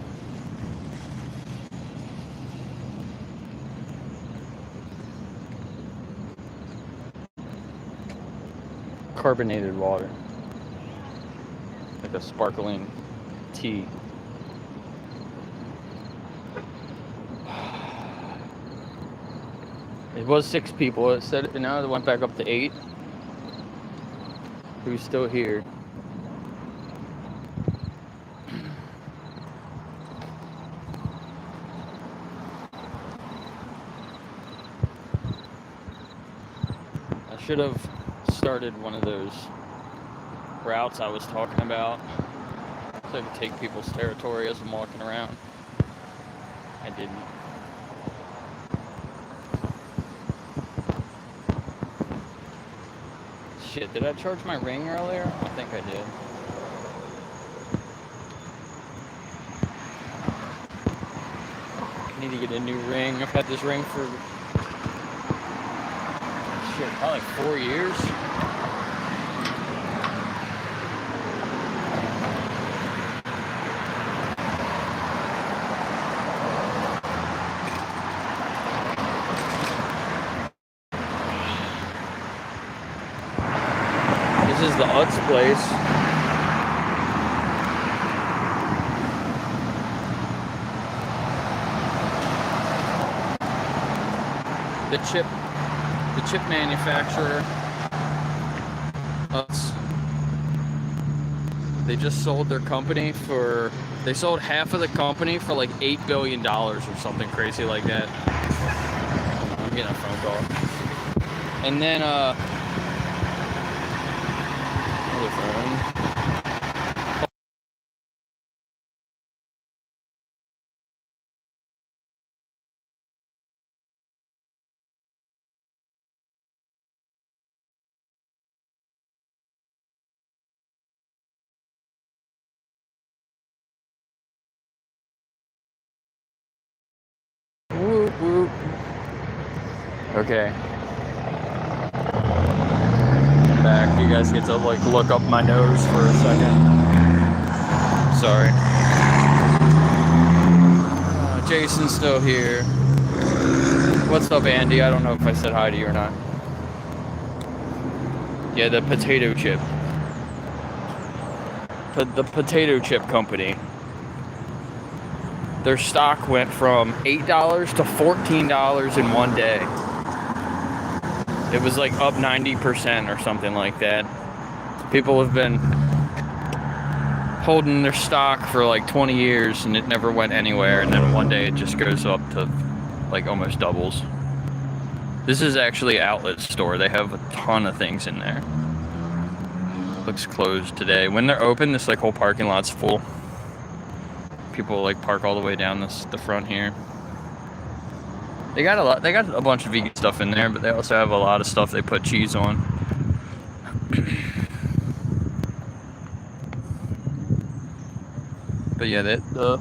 Carbonated water. Like a sparkling tea. It was 6 people. It said now it went back up to 8. Who's still here? I should have started one of those routes I was talking about so I could take people's territory as I'm walking around. I didn't. Shit, did I charge my ring earlier? I think I did. I need to get a new ring. I've had this ring for shit, probably 4 years. This is the Utz place. The chip manufacturer, Utz, they just sold their company for, they sold half of the company for like $8 billion or something crazy like that. I'm getting a phone call. And then, whoop, whoop. Okay. I'm back. You guys get to like look up my nose for a second. Sorry. Jason's still here. What's up, Andy? I don't know if I said hi to you or not. Yeah, the potato chip. The potato chip company. Their stock went from $8 to $14 in one day. It was like up 90% or something like that. People have been holding their stock for like 20 years and it never went anywhere, and then one day it just goes up to like almost doubles. This is actually an outlet store. They have a ton of things in there. Looks closed today. When they're open, this like whole parking lot's full. People like park all the way down the front here. They got a bunch of vegan stuff in there, but they also have a lot of stuff they put cheese on. But yeah, the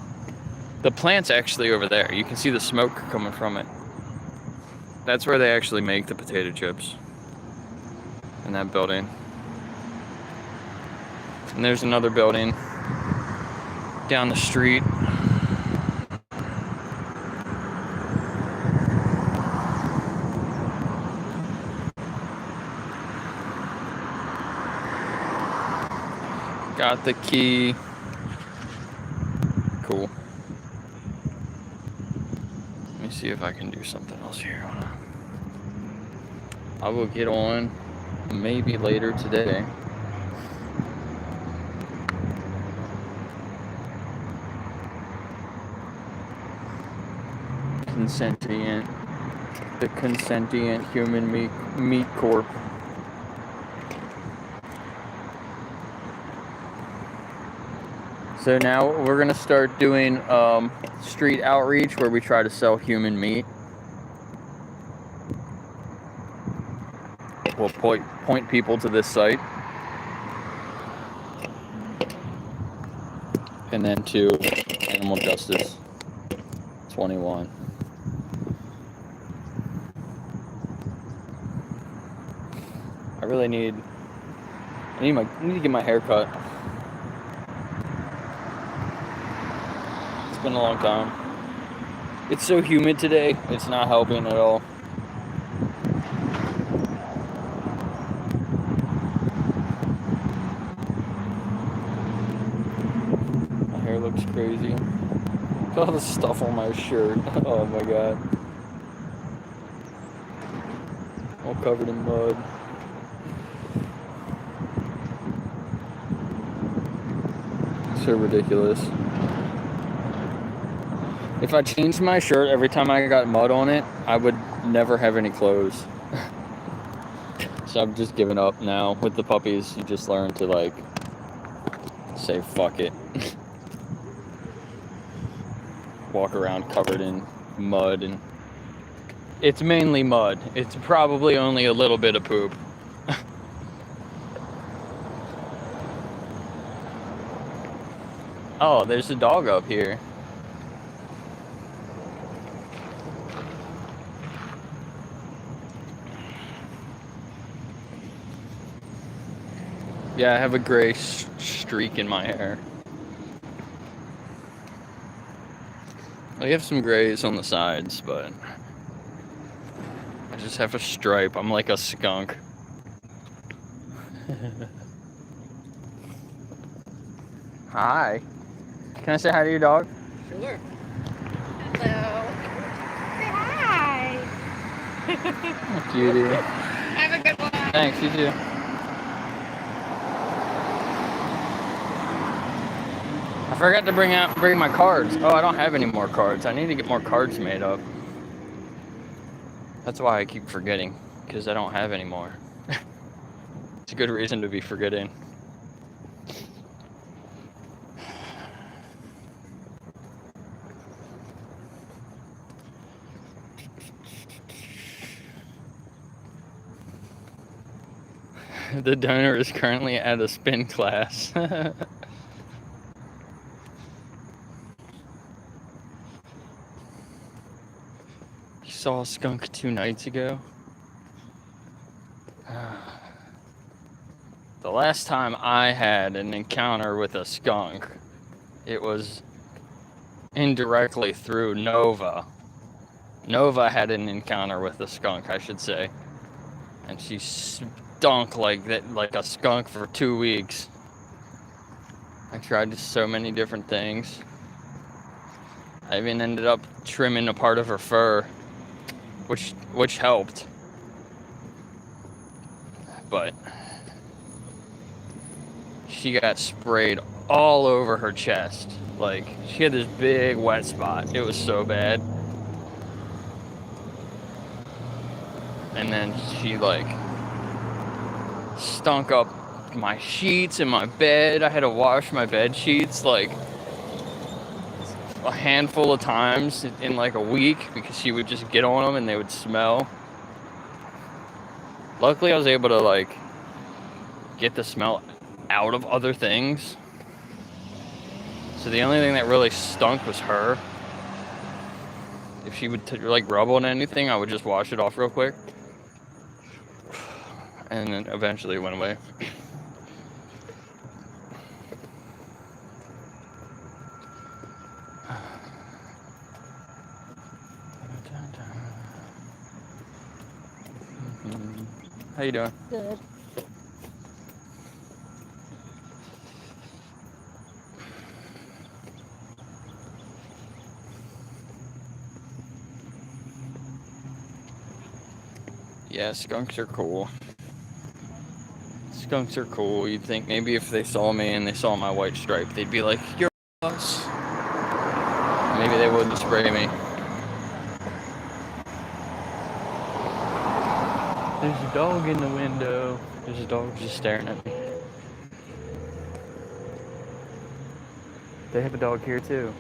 plant's actually over there. You can see the smoke coming from it. That's where they actually make the potato chips. In that building. And there's another building down the street. Got the key. Cool. Let me see if I can do something else here. Hold on. I will get on maybe later today. consentient human meat corp. So now we're gonna start doing street outreach where we try to sell human meat. We'll point people to this site, and then to Animal Justice 21. I need to get my hair cut. It's been a long time. It's so humid today, it's not helping at all. My hair looks crazy. Look at all the stuff on my shirt. Oh my god. All covered in mud. So ridiculous. If I changed my shirt every time I got mud on it, I would never have any clothes. So I've just given up now. With the puppies, you just learn to like say fuck it. Walk around covered in mud, and it's mainly mud. It's probably only a little bit of poop. Oh, there's a dog up here. Yeah, I have a gray streak in my hair. I have some grays on the sides, but I just have a stripe. I'm like a skunk. Hi. Can I say hi to your dog? Sure. Hello. Say hi. Cutie. Have a good one. Thanks, you too. I forgot to bring my cards. Oh, I don't have any more cards. I need to get more cards made up. That's why I keep forgetting, because I don't have any more. It's a good reason to be forgetting. The donor is currently at a spin class. You saw a skunk 2 nights ago? The last time I had an encounter with a skunk, it was indirectly through Nova. Nova had an encounter with a skunk, I should say. And she stunk like a skunk for 2 weeks. I tried so many different things. I even ended up trimming a part of her fur, which helped. But she got sprayed all over her chest. Like, she had this big wet spot. It was so bad. And then she like stunk up my sheets in my bed. I had to wash my bed sheets like a handful of times in like a week because she would just get on them and they would smell. Luckily I was able to like get the smell out of other things. So the only thing that really stunk was her. If she would like rub on anything, I would just wash it off real quick. And then eventually it went away. How you doing? Good. Yeah, skunks are cool. Skunks are cool. You'd think maybe if they saw me and they saw my white stripe, they'd be like, "You're us." Maybe they wouldn't spray me. There's a dog in the window. There's a dog just staring at me. They have a dog here too.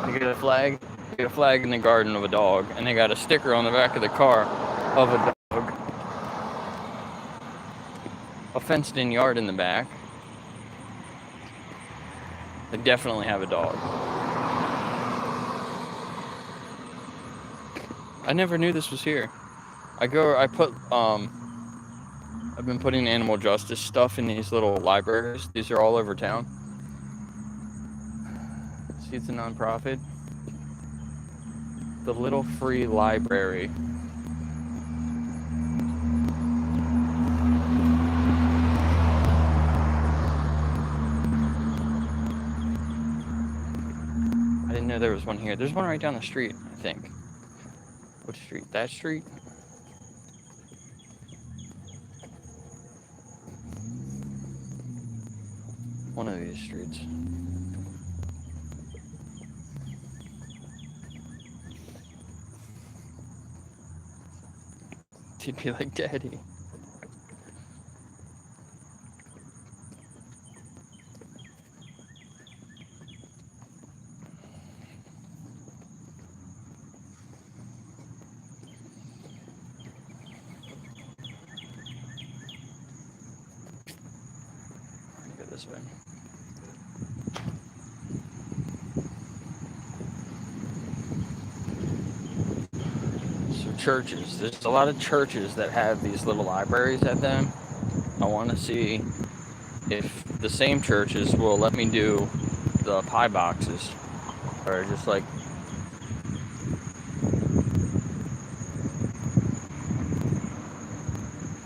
They get a flag. They get a flag in the garden of a dog, and they got a sticker on the back of the car of a dog. A fenced-in yard in the back. They definitely have a dog. I never knew this was here. I've been putting animal justice stuff in these little libraries. These are all over town. See, it's a nonprofit. The Little Free Library. I didn't know there was one here. There's one right down the street, I think. Which street? That street? One of these streets. He'd be like, Daddy. Go this way. Churches. There's a lot of churches that have these little libraries at them. I want to see if the same churches will let me do the pie boxes, or just like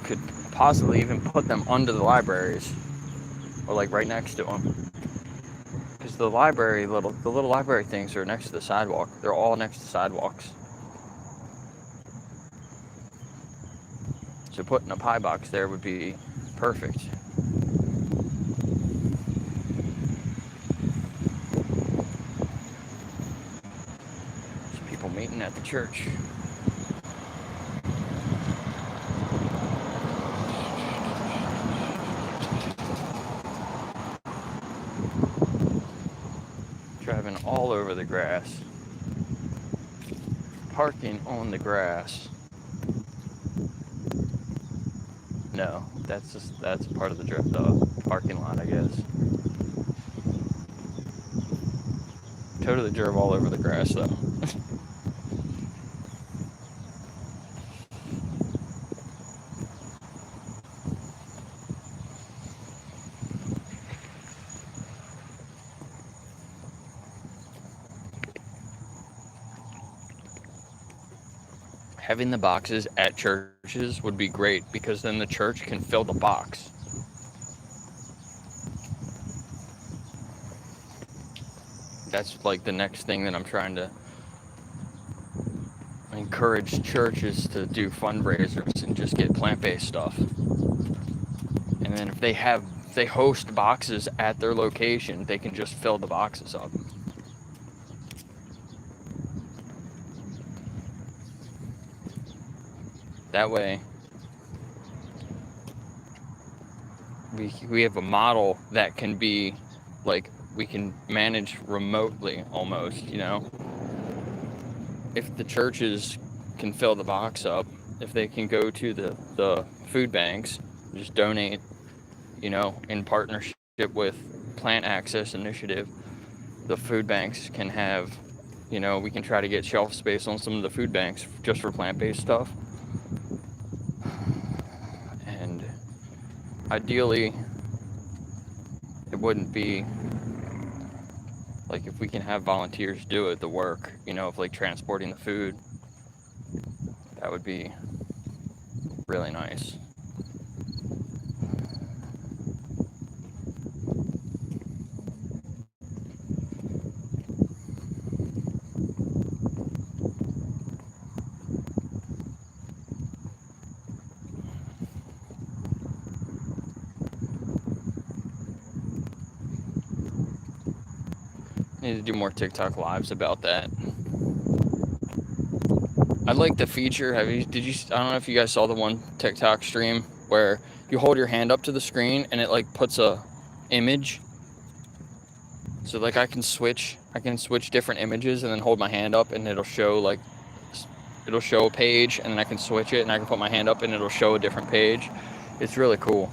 could possibly even put them under the libraries or like right next to them, because the little library things are next to the sidewalk. They're all next to sidewalks. So putting a pie box there would be perfect. There's people meeting at the church. Driving all over the grass. Parking on the grass. No, that's part of the parking lot, I guess. Totally drove all over the grass though. Having the boxes at churches would be great, because then the church can fill the box. That's like the next thing that I'm trying to encourage churches to do, fundraisers and just get plant-based stuff. And then if they host boxes at their location, they can just fill the boxes up. That way, we have a model that can be, like, we can manage remotely almost, you know? If the churches can fill the box up, if they can go to the food banks, just donate, you know, in partnership with Plant Access Initiative, the food banks can have, you know, we can try to get shelf space on some of the food banks just for plant-based stuff. Ideally, it wouldn't be like, if we can have volunteers do it, the work, you know, of like transporting the food, that would be really nice. Need to do more TikTok lives about that. I like the feature. Did you? I don't know if you guys saw the one TikTok stream where you hold your hand up to the screen and it like puts a image. So like I can switch different images and then hold my hand up and it'll show a page, and then I can switch it and I can put my hand up and it'll show a different page. It's really cool.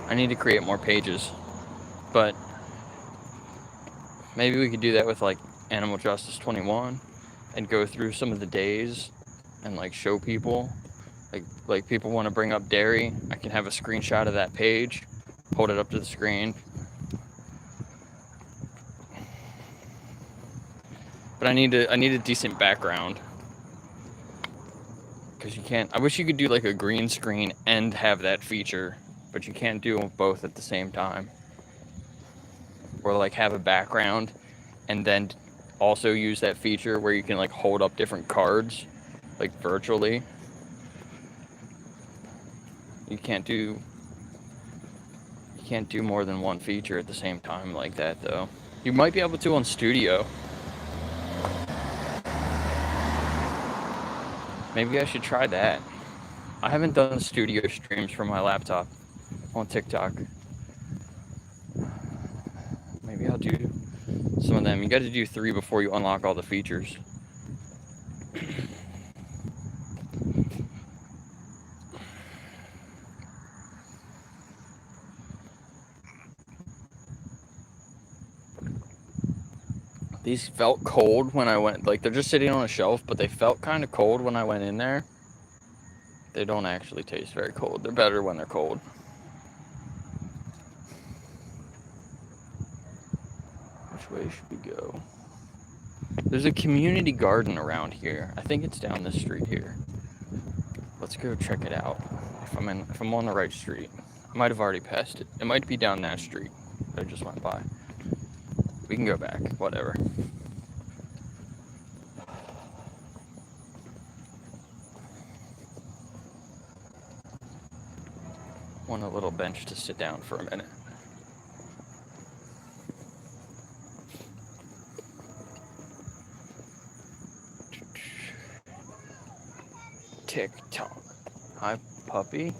I need to create more pages, but maybe we could do that with like Animal Justice 21 and go through some of the days and like show people, like people want to bring up dairy, I can have a screenshot of that page, hold it up to the screen. But I need a decent background, because you can't. I wish you could do like a green screen and have that feature, but you can't do them both at the same time. Or like have a background and then also use that feature where you can like hold up different cards like virtually. You can't do more than one feature at the same time like that though. You might be able to on Studio. Maybe I should try that. I haven't done Studio streams from my laptop on TikTok. Maybe I'll do some of them. You got to do 3 before you unlock all the features. These felt cold when I went, like they're just sitting on a shelf, but they felt kind of cold when I went in there. They don't actually taste very cold. They're better when they're cold. Which way should we go? There's a community garden around here. I think it's down this street here. Let's go check it out. If I'm on the right street. I might have already passed it. It might be down that street that I just went by. We can go back, whatever. Want a little bench to sit down for a minute. TikTok. Hi, puppy.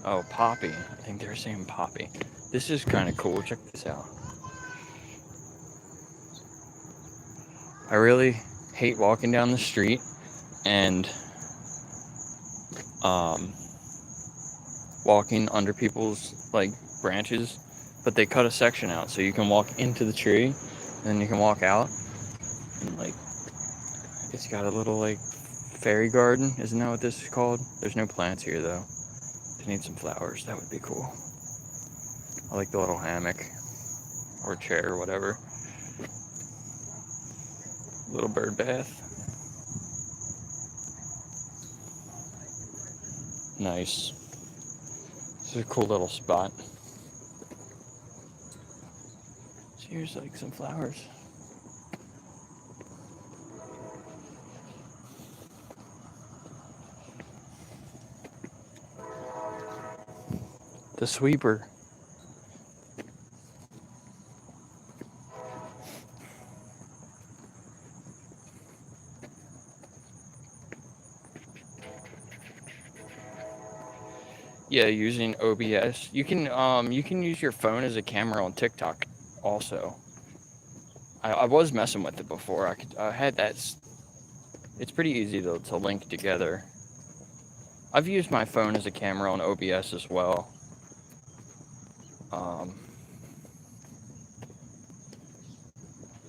Oh, Poppy. I think they're saying Poppy. This is kind of cool. Check this out. I really hate walking down the street and walking under people's like branches, but they cut a section out so you can walk into the tree and then you can walk out. And like it's got a little like fairy garden. Isn't that what this is called? There's no plants here though. They need some flowers. That would be cool. I like the little hammock or chair or whatever. Little bird bath. Nice. This is a cool little spot. So here's like some flowers. The sweeper. Yeah, using OBS. You can use your phone as a camera on TikTok also. I was messing with it before. I had that. It's pretty easy to link together. I've used my phone as a camera on OBS as well.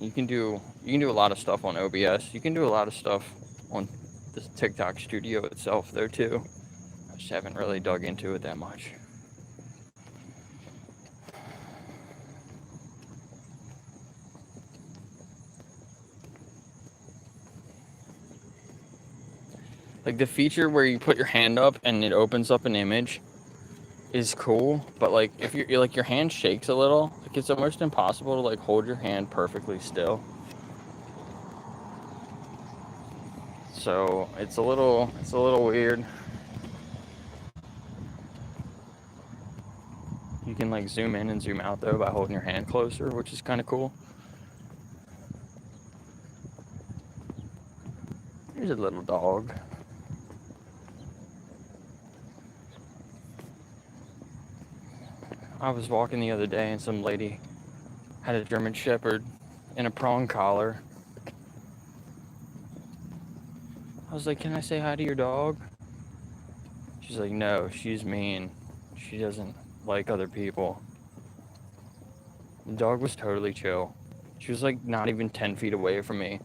You can do a lot of stuff on OBS. You can do a lot of stuff on the TikTok studio itself there too. I just haven't really dug into it that much. Like the feature where you put your hand up and it opens up an image is cool, but like if you're like your hand shakes a little, like it's almost impossible to like hold your hand perfectly still. So it's a little weird. You can like zoom in and zoom out though by holding your hand closer, which is kind of cool. Here's a little dog. I was walking the other day and some lady had a German Shepherd in a prong collar. I was like, can I say hi to your dog? She's like, no, she's mean. She doesn't like other people. The dog was totally chill. She was like not even 10 feet away from me.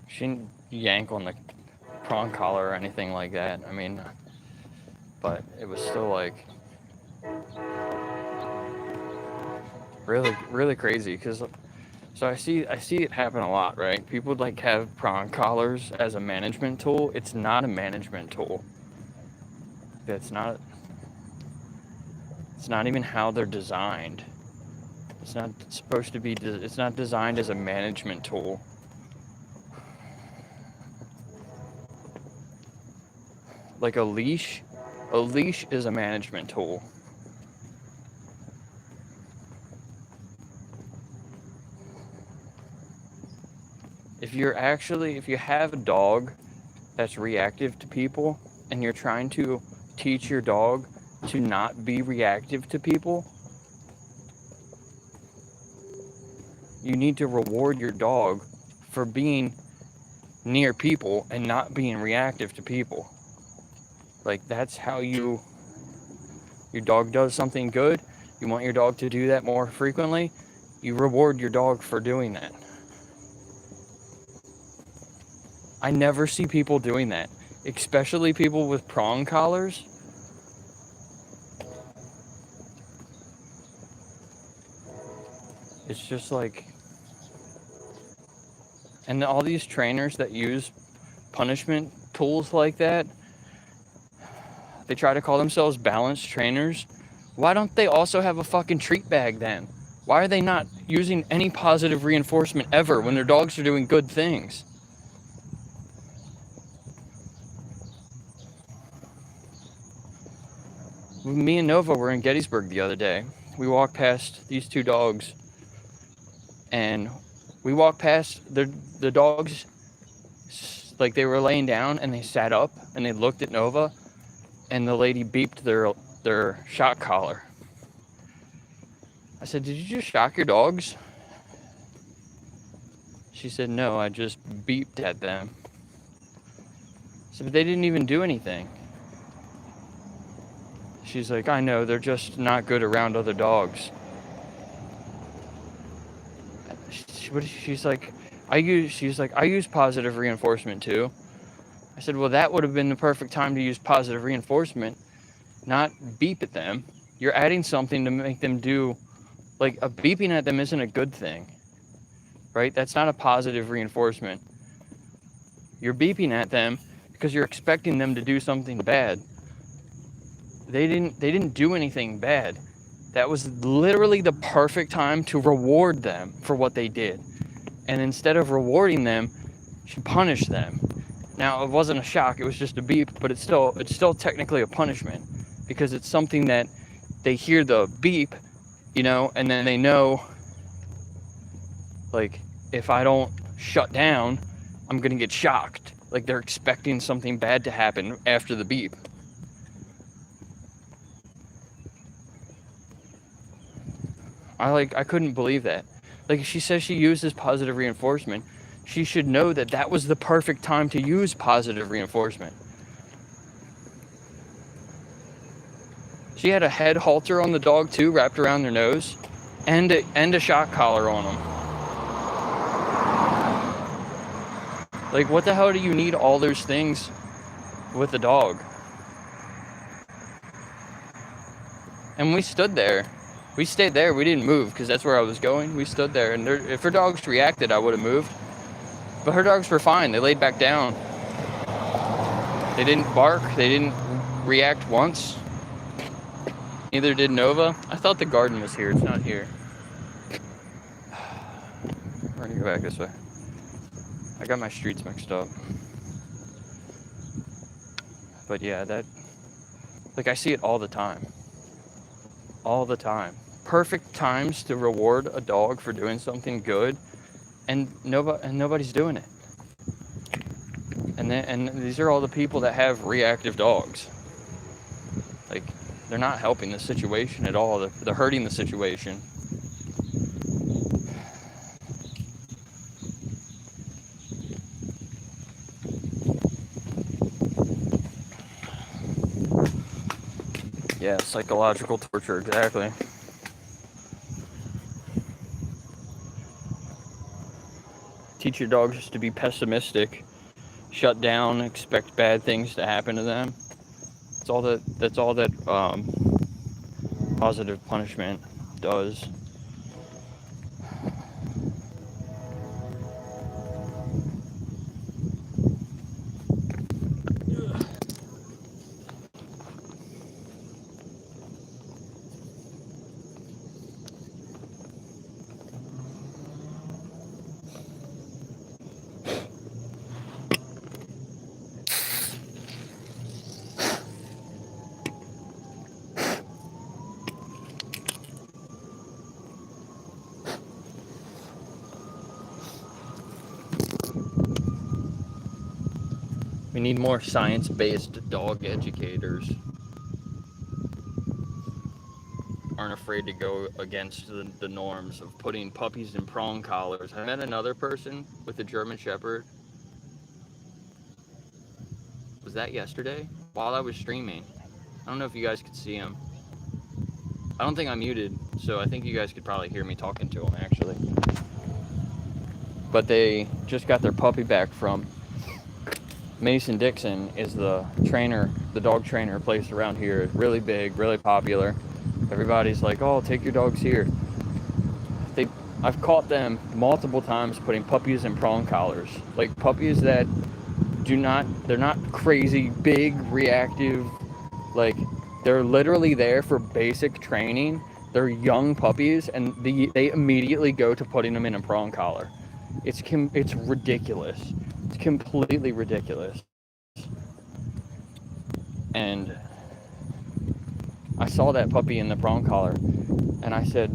She didn't yank on the prong collar or anything like that. I mean, but it was still like really crazy because so I see it happen a lot, right? People would like have prong collars as a management tool. It's not a management tool. It's not even how they're designed. It's not supposed to be, it's not designed as a management tool. Like a leash is a management tool. If you have a dog that's reactive to people and you're trying to teach your dog to not be reactive to people, you need to reward your dog for being near people and not being reactive to people. Like, that's how your dog does something good. You want your dog to do that more frequently, you reward your dog for doing that. I never see people doing that, especially people with prong collars. It's just like, and all these trainers that use punishment tools like that, they try to call themselves balanced trainers. Why don't they also have a fucking treat bag then? Why are they not using any positive reinforcement ever when their dogs are doing good things? Me and Nova were in Gettysburg the other day. We walked past these two dogs, and we walked past the dogs, like they were laying down, and they sat up and they looked at Nova, and the lady beeped their shock collar. I said, "Did you just shock your dogs?" She said, "No, I just beeped at them." I said, "But they didn't even do anything." She's like, "I know, they're just not good around other dogs." She's like, I use positive reinforcement too. I said, well, that would have been the perfect time to use positive reinforcement, not beep at them. You're adding something to make them do, like, a beeping at them isn't a good thing, right? That's not a positive reinforcement. You're beeping at them because you're expecting them to do something bad. They didn't do anything bad. That was literally the perfect time to reward them for what they did. And instead of rewarding them, she punished them. Now, it wasn't a shock, it was just a beep, but it's still technically a punishment because it's something that they hear the beep, and then they know, like, if I don't shut down, I'm going to get shocked. Like, they're expecting something bad to happen after the beep. I couldn't believe that. Like, she says she uses positive reinforcement. She should know that that was the perfect time to use positive reinforcement. She had a head halter on the dog too, wrapped around their nose, and a shock collar on them. Like, what the hell do you need all those things with the dog? And we stood there. We stayed there. We didn't move because that's where I was going. We stood there, and if her dogs reacted, I would have moved. But her dogs were fine. They laid back down. They didn't bark. They didn't react once. Neither did Nova. I thought the garden was here. It's not here. We're gonna go back this way. I got my streets mixed up. But yeah, that, like, I see it all the time. All the time. Perfect times to reward a dog for doing something good, and nobody's doing it. And these are all the people that have reactive dogs. Like, they're not helping the situation at all. They're hurting the situation. Yeah, psychological torture, exactly. Teach your dogs to be pessimistic, shut down, expect bad things to happen to them. That's all that positive punishment does. We need more science-based dog educators. Aren't afraid to go against the norms of putting puppies in prong collars. I met another person with a German Shepherd. Was that yesterday? While I was streaming. I don't know if you guys could see him. I don't think I'm muted, so I think you guys could probably hear me talking to him, actually. But they just got their puppy back from Mason Dixon, is the trainer, the dog trainer place around here. Really big, really popular. Everybody's like, oh, take your dogs here. I've caught them multiple times putting puppies in prong collars. Like puppies that they're not crazy, big, reactive. Like, they're literally there for basic training. They're young puppies, and they immediately go to putting them in a prong collar. It's ridiculous. It's completely ridiculous. And I saw that puppy in the prong collar, and I said,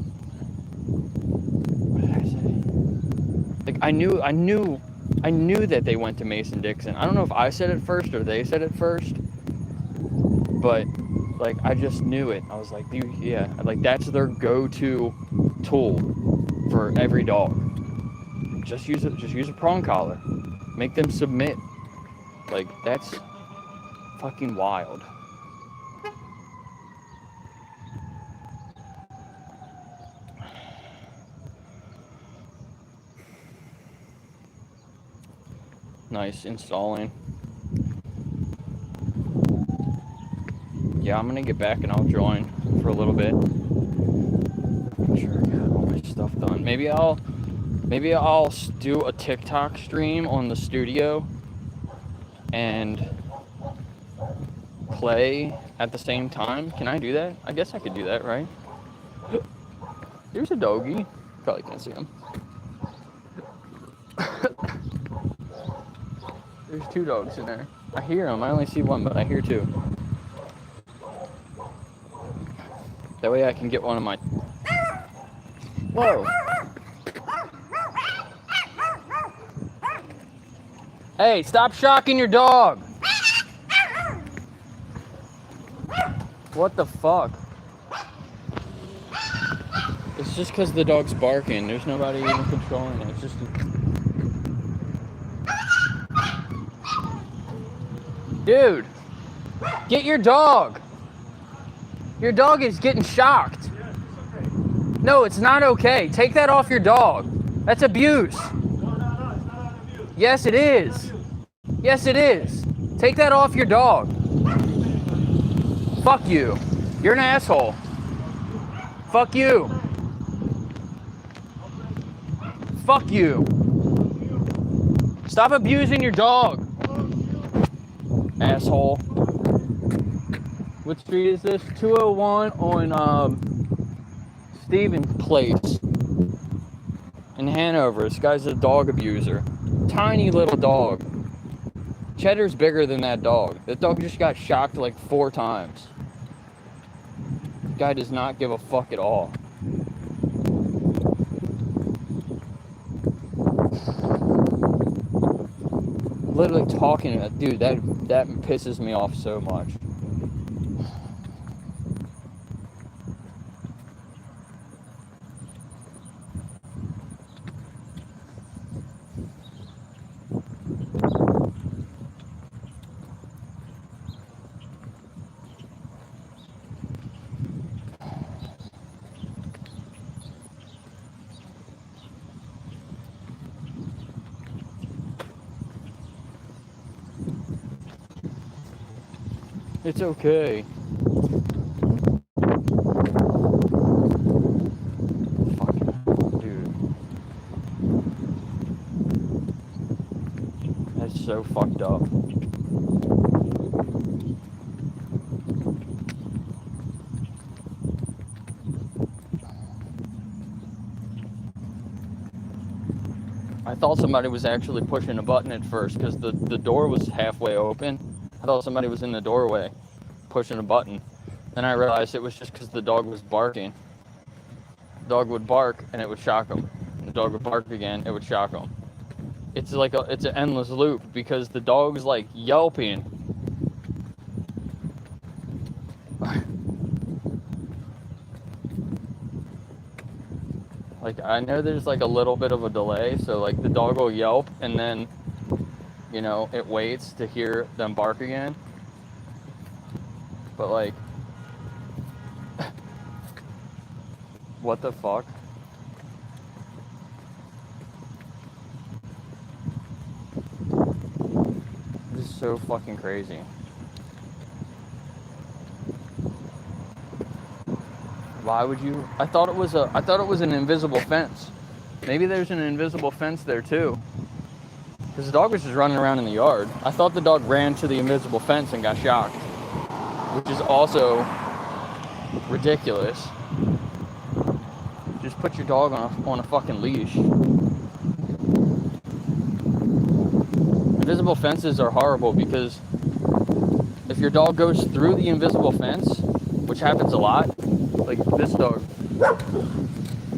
what did I say? Like, I knew that they went to Mason Dixon. I don't know if I said it first or they said it first, but like, I just knew it. I was like, yeah, like, that's their go-to tool for every dog. Just use a prong collar. Make them submit. Like, that's fucking wild. Nice installing. Yeah, I'm gonna get back and I'll join for a little bit. Make sure I got all my stuff done. Maybe I'll do a TikTok stream on the studio and play at the same time. Can I do that? I guess I could do that, right? Here's a doggy. Probably can't see him. There's two dogs in there. I hear them. I only see one, but I hear two. That way I can get one of my... Whoa. Hey, stop shocking your dog. What the fuck? It's just because the dog's barking. There's nobody even controlling it. It's just... Dude, get your dog. Your dog is getting shocked. No, it's not okay. Take that off your dog. That's abuse. Yes, it is. Yes, it is. Take that off your dog. Fuck you. You're an asshole. Fuck you. Fuck you. Stop abusing your dog. Asshole. What street is this? 201 on Stevens Place in Hanover. This guy's a dog abuser. Tiny little dog. Cheddar's bigger than that dog. That dog just got shocked like 4 times. The guy does not give a fuck at all. Literally talking to dude, that pisses me off so much. It's okay. Fucking dude. That's so fucked up. I thought somebody was actually pushing a button at first because the door was halfway open. I thought somebody was in the doorway pushing a button. Then I realized it was just because the dog was barking. The dog would bark and it would shock him. The dog would bark again, it would shock him. It's like it's an endless loop because the dog's like yelping. Like, I know there's like a little bit of a delay, so like the dog will yelp and then, you know, it waits to hear them bark again. But like, what the fuck? This is so fucking crazy. Why would you? I thought it was an invisible fence. Maybe there's an invisible fence there too. Because the dog was just running around in the yard. I thought the dog ran to the invisible fence and got shocked. Which is also ridiculous. Just put your dog on a fucking leash. Invisible fences are horrible because if your dog goes through the invisible fence, which happens a lot, like this dog.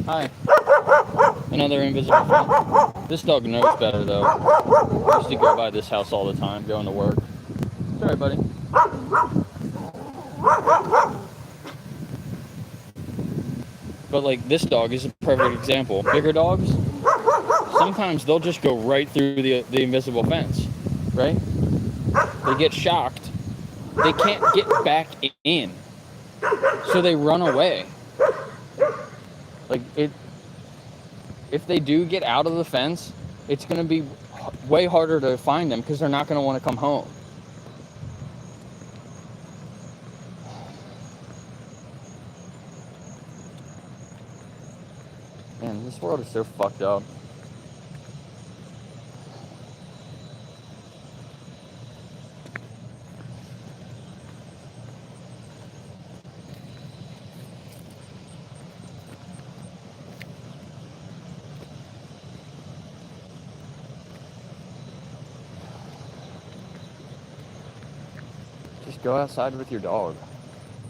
Hi. Another invisible fence. This dog knows better though. I used to go by this house all the time, going to work. Sorry, buddy. But like this dog is a perfect example. Bigger dogs, sometimes they'll just go right through the invisible fence, right? They get shocked. They can't get back in. So they run away. Like if they do get out of the fence, it's going to be way harder to find them because they're not going to want to come home. Man, this world is so fucked up. Just go outside with your dog.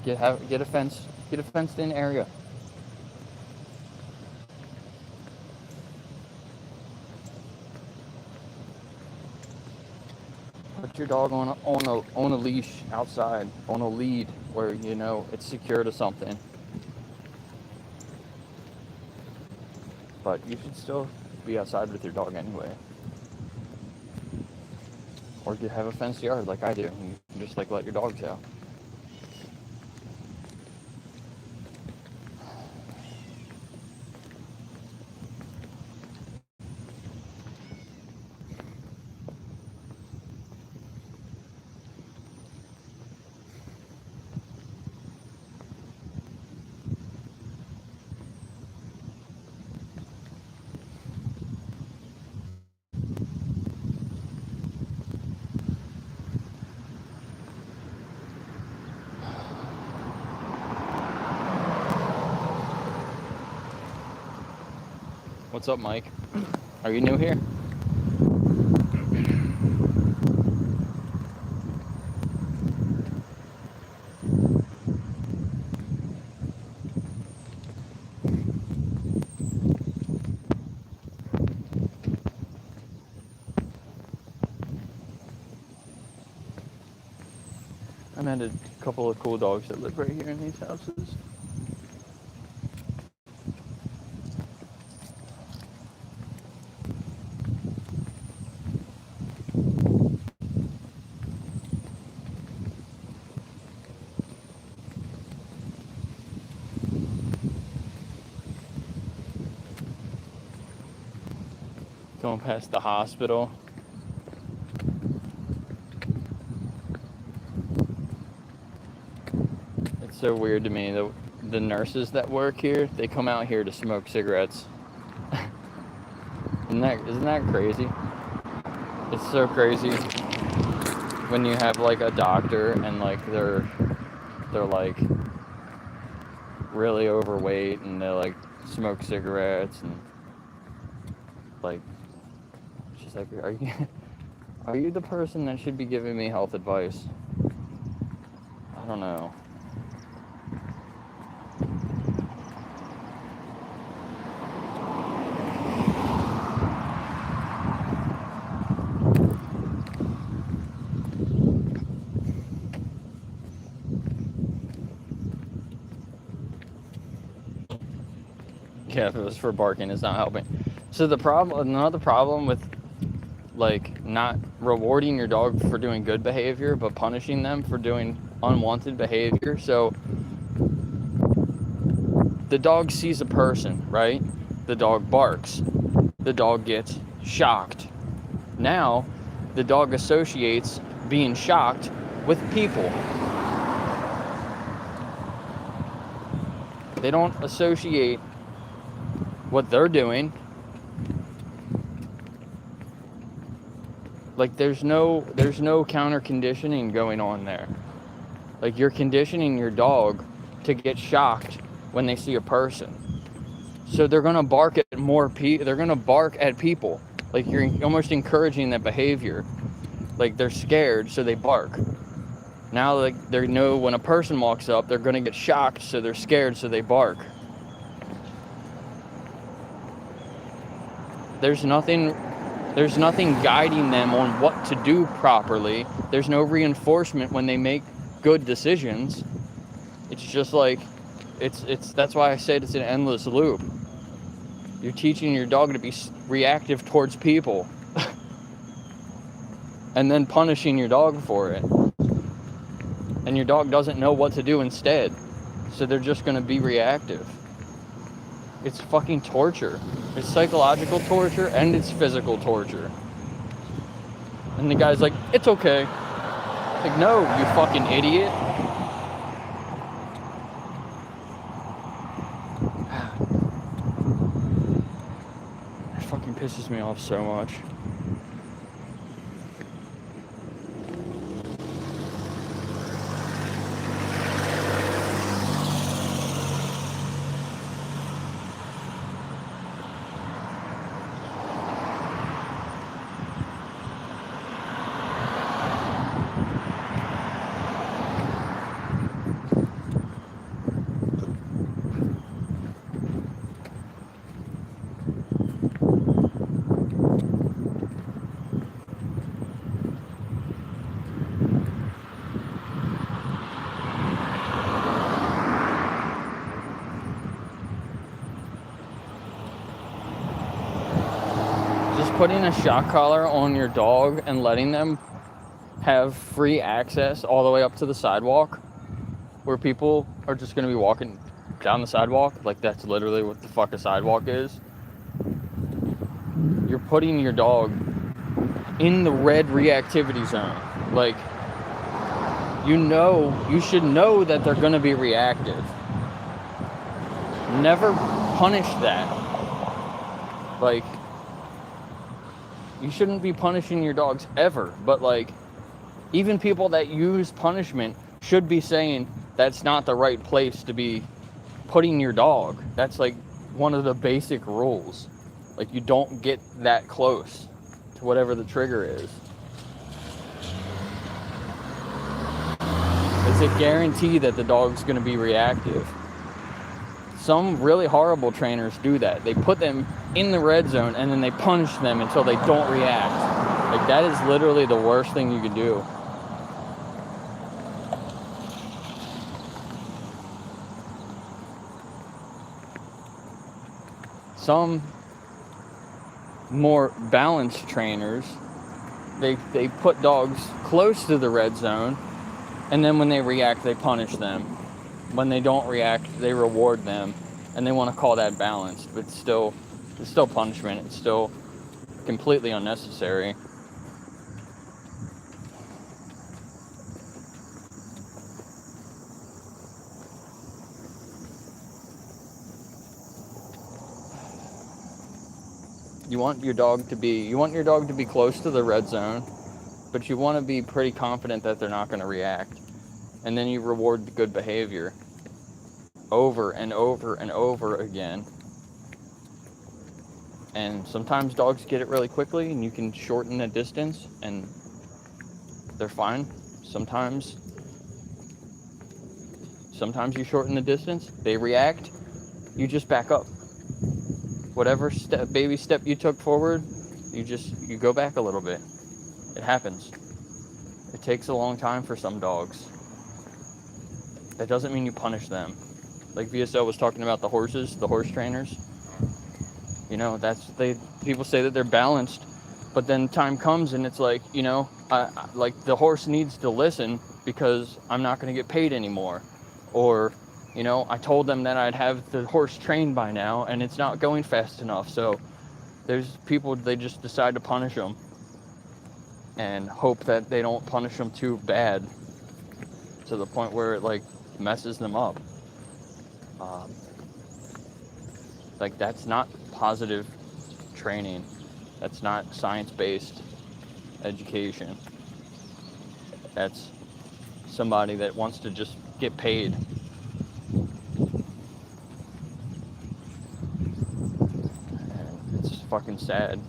Get a fenced in area. Put your dog on a leash outside, on a lead where you know it's secure to something. But you should still be outside with your dog anyway. Or you have a fenced yard like I do, and you can just like let your dogs out. What's up, Mike? Are you new here? I met a couple of cool dogs that live right here in these houses. Going past the hospital. It's so weird to me. The nurses that work here, they come out here to smoke cigarettes. Isn't that crazy? It's so crazy when you have like a doctor and like they're like really overweight and they like smoke cigarettes and like she's like, are you the person that should be giving me health advice? I don't know. Yeah, if it was for barking, it's not helping. So another problem with like not rewarding your dog for doing good behavior, but punishing them for doing unwanted behavior. So the dog sees a person, right? The dog barks. The dog gets shocked. Now, the dog associates being shocked with people. They don't associate what they're doing. Like there's no counter conditioning going on there. Like you're conditioning your dog to get shocked when they see a person. So they're gonna bark at they're gonna bark at people. Like you're almost encouraging that behavior. Like they're scared, so they bark. Now like they know when a person walks up, they're gonna get shocked, so they're scared, so they bark. There's nothing guiding them on what to do properly. There's no reinforcement when they make good decisions. It's just like, that's why I said it's an endless loop. You're teaching your dog to be reactive towards people and then punishing your dog for it. And your dog doesn't know what to do instead. So they're just going to be reactive. It's fucking torture. It's psychological torture and it's physical torture. And the guy's like, it's okay. Like, no, you fucking idiot. It fucking pisses me off so much. Putting a shock collar on your dog and letting them have free access all the way up to the sidewalk where people are just going to be walking down the sidewalk, like that's literally what the fuck a sidewalk is. You're putting your dog in the red reactivity zone. Like, you should know that they're going to be reactive. Never punish that. Like, you shouldn't be punishing your dogs ever, but like, even people that use punishment should be saying that's not the right place to be putting your dog. That's like one of the basic rules. Like, you don't get that close to whatever the trigger is. It's a guarantee that the dog's going to be reactive. Some really horrible trainers do that. They put them in the red zone and then they punish them until they don't react. Like, that is literally the worst thing you could do. some more balanced trainers, they put dogs close to the red zone, and then when they react, they punish them. When they don't react, they reward them, and they want to call that balanced, but it's still punishment. It's still completely unnecessary. You want your dog to be close to the red zone, but you want to be pretty confident that they're not going to react. And then you reward the good behavior over and over and over again. And sometimes dogs get it really quickly and you can shorten the distance and they're fine. Sometimes you shorten the distance, they react, you just back up. Whatever baby step you took forward, you go back a little bit. It happens. It takes a long time for some dogs. That doesn't mean you punish them. Like VSL was talking about the horse trainers. You know, people say that they're balanced, but then time comes and it's like, you know, like the horse needs to listen because I'm not going to get paid anymore. Or, you know, I told them that I'd have the horse trained by now and it's not going fast enough. So there's people, they just decide to punish them and hope that they don't punish them too bad to the point where it like messes them up. Like that's not positive training. That's not science-based education. That's somebody that wants to just get paid. And it's fucking sad.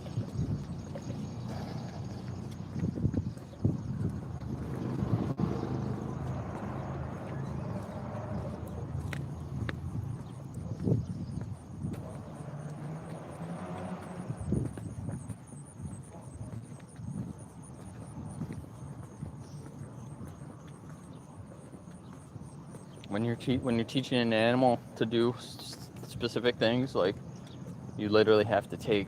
When you're teaching an animal to do specific things, like you literally have to take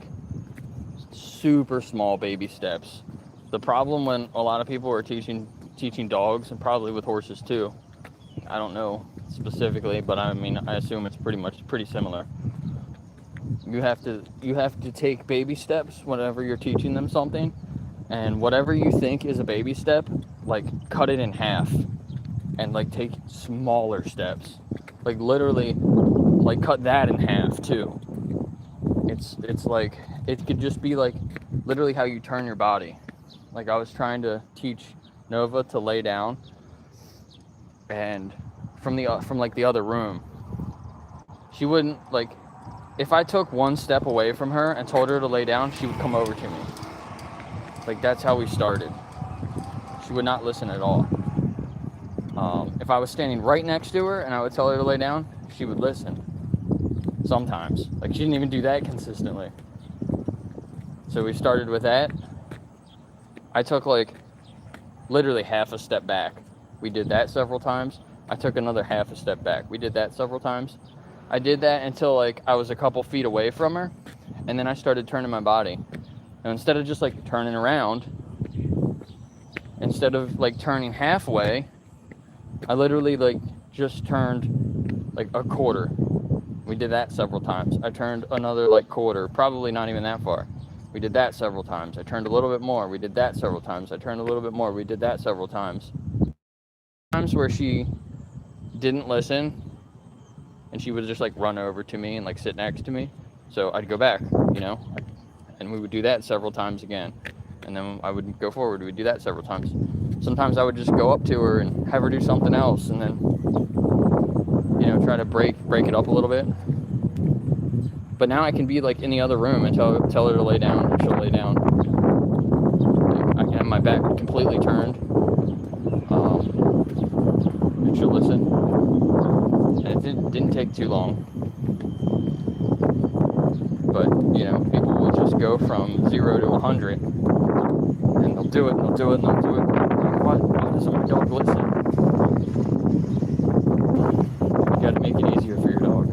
super small baby steps. The problem when a lot of people are teaching dogs, and probably with horses too, I don't know specifically, but I mean I assume it's pretty similar. You have to take baby steps whenever you're teaching them something, and whatever you think is a baby step, like cut it in half. And like take smaller steps, like literally like cut that in half too. It's like it could just be like literally how you turn your body. Like I was trying to teach Nova to lay down, and from like the other room, she wouldn't, like if I took one step away from her and told her to lay down, she would come over to me. Like that's how we started. She would not listen at all. If I was standing right next to her and I would tell her to lay down, she would listen. Sometimes. Like, she didn't even do that consistently. So we started with that. I took, like, literally half a step back. We did that several times. I took another half a step back. We did that several times. I did that until, like, I was a couple feet away from her. And then I started turning my body. And instead of just, like, turning around, instead of, like, turning halfway, I literally like just turned like a quarter. We did that several times. I turned another like quarter, probably not even that far. We did that several times. I turned a little bit more. We did that several times. I turned a little bit more. We did that several times. Times where she didn't listen and she would just like run over to me and like sit next to me. So I'd go back, you know, and we would do that several times again. And then I would go forward. We'd do that several times. Sometimes I would just go up to her and have her do something else and then, you know, try to break it up a little bit. But now I can be like in the other room and tell her to lay down, and she'll lay down. Like, I can have my back completely turned, and she'll listen. And it didn't take too long. But, you know, people will just go from 0 to 100. And they'll do it, and they'll do it, and they'll do it. Why doesn't my dog listen? You gotta make it easier for your dog.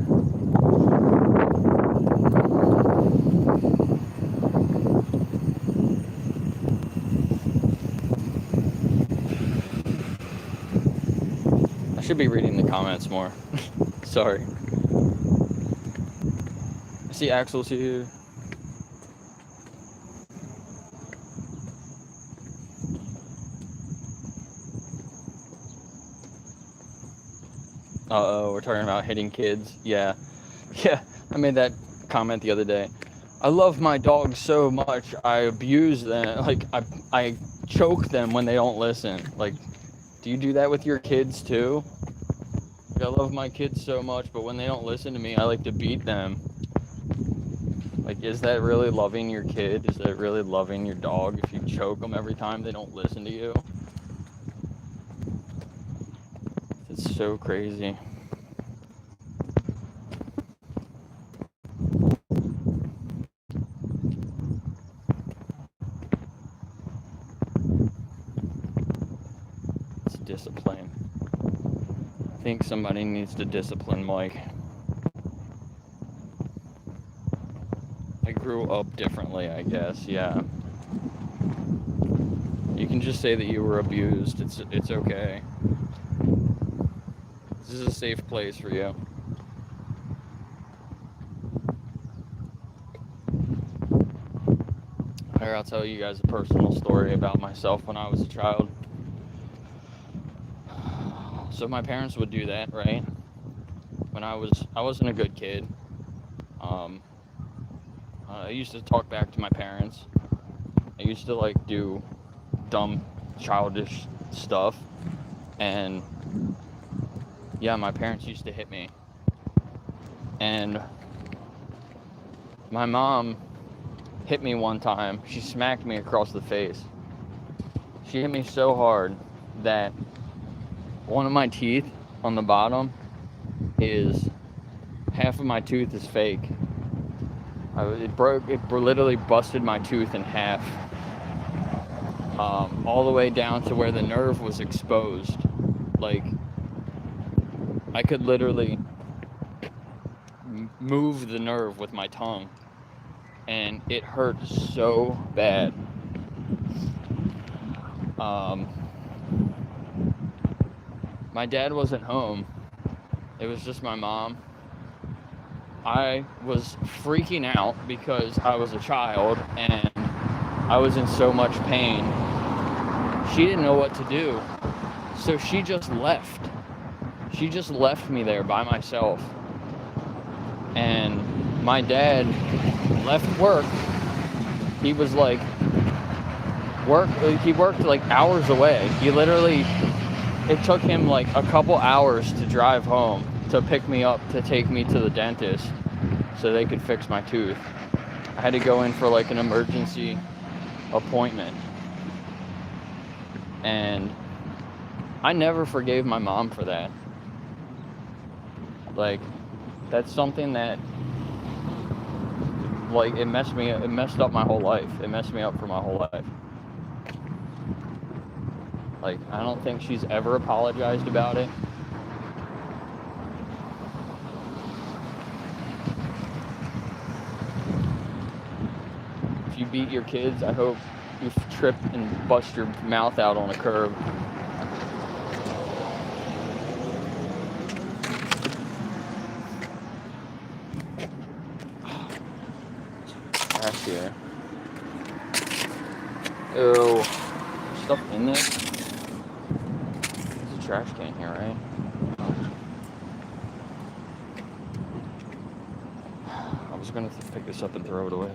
should be reading the comments more. Sorry. I see Axel's here. Uh-oh, we're talking about hitting kids. Yeah. Yeah, I made that comment the other day. I love my dogs so much, I abuse them. Like, I choke them when they don't listen. Like, do you do that with your kids too? Like, I love my kids so much, but when they don't listen to me, I like to beat them. Like, is that really loving your kid? Is that really loving your dog if you choke them every time they don't listen to you? It's so crazy. It's discipline. I think somebody needs to discipline Mike. I grew up differently, I guess, yeah. You can just say that you were abused. It's okay. This is a safe place for you. Here, I'll tell you guys a personal story about myself when I was a child. So my parents would do that, right? When I wasn't a good kid. I used to talk back to my parents. I used to like do dumb, childish stuff, and yeah, my parents used to hit me. And my mom hit me one time. She smacked me across the face. She hit me so hard that one of my teeth on the bottom is, half of my tooth is fake. It literally busted my tooth in half. All the way down to where the nerve was exposed. Like, I could literally move the nerve with my tongue, and it hurt so bad. My dad wasn't home. It was just my mom. I was freaking out because I was a child and I was in so much pain. She didn't know what to do, so she just left. She just left me there by myself. And my dad left work. He was like, he worked like hours away. It took him like a couple hours to drive home to pick me up to take me to the dentist so they could fix my tooth. I had to go in for like an emergency appointment. And I never forgave my mom for that. Like, that's something that, like, it messed up my whole life. It messed me up for my whole life. Like, I don't think she's ever apologized about it. If you beat your kids, I hope you trip and bust your mouth out on a curb. Trash here. Ew. Stuff in there? There's a trash can here, right? I was gonna pick this up and throw it away.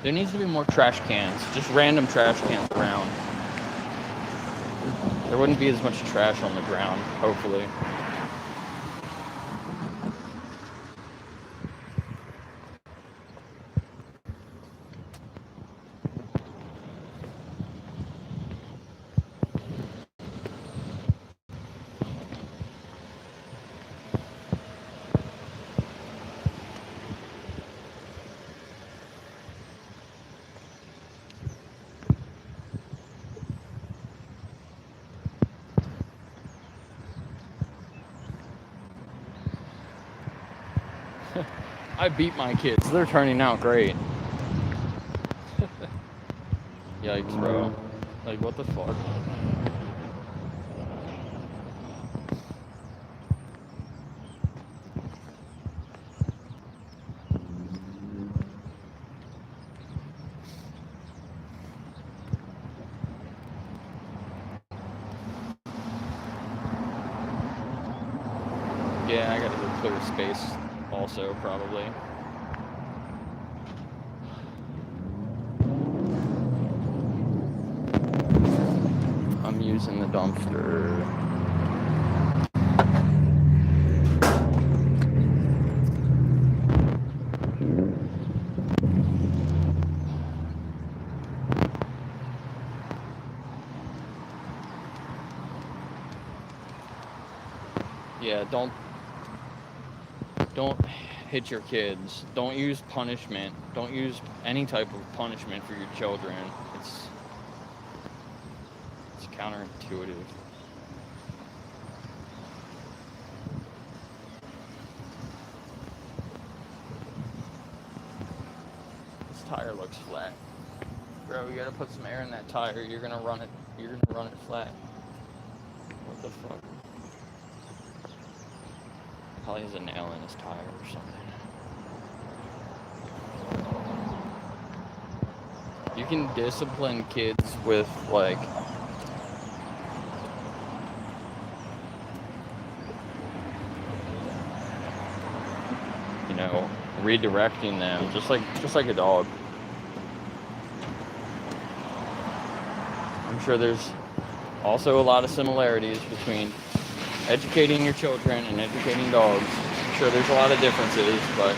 There needs to be more trash cans, just random trash cans around. There wouldn't be as much trash on the ground, hopefully. I beat my kids. They're turning out great. Yikes, bro. Like, what the fuck? Yeah, I gotta go clear space also, probably. I'm using the dumpster. Yeah, don't hit your kids. Don't use punishment. Don't use any type of punishment for your children. It's counterintuitive. This tire looks flat. Bro, you gotta put some air in that tire. You're gonna run it flat. What the fuck? Probably has a nail in his tire or something. You can discipline kids with, like, you know, redirecting them, just like a dog. I'm sure there's also a lot of similarities between educating your children and educating dogs. I'm sure there's a lot of differences, but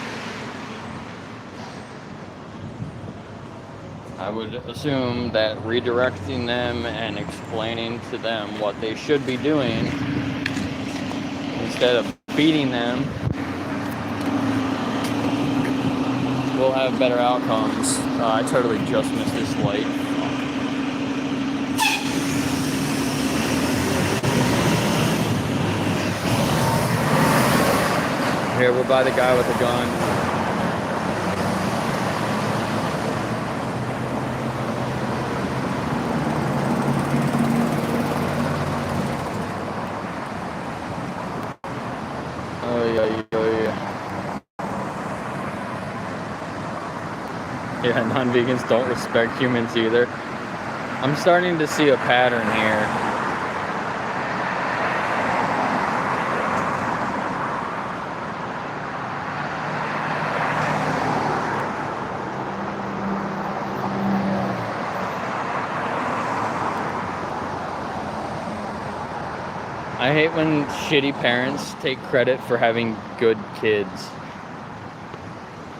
I would assume that redirecting them and explaining to them what they should be doing instead of beating them will have better outcomes. I totally just missed this light. Here, we're by the guy with the gun. Yeah, non-vegans don't respect humans either. I'm starting to see a pattern here. I hate when shitty parents take credit for having good kids.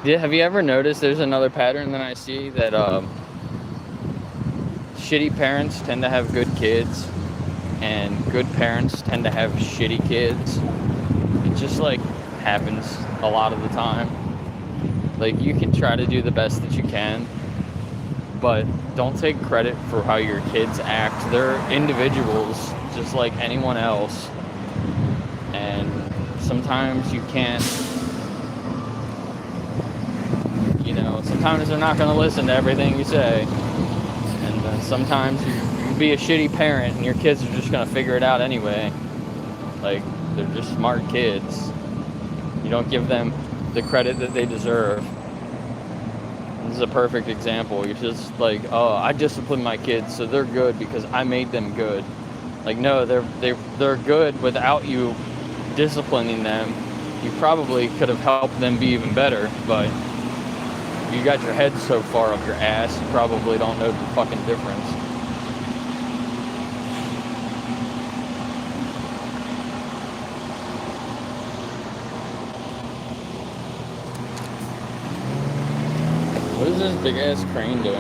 Have you ever noticed there's another pattern that I see that shitty parents tend to have good kids and good parents tend to have shitty kids? It just like happens a lot of the time. Like, you can try to do the best that you can, but don't take credit for how your kids act. They're individuals just like anyone else, and sometimes you can't, sometimes they're not going to listen to everything you say, and sometimes you can be a shitty parent and your kids are just going to figure it out anyway. Like, they're just smart kids. You don't give them the credit that they deserve. This is a perfect example. You're just like, oh, I discipline my kids so they're good because I made them good. Like, no, they're good without you disciplining them. You probably could have helped them be even better, but you got your head so far up your ass, you probably don't know the fucking difference. What is this big ass crane doing?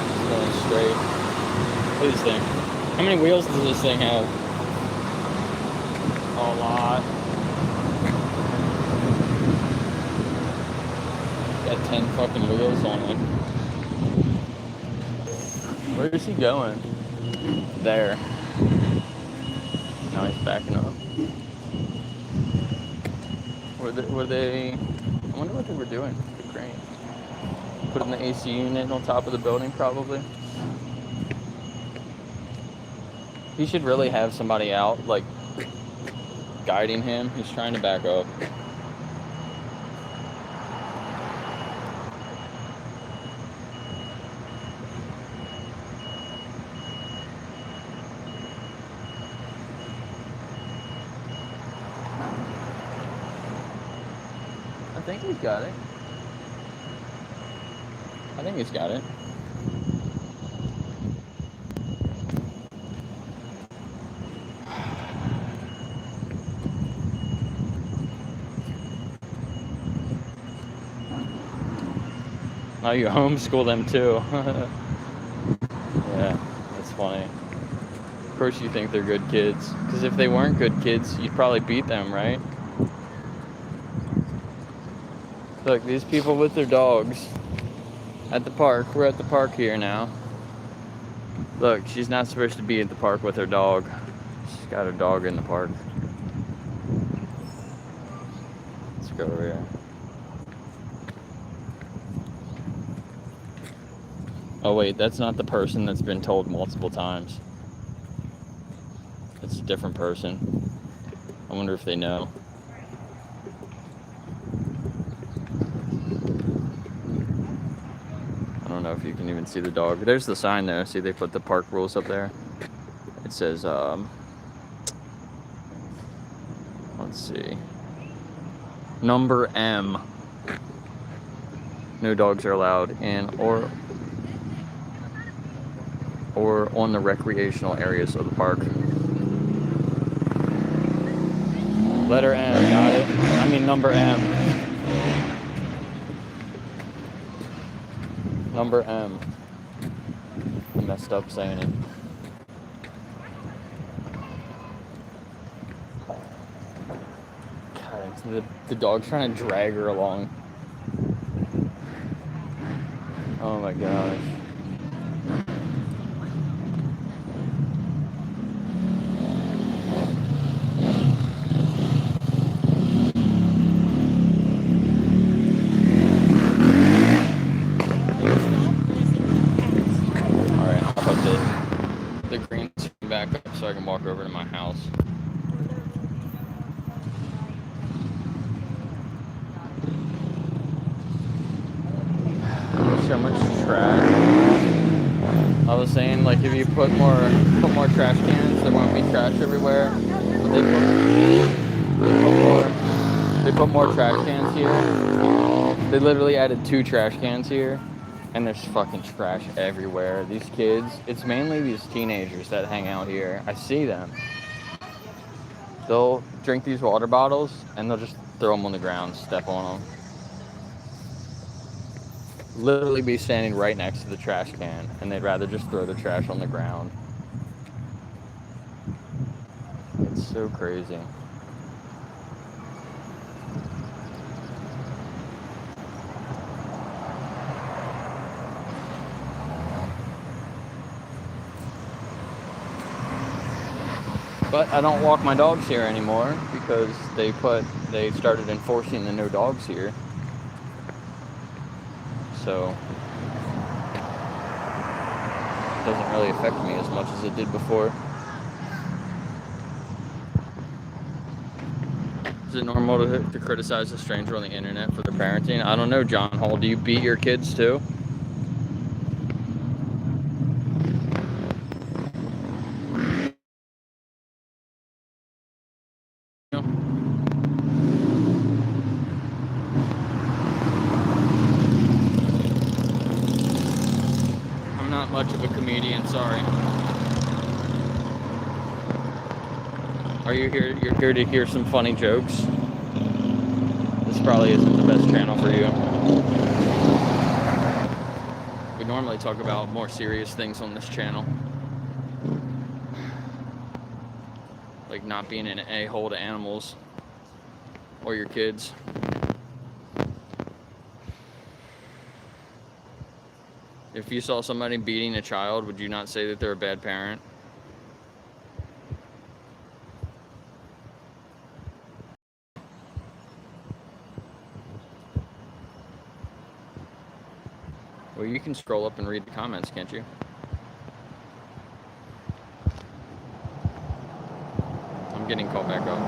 It's going straight. Look at this thing. How many wheels does this thing have? A lot. Got 10 fucking wheels on it. Where is he going? There. Now he's backing up. Were they? I wonder what they were doing with the crane. Putting the AC unit on top of the building, probably. He should really have somebody out, like, guiding him. He's trying to back up. I think he's got it. I think he's got it. Oh, you homeschool them too. Yeah, that's funny. Of course you think they're good kids. Because if they weren't good kids, you'd probably beat them, right? Look, these people with their dogs at the park. We're at the park here now. Look, she's not supposed to be at the park with her dog. She's got her dog in the park. Let's go over here. Oh wait, that's not the person that's been told multiple times. It's a different person. I wonder if they know. I don't know if you can even see the dog. There's the sign there. See, they put the park rules up there. It says, let's see. Number M. No dogs are allowed in or on the recreational areas of the park. Letter M, got it? I mean number M. Number M. I messed up saying it. God, the dog's trying to drag her along. Oh my gosh. Back up so I can walk over to my house. So much trash. I was saying, like, if you put more trash cans, there won't be trash everywhere. But they put more trash cans here. They literally added 2 trash cans here. And there's fucking trash everywhere. These kids, it's mainly these teenagers that hang out here. I see them. They'll drink these water bottles and they'll just throw them on the ground, step on them. Literally be standing right next to the trash can and they'd rather just throw the trash on the ground. It's so crazy. But I don't walk my dogs here anymore because they started enforcing the no dogs here. So it doesn't really affect me as much as it did before. Is it normal to criticize a stranger on the internet for their parenting? I don't know, John Hall. Do you beat your kids too? Much of a comedian, sorry. Are you here? You're here to hear some funny jokes? This probably isn't the best channel for you. We normally talk about more serious things on this channel. Like not being an a-hole to animals or your kids. If you saw somebody beating a child, would you not say that they're a bad parent? Well, you can scroll up and read the comments, can't you? I'm getting called back up.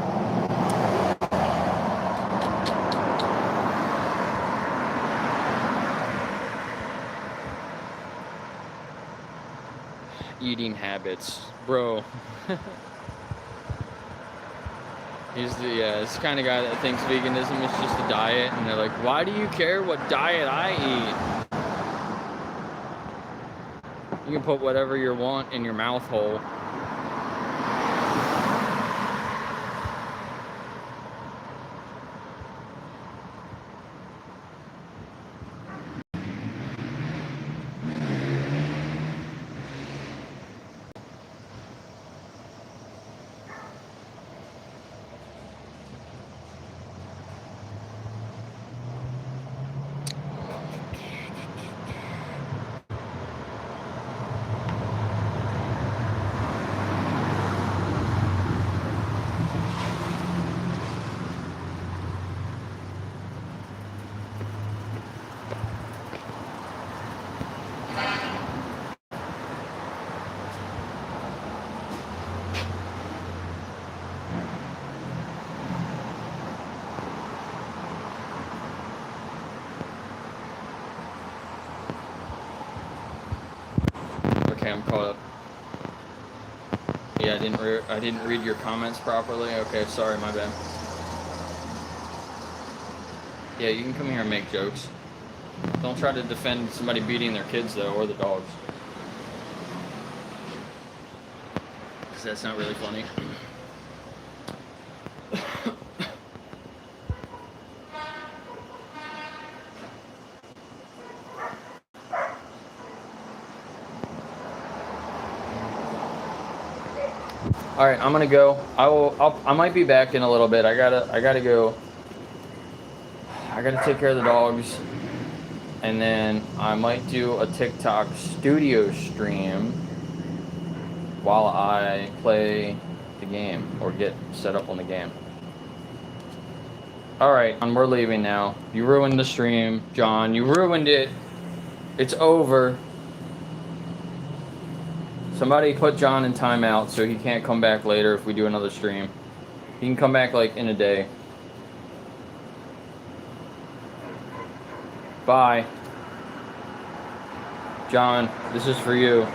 Eating habits, bro. He's this kind of guy that thinks veganism is just a diet, and they're like, why do you care what diet I eat? You can put whatever you want in your mouth hole. Okay, I'm caught up. Yeah, I didn't read your comments properly. Okay, sorry, my bad. Yeah, you can come here and make jokes. Don't try to defend somebody beating their kids though, or the dogs. Because that's not really funny. All right, I'm gonna go. I might be back in a little bit. I gotta go. I gotta take care of the dogs, and then I might do a TikTok studio stream while I play the game or get set up on the game. All right, and we're leaving now. You ruined the stream, John. You ruined it. It's over. Somebody put John in timeout so he can't come back later if we do another stream. He can come back like in a day. Bye. John, this is for you.